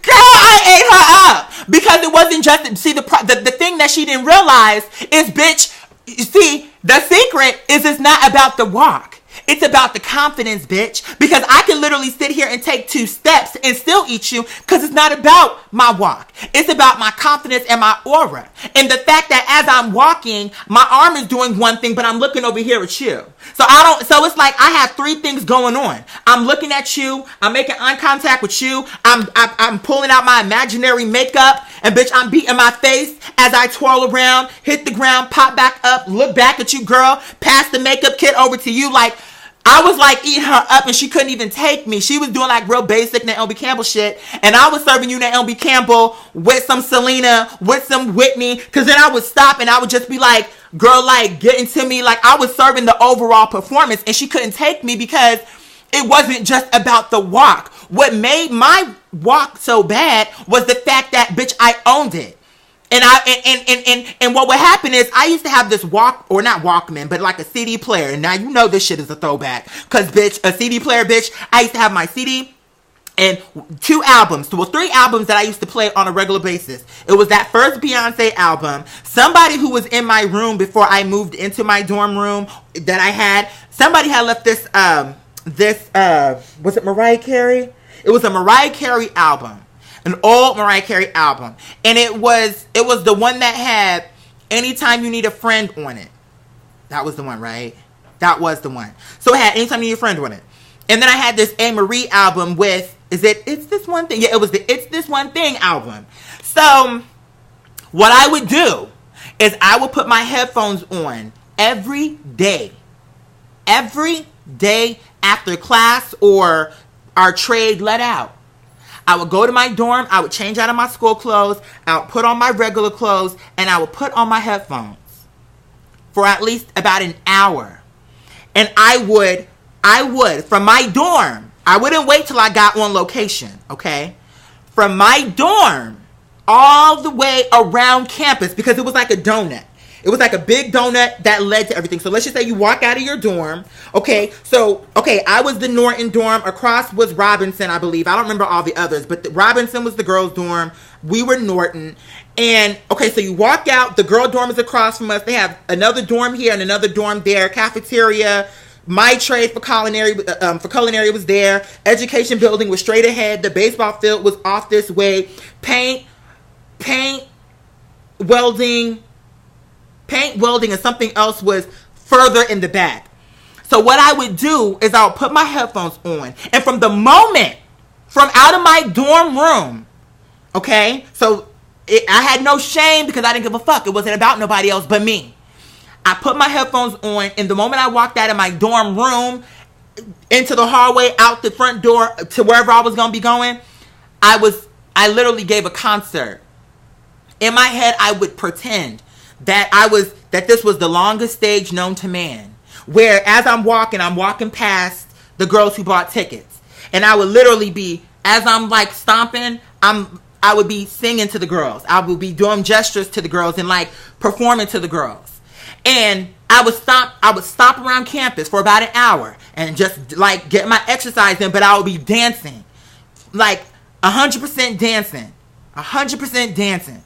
Girl, I ate her up. Because it wasn't just, see, the thing that she didn't realize is, bitch, see, the secret is it's not about the walk. It's about the confidence, bitch. Because I can literally sit here and take 2 steps and still eat you, because it's not about my walk. It's about my confidence and my aura. And the fact that as I'm walking, my arm is doing one thing, but I'm looking over here at you. So it's like I have 3 things going on. I'm looking at you. I'm making eye contact with you. I'm pulling out my imaginary makeup. And bitch, I'm beating my face as I twirl around, hit the ground, pop back up, look back at you, girl, pass the makeup kit over to you. Like, I was like eating her up and she couldn't even take me. She was doing like real basic Naomi Campbell shit. And I was serving you Naomi Campbell with some Selena, with some Whitney. Cause then I would stop and I would just be like, girl, like get into me. Like I was serving the overall performance and she couldn't take me because it wasn't just about the walk. What made my walk so bad was the fact that, bitch, I owned it. And what would happen is I used to have this not Walkman, but like a CD player. And now you know this shit is a throwback. Cause bitch, a CD player, bitch, I used to have my CD and 3 albums that I used to play on a regular basis. It was that first Beyonce album. Somebody who was in my room before I moved into my dorm room that I had, somebody had left this, was it Mariah Carey? It was a Mariah Carey album. An old Mariah Carey album. And it was the one that had Anytime You Need a Friend on it. That was the one, right? That was the one. So it had Anytime You Need a Friend on it. And then I had this A. Marie album with, It's This One Thing? Yeah, it was the It's This One Thing album. So what I would do is I would put my headphones on every day. Every day after class or our trade let out. I would go to my dorm, I would change out of my school clothes, I would put on my regular clothes, and I would put on my headphones for at least about an hour. And I would, from my dorm, I wouldn't wait till I got on location, okay? From my dorm all the way around campus, because it was like a donut. It was like a big donut that led to everything. So let's just say you walk out of your dorm. Okay, I was the Norton dorm. Across was Robinson, I believe. I don't remember all the others, but Robinson was the girls' dorm. We were Norton. And, okay, so you walk out. The girl dorm is across from us. They have another dorm here and another dorm there. Cafeteria. My trade for culinary was there. Education building was straight ahead. The baseball field was off this way. Paint, welding, and something else was further in the back. So what I would do is I would put my headphones on. And from the moment, from out of my dorm room, okay? So I had no shame because I didn't give a fuck. It wasn't about nobody else but me. I put my headphones on, and the moment I walked out of my dorm room, into the hallway, out the front door, to wherever I was going to be going, I literally gave a concert. In my head, I would pretend that this was the longest stage known to man. Where as I'm walking past the girls who bought tickets. And I would literally be, as I'm like stomping, I would be singing to the girls. I would be doing gestures to the girls and like performing to the girls. And I would stop around campus for about an hour and just like get my exercise in, but I would be dancing. Like 100% dancing. 100% dancing.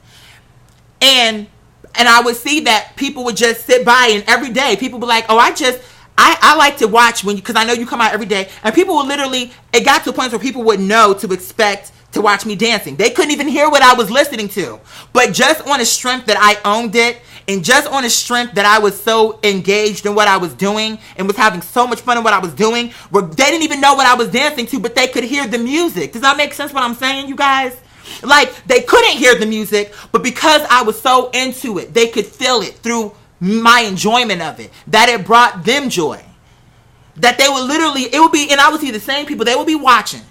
And I would see that people would just sit by, and every day people would be like, oh, I like to watch because I know you come out every day. And people would literally, it got to a point where people would know to expect to watch me dancing. They couldn't even hear what I was listening to. But just on the strength that I owned it, and just on the strength that I was so engaged in what I was doing and was having so much fun in what I was doing, where they didn't even know what I was dancing to, but they could hear the music. Does that make sense what I'm saying, you guys? Like, they couldn't hear the music, but because I was so into it, they could feel it through my enjoyment of it, that it brought them joy. That they would literally, it would be, and I would see the same people, they would be watching.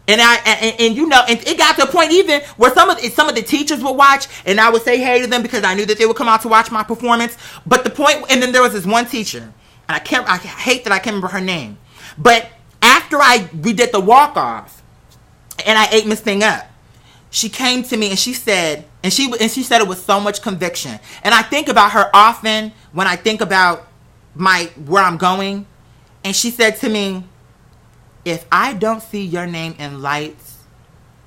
And you know, and it got to a point even where some of the teachers would watch, and I would say hey to them because I knew that they would come out to watch my performance. But the point, and then there was this one teacher, and I hate that I can't remember her name. But after we did the walk-off, and I ate Miss Thing up, she came to me and she said, and she said it with so much conviction. And I think about her often when I think about where I'm going. And she said to me, if I don't see your name in lights,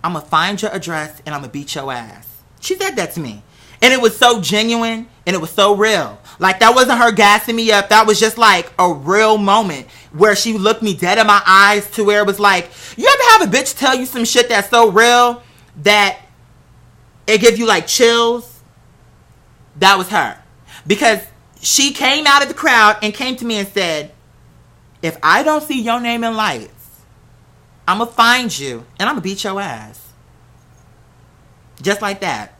I'm going to find your address and I'm going to beat your ass. She said that to me. And it was so genuine and it was so real. Like, that wasn't her gassing me up. That was just like a real moment where she looked me dead in my eyes, to where it was like, you ever have a bitch tell you some shit that's so real that it gives you like chills? That was her. Because she came out of the crowd and came to me and said, if I don't see your name in lights, I'm going to find you and I'm going to beat your ass. Just like that.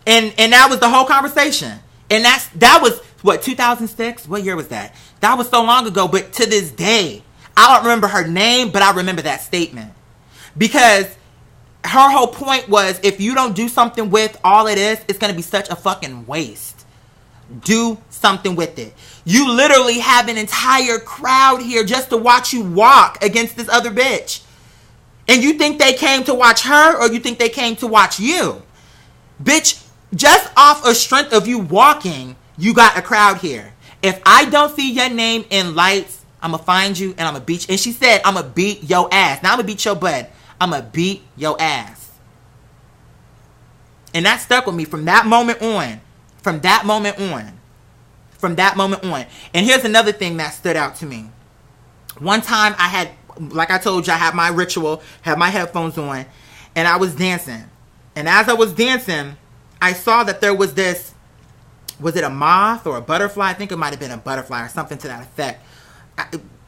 And that was the whole conversation. And that was What, 2006? What year was that? That was so long ago, but to this day, I don't remember her name, but I remember that statement. Because her whole point was, if you don't do something with all it is, it's going to be such a fucking waste. Do something with it. You literally have an entire crowd here just to watch you walk against this other bitch. And you think they came to watch her, or you think they came to watch you? Bitch, just off a strength of you walking, you got a crowd here. If I don't see your name in lights, I'm going to find you and I'm going to beat you. And she said, I'm going to beat your ass. Now I'm going to beat your butt. I'm going to beat your ass. And that stuck with me from that moment on. From that moment on. From that moment on. And here's another thing that stood out to me. One time I had, like I told you, I had my ritual, had my headphones on, and I was dancing. And as I was dancing, I saw that there was this, was it a moth or a butterfly? I think it might have been a butterfly or something to that effect.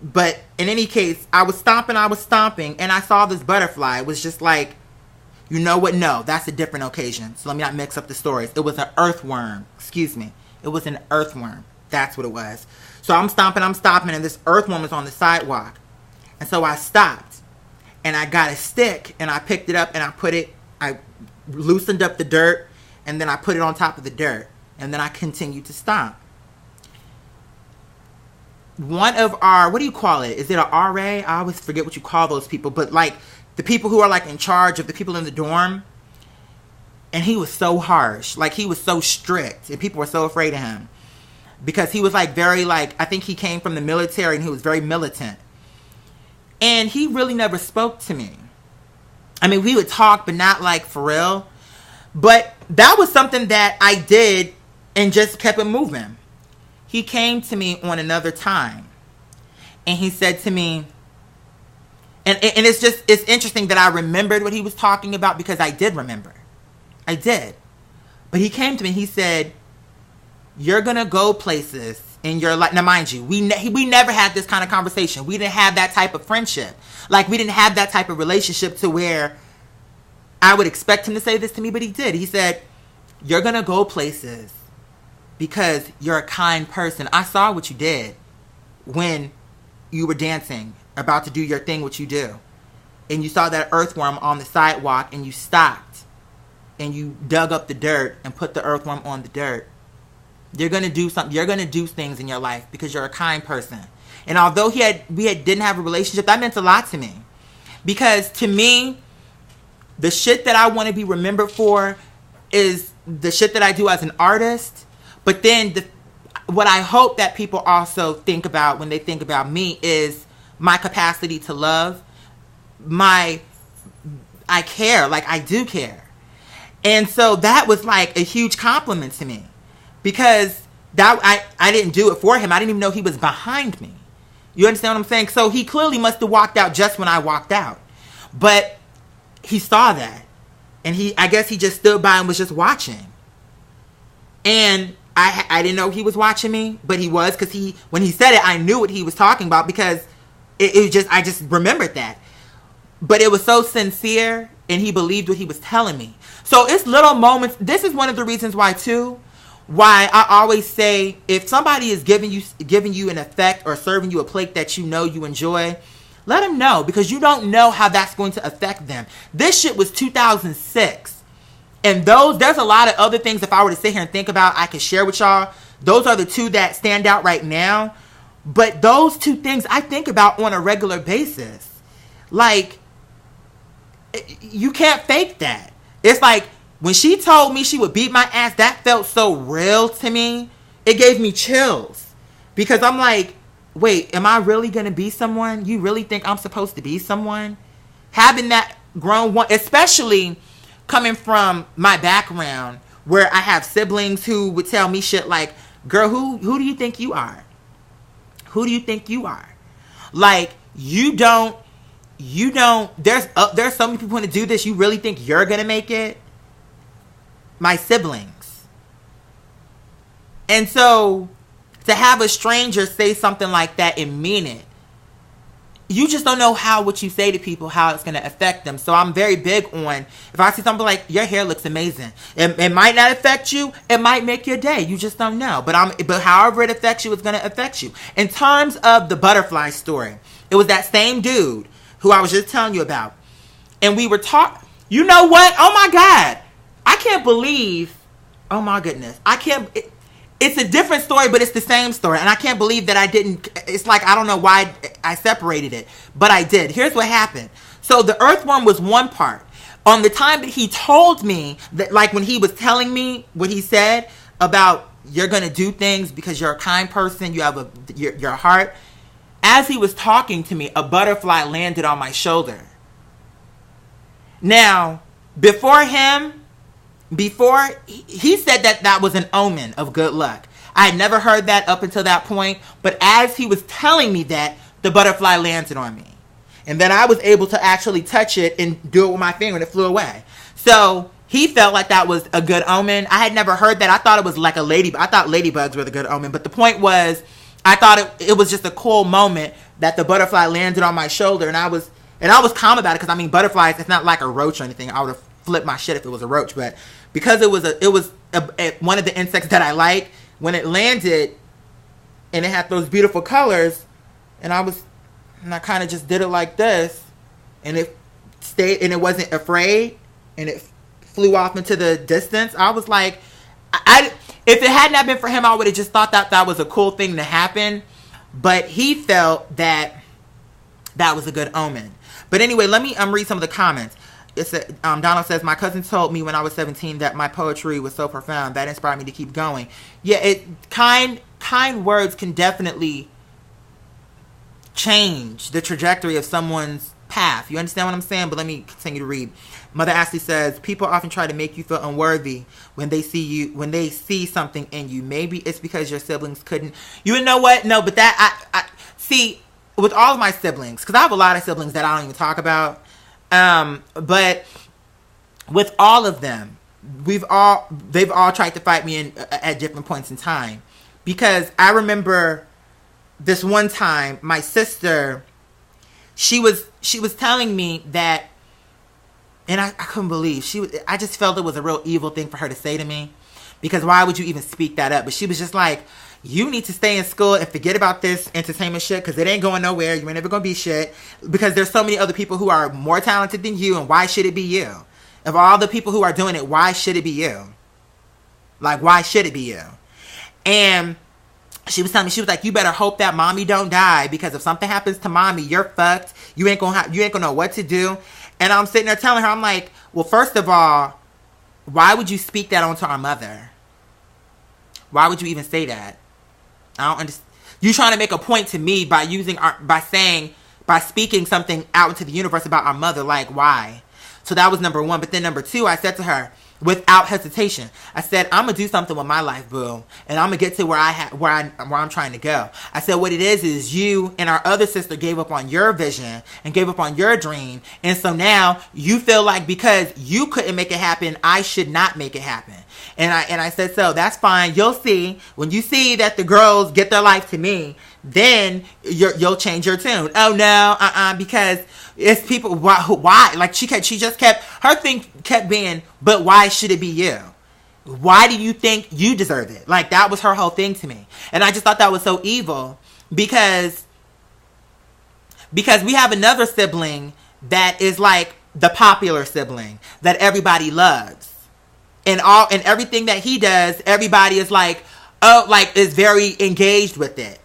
But in any case, I was stomping, and I saw this butterfly. It was just like, you know what? No, that's a different occasion. So let me not mix up the stories. It was an earthworm. Excuse me. It was an earthworm. That's what it was. So I'm stomping, and this earthworm was on the sidewalk. And so I stopped, and I got a stick, and I picked it up, and I loosened up the dirt, and then I put it on top of the dirt, and then I continued to stomp. One of our, what do you call it? Is it an RA? I always forget what you call those people, but like the people who are like in charge of the people in the dorm. And he was so harsh. Like, he was so strict, and people were so afraid of him because he was like very like, I think he came from the military, and he was very militant. And he really never spoke to me. I mean, we would talk, but not like for real. But that was something that I did and just kept it moving. He came to me on another time, and he said to me, and it's interesting that I remembered what he was talking about, because I did remember. I did. But he came to me and he said, you're going to go places in your life. Now, mind you, we never had this kind of conversation. We didn't have that type of friendship. Like, we didn't have that type of relationship to where I would expect him to say this to me, but he did. He said, you're going to go places because you're a kind person. I saw what you did when you were dancing, about to do your thing, what you do. And you saw that earthworm on the sidewalk, and you stopped, and you dug up the dirt and put the earthworm on the dirt. You're going to do something. You're going to do things in your life because you're a kind person. And although didn't have a relationship, that meant a lot to me. Because to me, the shit that I want to be remembered for is the shit that I do as an artist. But then what I hope that people also think about when they think about me is my capacity to love. I care. Like, I do care. And so that was like a huge compliment to me. Because that I didn't do it for him. I didn't even know he was behind me. You understand what I'm saying? So he clearly must have walked out just when I walked out. But he saw that. And I guess he just stood by and was just watching. And I didn't know he was watching me, but he was, because when he said it, I knew what he was talking about, because I just remembered that. But it was so sincere, and he believed what he was telling me. So it's little moments. This is one of the reasons why I always say, if somebody is giving you an effect or serving you a plate that you know you enjoy, let them know, because you don't know how that's going to affect them. This shit was 2006. And there's a lot of other things, if I were to sit here and think about, I could share with y'all. Those are the two that stand out right now. But those two things I think about on a regular basis. Like, you can't fake that. It's like, when she told me she would beat my ass, that felt so real to me. It gave me chills. Because I'm like, wait, am I really going to be someone? You really think I'm supposed to be someone? Having that grown one, especially coming from my background, where I have siblings who would tell me shit like, girl, who do you think you are? Who do you think you are? Like, you don't, there's so many people want to do this. You really think you're going to make it? My siblings. And so to have a stranger say something like that and mean it, you just don't know how what you say to people, how it's going to affect them. So I'm very big on, if I see something like, your hair looks amazing, it might not affect you, it might make your day, you just don't know. But however it affects you, it's going to affect you. In terms of the butterfly story, it was that same dude who I was just telling you about. And we were talking, you know what? Oh my God. I can't believe, oh my goodness. It's a different story, but it's the same story. And I can't believe that I didn't, it's like, I don't know why I separated it, but I did. Here's what happened. So the earthworm was one part. On the time that he told me, that like when he was telling me what he said about you're going to do things because you're a kind person, you have your heart. As he was talking to me, a butterfly landed on my shoulder. Now, before he said that was an omen of good luck. I had never heard that up until that point, but as he was telling me that, the butterfly landed on me. And then I was able to actually touch it and do it with my finger and it flew away. So he felt like that was a good omen. I had never heard that. I thought it was like a ladybug. I thought ladybugs were the good omen, but the point was, I thought it was just a cool moment that the butterfly landed on my shoulder, and I was calm about it, because I mean, butterflies, it's not like a roach or anything. I would have flipped my shit if it was a roach, but because it was one of the insects that I like, when it landed and it had those beautiful colors, and I kind of just did it like this, and it stayed, and it wasn't afraid, and it flew off into the distance. I was like, if it had not been for him, I would have just thought that was a cool thing to happen. But he felt that was a good omen. But anyway, let me read some of the comments. Donald says, my cousin told me when I was 17 that my poetry was so profound. That inspired me to keep going. Yeah, kind words can definitely change the trajectory of someone's path. You understand what I'm saying? But let me continue to read. Mother Ashley says, people often try to make you feel unworthy when they see something in you. Maybe it's because your siblings couldn't. You know what? No, but that I see with all of my siblings, because I have a lot of siblings that I don't even talk about. But with all of them, they've all tried to fight me at different points in time. Because I remember this one time, my sister, she was telling me that, and I couldn't believe, I just felt it was a real evil thing for her to say to me, because why would you even speak that up? But she was just like, you need to stay in school and forget about this entertainment shit, because it ain't going nowhere. You ain't never going to be shit, because there's so many other people who are more talented than you, and why should it be you? Of all the people who are doing it, why should it be you? Like, why should it be you? And she was telling me, she was like, you better hope that mommy don't die, because if something happens to mommy, you're fucked. You ain't gonna know what to do. And I'm sitting there telling her, I'm like, well, first of all, why would you speak that onto our mother? Why would you even say that? I don't understand. You trying to make a point to me by speaking something out into the universe about our mother. Like, why? So that was number one. But then number two, I said to her, without hesitation, I said, I'm gonna do something with my life, boo, and I'm gonna get to where I'm trying to go. I said, what it is you and our other sister gave up on your vision and gave up on your dream, and so now you feel like because you couldn't make it happen, I should not make it happen. And I said, so that's fine. You'll see when you see that the girls get their life to me, then you'll change your tune. Oh no, because it's people. Why? Like she just kept her thing kept being, but why should it be you? Why do you think you deserve it? Like that was her whole thing to me, and I just thought that was so evil because we have another sibling that is like the popular sibling that everybody loves. And everything that he does, everybody is like, oh, like is very engaged with it.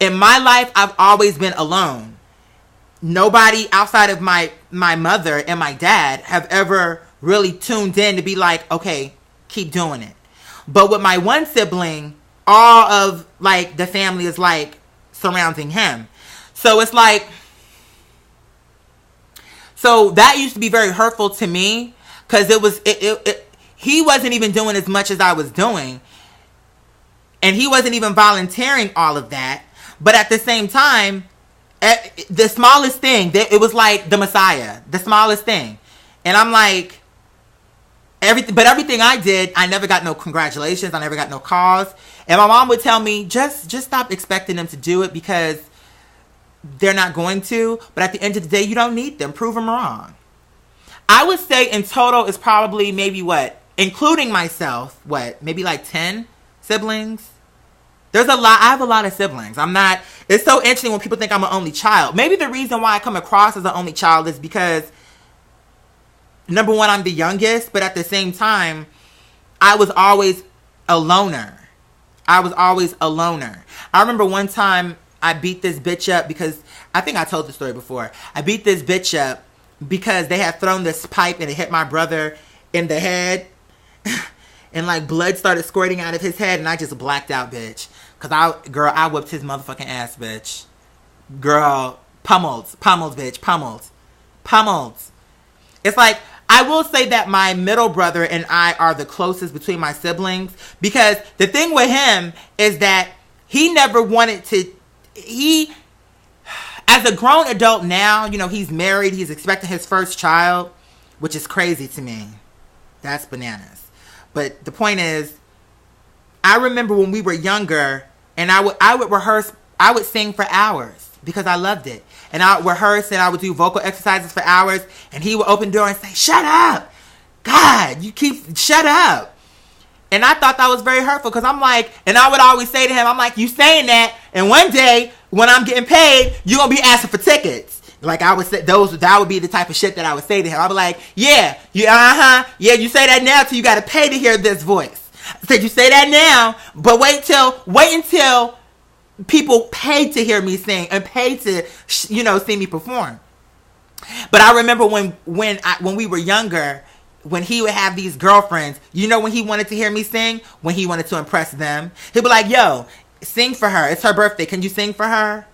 In my life, I've always been alone. Nobody outside of my mother and my dad have ever really tuned in to be like, okay, keep doing it. But with my one sibling, all of like the family is like surrounding him. So it's like, so that used to be very hurtful to me because he wasn't even doing as much as I was doing. And he wasn't even volunteering all of that. But at the same time, the smallest thing, it was like the Messiah. The smallest thing. And I'm like, everything I did, I never got no congratulations. I never got no calls. And my mom would tell me, just stop expecting them to do it because they're not going to. But at the end of the day, you don't need them. Prove them wrong. I would say in total is probably maybe including myself, maybe like 10 siblings. There's a lot. I have a lot of siblings. It's so interesting when people think I'm an only child. Maybe the reason why I come across as an only child is because, number one, I'm the youngest, but at the same time, I was always a loner. I remember one time I beat this bitch up because, I think I told the story before. I beat this bitch up because they had thrown this pipe and it hit my brother in the head. And like blood started squirting out of his head and I just blacked out, bitch. Cause I whipped his motherfucking ass, bitch. Girl, pummeled, bitch, pummeled. It's like, I will say that my middle brother and I are the closest between my siblings, because the thing with him is that he never wanted to, as a grown adult now, he's married, he's expecting his first child, which is crazy to me. That's bananas. But the point is, I remember when we were younger, and I would rehearse, I would sing for hours because I loved it. And I would rehearse and I would do vocal exercises for hours, and he would open the door and say, "Shut up! God, shut up!" And I thought that was very hurtful because I'm like, and I would always say to him, I'm like, you saying that, and one day when I'm getting paid, you're going to be asking for tickets. Like I would say, that would be the type of shit that I would say to him. I'd be like, yeah, you say that now till you got to pay to hear this voice. I said, you say that now, but wait until people pay to hear me sing and pay to, see me perform. But I remember when we were younger, when he would have these girlfriends, when he wanted to hear me sing, when he wanted to impress them, he'd be like, yo, sing for her. It's her birthday. Can you sing for her?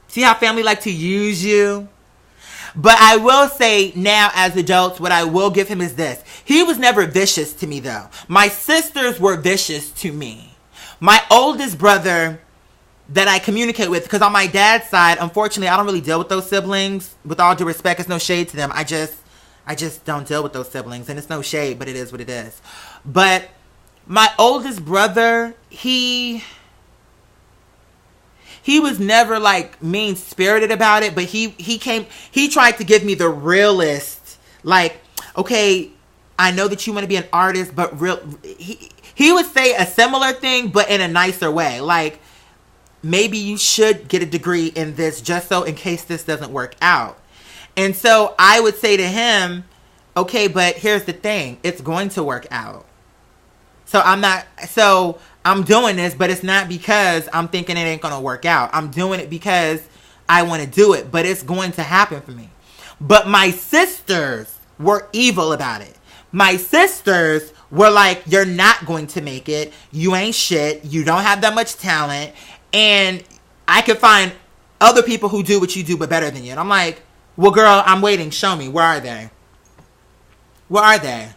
See how family like to use you? But I will say now as adults, what I will give him is this. He was never vicious to me though. My sisters were vicious to me. My oldest brother that I communicate with, because on my dad's side, unfortunately, I don't really deal with those siblings. With all due respect, it's no shade to them. I just don't deal with those siblings, and it's no shade, but it is what it is. But my oldest brother, he was never like mean spirited about it, but he tried to give me the realist, like, okay, I know that you want to be an artist, but he would say a similar thing, but in a nicer way. Like, maybe you should get a degree in this just so in case this doesn't work out. And so I would say to him, okay, but here's the thing. It's going to work out. So I'm doing this, but it's not because I'm thinking it ain't going to work out. I'm doing it because I want to do it, but it's going to happen for me. But my sisters were evil about it. My sisters were like, you're not going to make it. You ain't shit. You don't have that much talent. And I could find other people who do what you do, but better than you. And I'm like, well, girl, I'm waiting. Show me. Where are they? Where are they?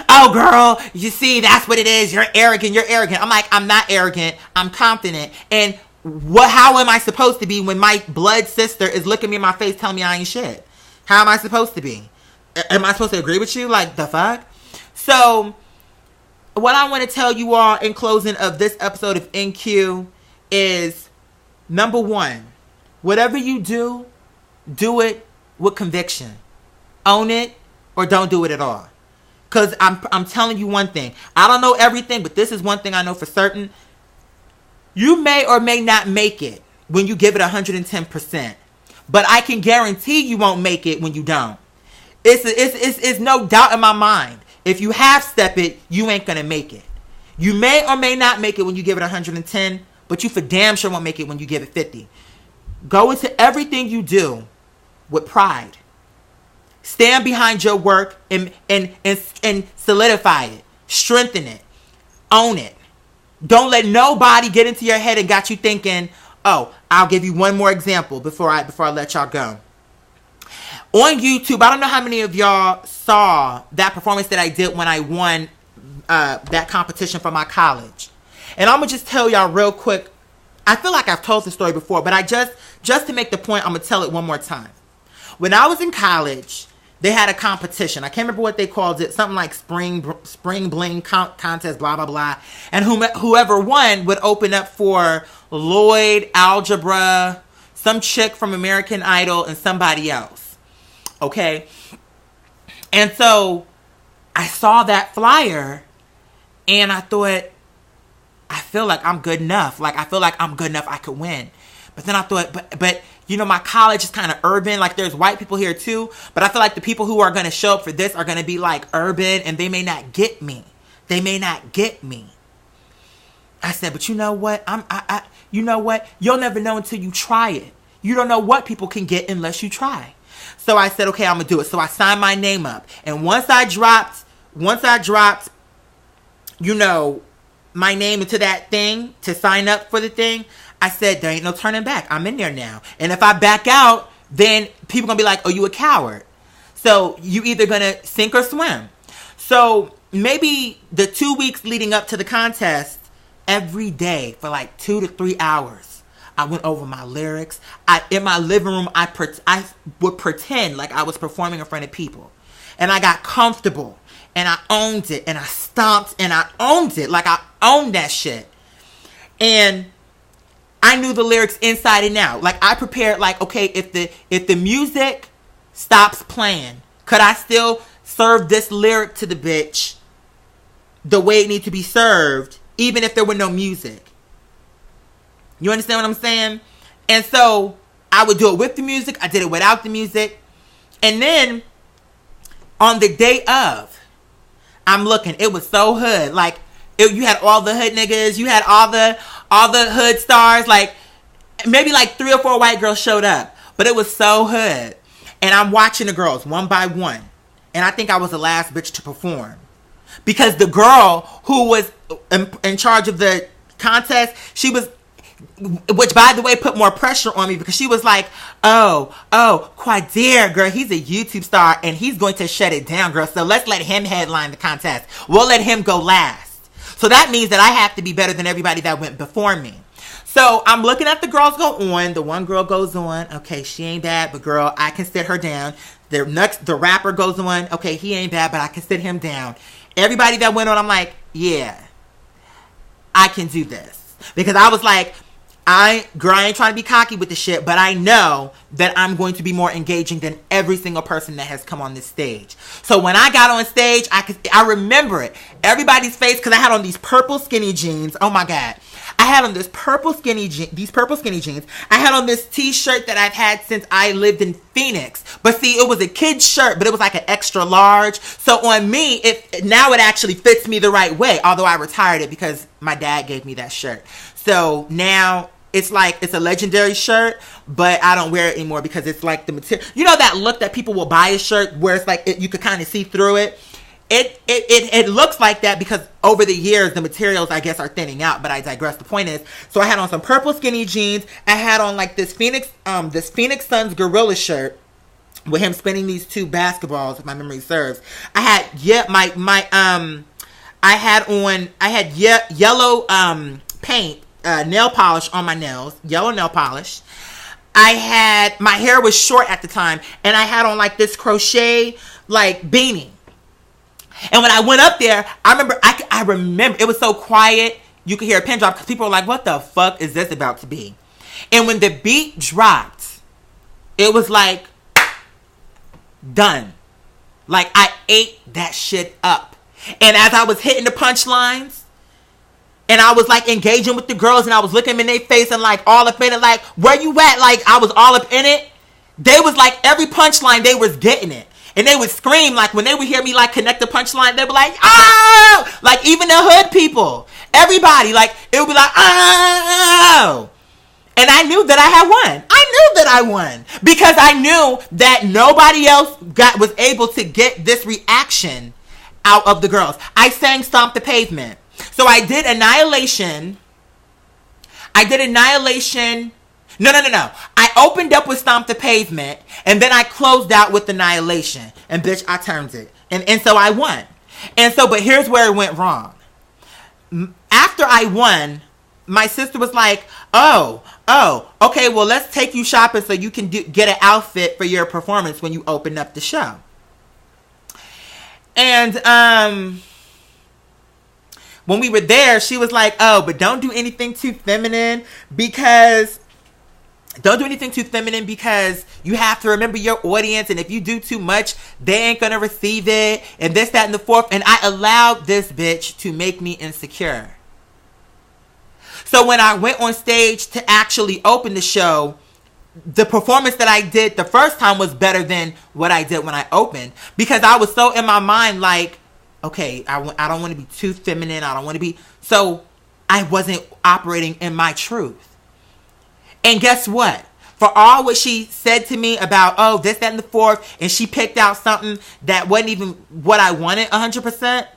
Oh, girl, you see, that's what it is. You're arrogant. I'm like, I'm not arrogant. I'm confident. And how am I supposed to be when my blood sister is looking me in my face telling me I ain't shit? How am I supposed to be? Am I supposed to agree with you? Like, the fuck? So, what I want to tell you all in closing of this episode of NQ is, number one, whatever you do it with conviction. Own it or don't do it at all. Because I'm telling you one thing. I don't know everything, but this is one thing I know for certain. You may or may not make it when you give it 110%. But I can guarantee you won't make it when you don't. It's no doubt in my mind. If you half-step it, you ain't going to make it. You may or may not make it when you give it 110, but you for damn sure won't make it when you give it 50. Go into everything you do with pride. Stand behind your work and solidify it. Strengthen it. Own it. Don't let nobody get into your head and got you thinking, oh, I'll give you one more example before I let y'all go. On YouTube, I don't know how many of y'all saw that performance that I did when I won that competition for my college. And I'm going to just tell y'all real quick. I feel like I've told the story before, but I just to make the point, I'm going to tell it one more time. When I was in college, they had a competition. I can't remember what they called it. Something like spring bling contest, blah, blah, blah. And whoever won would open up for Lloyd, algebra, some chick from American Idol and somebody else. Okay? And so I saw that flyer and I thought, I feel like I'm good enough. Like, I feel like I'm good enough. I could win. But then I thought, but you know, my college is kind of urban. Like, there's white people here too. But I feel like the people who are going to show up for this are going to be like urban, and they may not get me. They may not get me. I said, but you know what? You know what? You'll never know until you try it. You don't know what people can get unless you try. So I said, okay, I'm going to do it. So I signed my name up. And once I dropped, you know, my name into that thing to sign up for the thing, I said, there ain't no turning back. I'm in there now. And if I back out, then people going to be like, oh, you a coward. So you either going to sink or swim. So maybe the 2 weeks leading up to the contest, every day for like 2 to 3 hours, I went over my lyrics. In my living room, I would pretend like I was performing in front of people. And I got comfortable. And I owned it. And I stomped. And I owned it. Like, I owned that shit. And I knew the lyrics inside and out. Like, I prepared, like, okay, if the music stops playing, could I still serve this lyric to the bitch the way it needs to be served, even if there were no music? You understand what I'm saying? And so I would do it with the music. I did it without the music. And then on the day of, I'm looking. It was so hood. Like, you had all the hood niggas. You had all the hood stars. Like, maybe like 3 or 4 white girls showed up. But it was so hood. And I'm watching the girls one by one. And I think I was the last bitch to perform. Because the girl who was in charge of the contest, she was, which by the way put more pressure on me, because she was like, oh, Quadir, girl, he's a YouTube star and he's going to shut it down, girl. So let's let him headline the contest. We'll let him go last. So that means that I have to be better than everybody that went before me. So I'm looking at the girls go on. The one girl goes on. Okay, she ain't bad, but girl, I can sit her down. The rapper goes on. Okay, he ain't bad, but I can sit him down. Everybody that went on, I'm like, yeah, I can do this. Because I was like, I ain't trying to be cocky with the shit, but I know that I'm going to be more engaging than every single person that has come on this stage. So when I got on stage, I remember it. Everybody's face, because I had on these purple skinny jeans. Oh my God. I had on these purple skinny jeans. I had on this t-shirt that I've had since I lived in Phoenix. But see, it was a kid's shirt, but it was like an extra large. So on me, now it actually fits me the right way. Although I retired it because my dad gave me that shirt. So now it's like, it's a legendary shirt, but I don't wear it anymore because it's like the material. You know that look that people will buy a shirt where it's like, you could kind of see through it? It looks like that because over the years, the materials, I guess, are thinning out, but I digress. The point is, so I had on some purple skinny jeans. I had on like this Phoenix Suns gorilla shirt with him spinning these 2 basketballs, if my memory serves. I had, I had yellow, paint, nail polish on my nails, yellow nail polish. My hair was short at the time, and I had on like this crochet, like, beanie. And when I went up there, I remember it was so quiet. You could hear a pin drop because people were like, what the fuck is this about to be? And when the beat dropped, it was like, done. Like, I ate that shit up. And as I was hitting the punchlines, and I was like engaging with the girls, and I was looking them in their face and like all up in it, like, where you at? Like, I was all up in it. They was like, every punchline, they was getting it. And they would scream, like, when they would hear me, like, connect the punchline, they'd be like, oh! Like, even the hood people. Everybody, like, it would be like, oh! And I knew that I had won. I knew that I won. Because I knew that nobody else was able to get this reaction out of the girls. I sang Stomp the Pavement. So I did Annihilation. No. I opened up with Stomp the Pavement, and then I closed out with Annihilation. And bitch, I turned it. And so I won. And so, but here's where it went wrong. After I won, my sister was like, oh, okay, well, let's take you shopping so you can get an outfit for your performance when you open up the show. And, when we were there, she was like, oh, but don't do anything too feminine because Don't do anything too feminine, because you have to remember your audience. And if you do too much, they ain't going to receive it. And this, that, and the fourth. And I allowed this bitch to make me insecure. So when I went on stage to actually open the show, the performance that I did the first time was better than what I did when I opened. Because I was so in my mind like, okay, I don't want to be too feminine. I don't want to be. So I wasn't operating in my truth. And guess what? For all what she said to me about, oh, this, that, and the fourth, and she picked out something that wasn't even what I wanted 100%,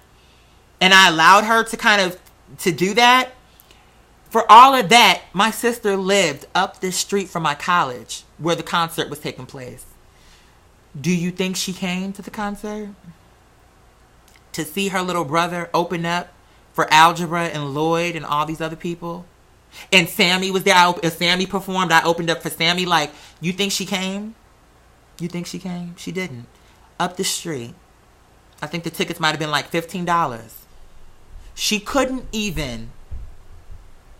and I allowed her to kind of to do that. For all of that, my sister lived up the street from my college where the concert was taking place. Do you think she came to the concert? To see her little brother open up for Algebra and Lloyd and all these other people? And Sammy was there. Sammy performed. I opened up for Sammy. Like, you think she came? You think she came? She didn't. Up the street. I think the tickets might have been like $15. She couldn't even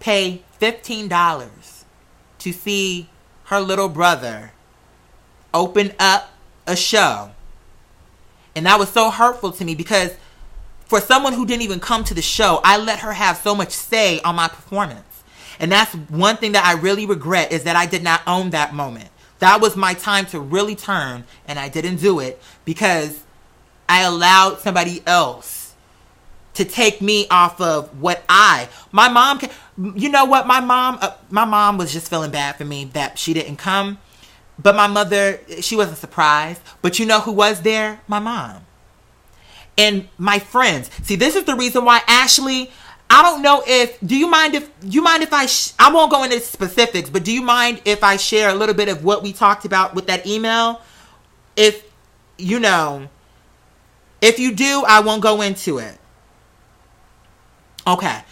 pay $15 to see her little brother open up a show. And that was so hurtful to me, because for someone who didn't even come to the show, I let her have so much say on my performance. And that's one thing that I really regret, is that I did not own that moment. That was my time to really turn, and I didn't do it because I allowed somebody else to take me off of what my mom, you know what, my mom was just feeling bad for me that she didn't come. But my mother, she wasn't surprised. But you know who was there? My mom. And my friends. See, this is the reason why, Ashley, I don't know if, do you mind if I won't go into specifics, but do you mind if I share a little bit of what we talked about with that email? If you do, I won't go into it. Okay.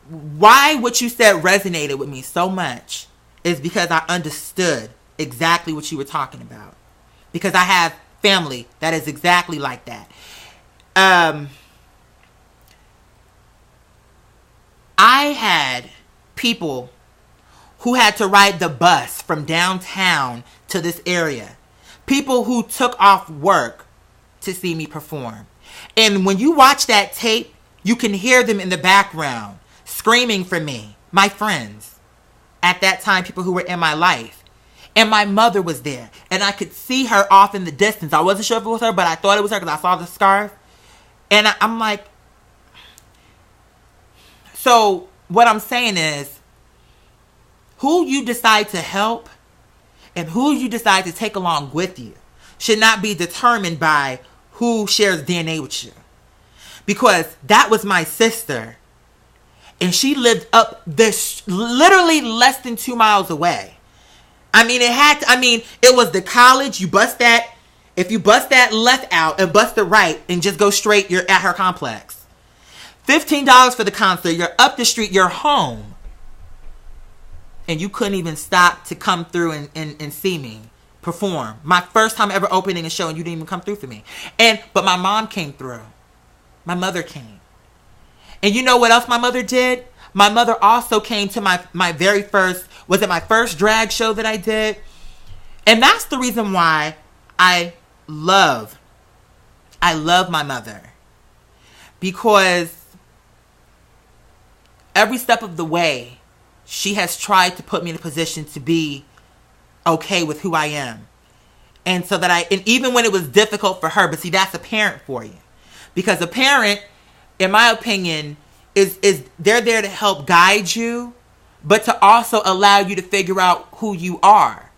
Why what you said resonated with me so much is because I understood exactly what you were talking about. Because I have family that is exactly like that. I had people who had to ride the bus from downtown to this area. People who took off work to see me perform. And when you watch that tape, you can hear them in the background screaming for me, my friends. At that time, people who were in my life. And my mother was there. And I could see her off in the distance. I wasn't sure if it was her, but I thought it was her because I saw the scarf. And I'm like, so what I'm saying is, who you decide to help and who you decide to take along with you should not be determined by who shares DNA with you. Because that was my sister. And she lived up this literally less than 2 miles away. I mean, it was the college. If you bust that left out and bust the right and just go straight, you're at her complex. $15 for the concert. You're up the street. You're home. And you couldn't even stop to come through and see me perform. My first time ever opening a show, and you didn't even come through for me. But my mom came through. My mother came. And you know what else my mother did? My mother also came to my very first, was it my first drag show that I did? And that's the reason why I love my mother. Because every step of the way, she has tried to put me in a position to be okay with who I am. And so that and even when it was difficult for her, but see, that's a parent for you. Because a parent, in my opinion, is they're there to help guide you, but to also allow you to figure out who you are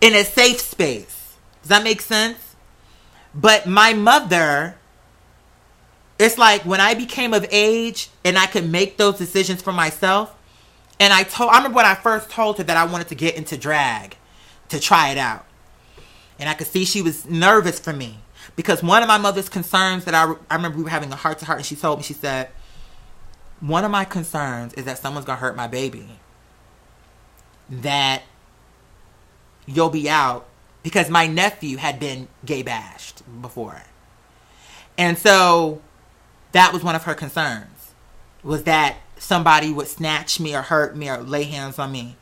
in a safe space. Does that make sense? But my mother, it's like when I became of age and I could make those decisions for myself, and I remember when I first told her that I wanted to get into drag, to try it out. And I could see she was nervous for me. Because one of my mother's concerns that I remember we were having a heart-to-heart, and she told me, she said, one of my concerns is that someone's going to hurt my baby. That you'll be out. Because my nephew had been gay bashed before. And so that was one of her concerns. Was that somebody would snatch me or hurt me or lay hands on me.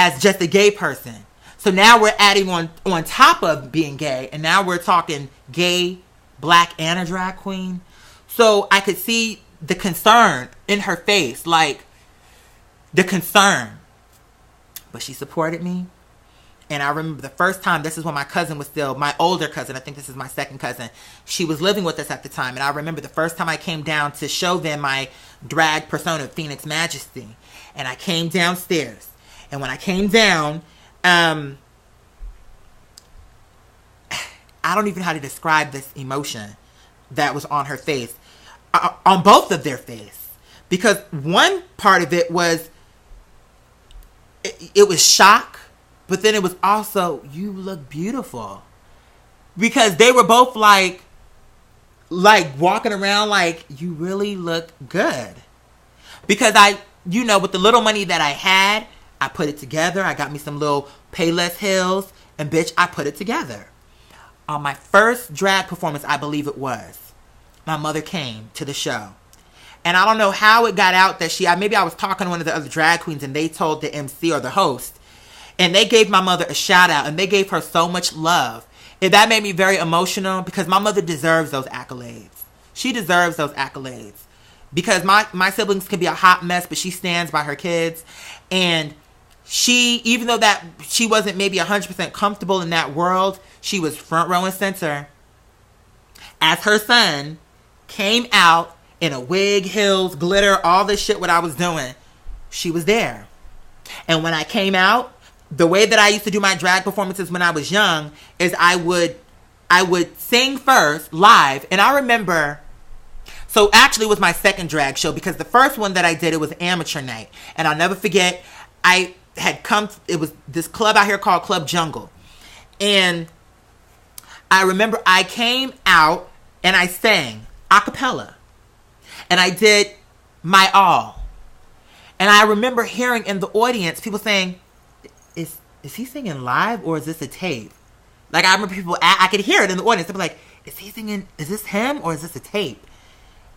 as just a gay person. So now we're adding on top of being gay, and now we're talking gay, black, and a drag queen. So I could see the concern in her face, like the concern. But she supported me. And I remember the first time, this is when my cousin was still, my older cousin, I think this is my second cousin. She was living with us at the time. And I remember the first time I came down to show them my drag persona, Phoenix Majesty. And I came downstairs. And when I came down, I don't even know how to describe this emotion that was on her face. On both of their face. Because one part of it was, it was shock. But then it was also, you look beautiful. Because they were both like walking around like, you really look good. Because with the little money that I had, I put it together. I got me some little Payless heels. And bitch, I put it together. On my first drag performance, I believe it was, my mother came to the show. And I don't know how it got out that maybe I was talking to one of the other drag queens and they told the MC or the host. And they gave my mother a shout out and they gave her so much love. And that made me very emotional because my mother deserves those accolades. She deserves those accolades. Because my siblings can be a hot mess, but she stands by her kids. And even though that she wasn't maybe 100% comfortable in that world, she was front row and center. As her son came out in a wig, heels, glitter, all this shit what I was doing, she was there. And when I came out, the way that I used to do my drag performances when I was young is I would sing first live. And I remember, so actually it was my second drag show because the first one that I did, it was amateur night. And I'll never forget, it was this club out here called Club Jungle. And I remember I came out and I sang a cappella. And I did my all. And I remember hearing in the audience people saying, is he singing live or is this a tape? Like I remember people, I could hear it in the audience. They'd be like, is he singing, is this him or is this a tape?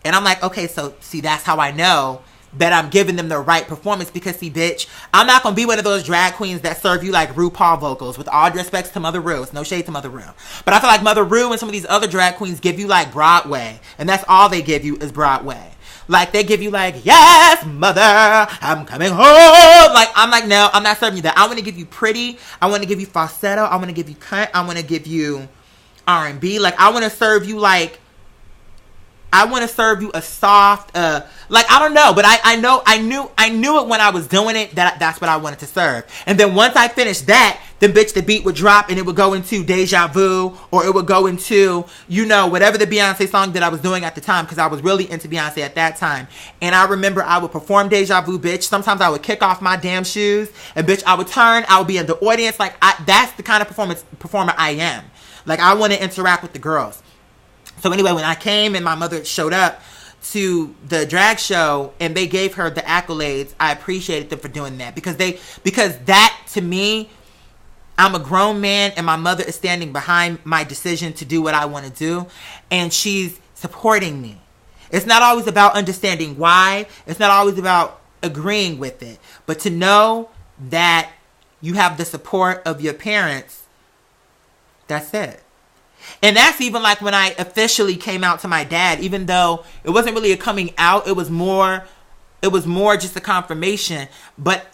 And I'm like, okay, so see, that's how I know that I'm giving them the right performance because see, bitch, I'm not going to be one of those drag queens that serve you like RuPaul vocals with all due respects to Mother Rue. It's no shade to Mother Rue. But I feel like Mother Rue and some of these other drag queens give you like Broadway. And that's all they give you is Broadway. Like, they give you, like, yes, mother, I'm coming home. Like, I'm like, no, I'm not serving you that. I want to give you pretty. I want to give you falsetto. I want to give you cut. I want to give you R&B. Like, I want to serve you, like, I want to serve you a soft, like, I don't know. But I knew it when I was doing it that that's what I wanted to serve. And then once I finished that, then, bitch, the beat would drop and it would go into Deja Vu or it would go into, whatever the Beyonce song that I was doing at the time because I was really into Beyonce at that time. And I remember I would perform Deja Vu, bitch. Sometimes I would kick off my damn shoes and, bitch, I would turn. I would be in the audience. Like, that's the kind of performer I am. Like, I want to interact with the girls. So anyway, when I came and my mother showed up to the drag show and they gave her the accolades, I appreciated them for doing that because that to me, I'm a grown man and my mother is standing behind my decision to do what I want to do and she's supporting me. It's not always about understanding why. It's not always about agreeing with it. But to know that you have the support of your parents, that's it. And that's even like when I officially came out to my dad, even though it wasn't really a coming out, it was more just a confirmation. But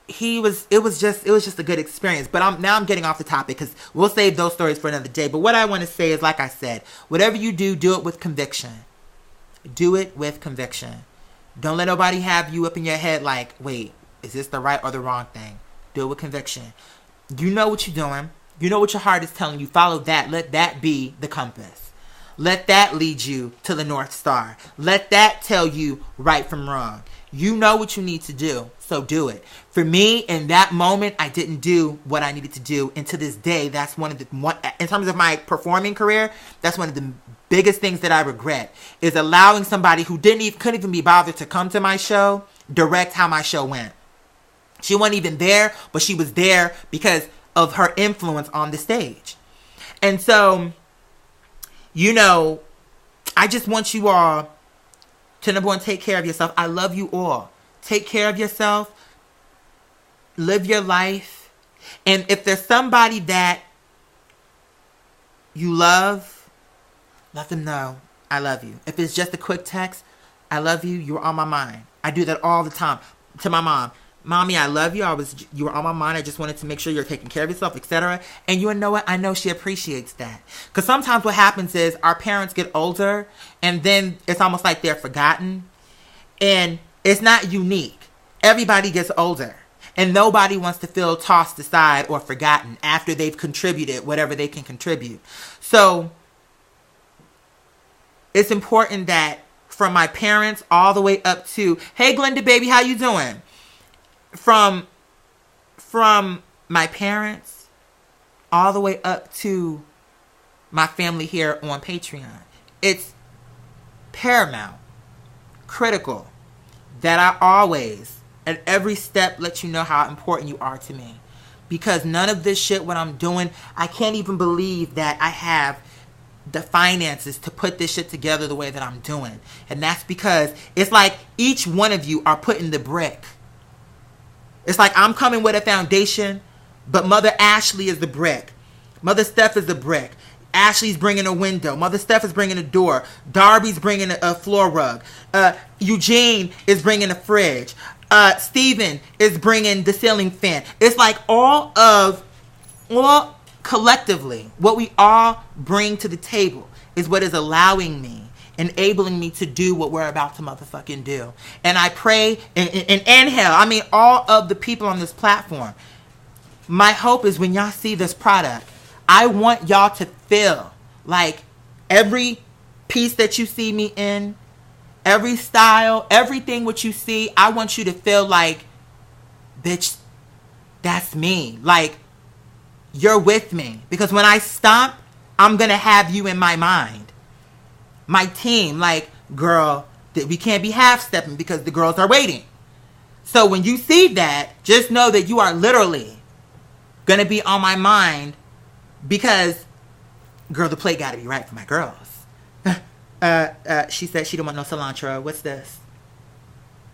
it was just a good experience. But now I'm getting off the topic because we'll save those stories for another day. But what I want to say is, like I said, whatever you do it with conviction. Do it with conviction. Don't let nobody have you up in your head like, wait, is this the right or the wrong thing? Do it with conviction. You know what you're doing. You know what your heart is telling you. Follow that. Let that be the compass. Let that lead you to the North Star. Let that tell you right from wrong. You know what you need to do, so do it. For me, in that moment, I didn't do what I needed to do. And to this day, that's in terms of my performing career, that's one of the biggest things that I regret, is allowing somebody who couldn't even be bothered to come to my show, direct how my show went. She wasn't even there, but she was there because of her influence on the stage. And so, I just want you all to, number one, take care of yourself. I love you all. Take care of yourself. live your life. And if there's somebody that you love, let them know I love you. If it's just a quick text, I love you, you're on my mind. I do that all the time to my mom. Mommy, I love you. You were on my mind. I just wanted to make sure you're taking care of yourself, etc. And you know what? I know she appreciates that. Because sometimes what happens is our parents get older and then it's almost like they're forgotten. And it's not unique. Everybody gets older. And nobody wants to feel tossed aside or forgotten after they've contributed whatever they can contribute. So it's important that from my parents all the way up to, hey, Glenda, baby, how you doing? From my parents all the way up to my family here on Patreon. It's paramount, critical, that I always, at every step, let you know how important you are to me. Because none of this shit, what I'm doing, I can't even believe that I have the finances to put this shit together the way that I'm doing. And that's because it's like each one of you are putting the brick. It's like I'm coming with a foundation, but Mother Ashley is the brick. Mother Steph is the brick. Ashley's bringing a window. Mother Steph is bringing a door. Darby's bringing a floor rug. Eugene is bringing a fridge. Steven is bringing the ceiling fan. It's like all collectively, what we all bring to the table is what is allowing me, enabling me to do what we're about to motherfucking do. And I pray and inhale. I mean, all of the people on this platform. My hope is when y'all see this product, I want y'all to feel like every piece that you see me in, every style, everything what you see, I want you to feel like, bitch, that's me. Like, you're with me. Because when I stomp, I'm going to have you in my mind. My team, like, girl, we can't be half-stepping because the girls are waiting. So when you see that, just know that you are literally going to be on my mind because, girl, the plate got to be right for my girls. She said she don't want no cilantro. What's this?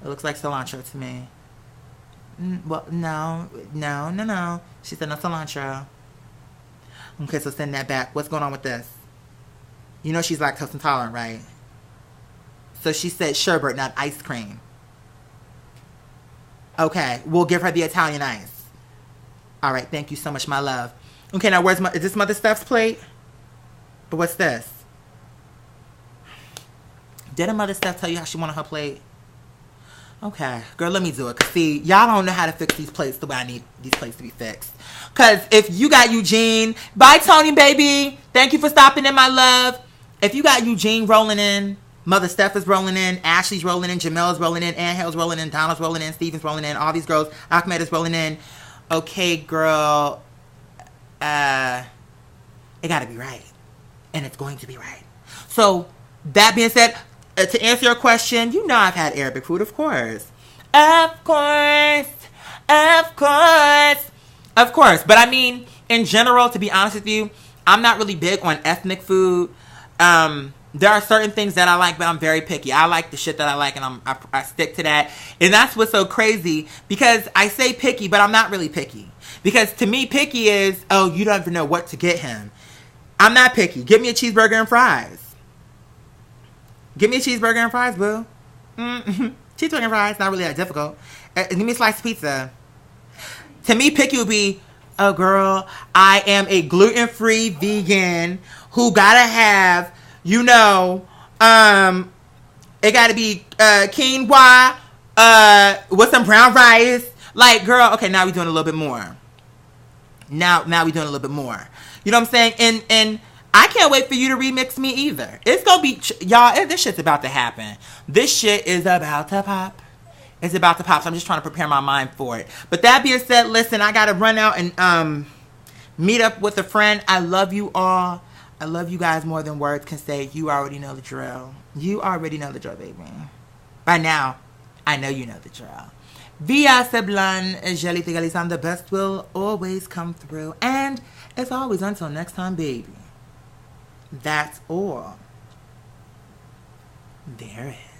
It looks like cilantro to me. Well, no. She said no cilantro. Okay, so send that back. What's going on with this? You know she's lactose intolerant, right? So she said sherbet, not ice cream. Okay, we'll give her the Italian ice. All right, thank you so much, my love. Okay, now is this Mother Steph's plate? But what's this? Didn't Mother Steph tell you how she wanted her plate? Okay, girl, let me do it. Because, see, y'all don't know how to fix these plates the way I need these plates to be fixed. Because if you got Eugene, bye, Tony, baby. Thank you for stopping in, my love. If you got Eugene rolling in, Mother Steph is rolling in, Ashley's rolling in, Jamel's rolling in, Angel's rolling in, Donald's rolling in, Steven's rolling in, all these girls, Ahmed is rolling in. Okay, girl, it got to be right. And it's going to be right. So, that being said, to answer your question, you know I've had Arabic food, of course. Of course. But I mean, in general, to be honest with you, I'm not really big on ethnic food. There are certain things that I like, but I'm very picky. I like the shit that I like, and I stick to that. And that's what's so crazy, because I say picky, but I'm not really picky. Because to me, picky is, oh, you don't even know what to get him. I'm not picky. Give me a cheeseburger and fries. Give me a cheeseburger and fries, boo. Cheeseburger and fries, not really that difficult. Give me a slice of pizza. To me, picky would be, oh, girl, I am a gluten-free vegan who gotta have, you know, it gotta be quinoa with some brown rice. Like, girl, okay, now we're doing a little bit more. Now we're doing a little bit more. You know what I'm saying? And I can't wait for you to remix me either. It's gonna be, y'all, this shit's about to happen. This shit is about to pop. It's about to pop, so I'm just trying to prepare my mind for it. But that being said, listen, I gotta run out and meet up with a friend. I love you all. I love you guys more than words can say. You already know the drill. You already know the drill, baby. By now, I know you know the drill. Via Seblan, Jelly Tigalisam, the best will always come through. And as always, until next time, baby. That's all there is.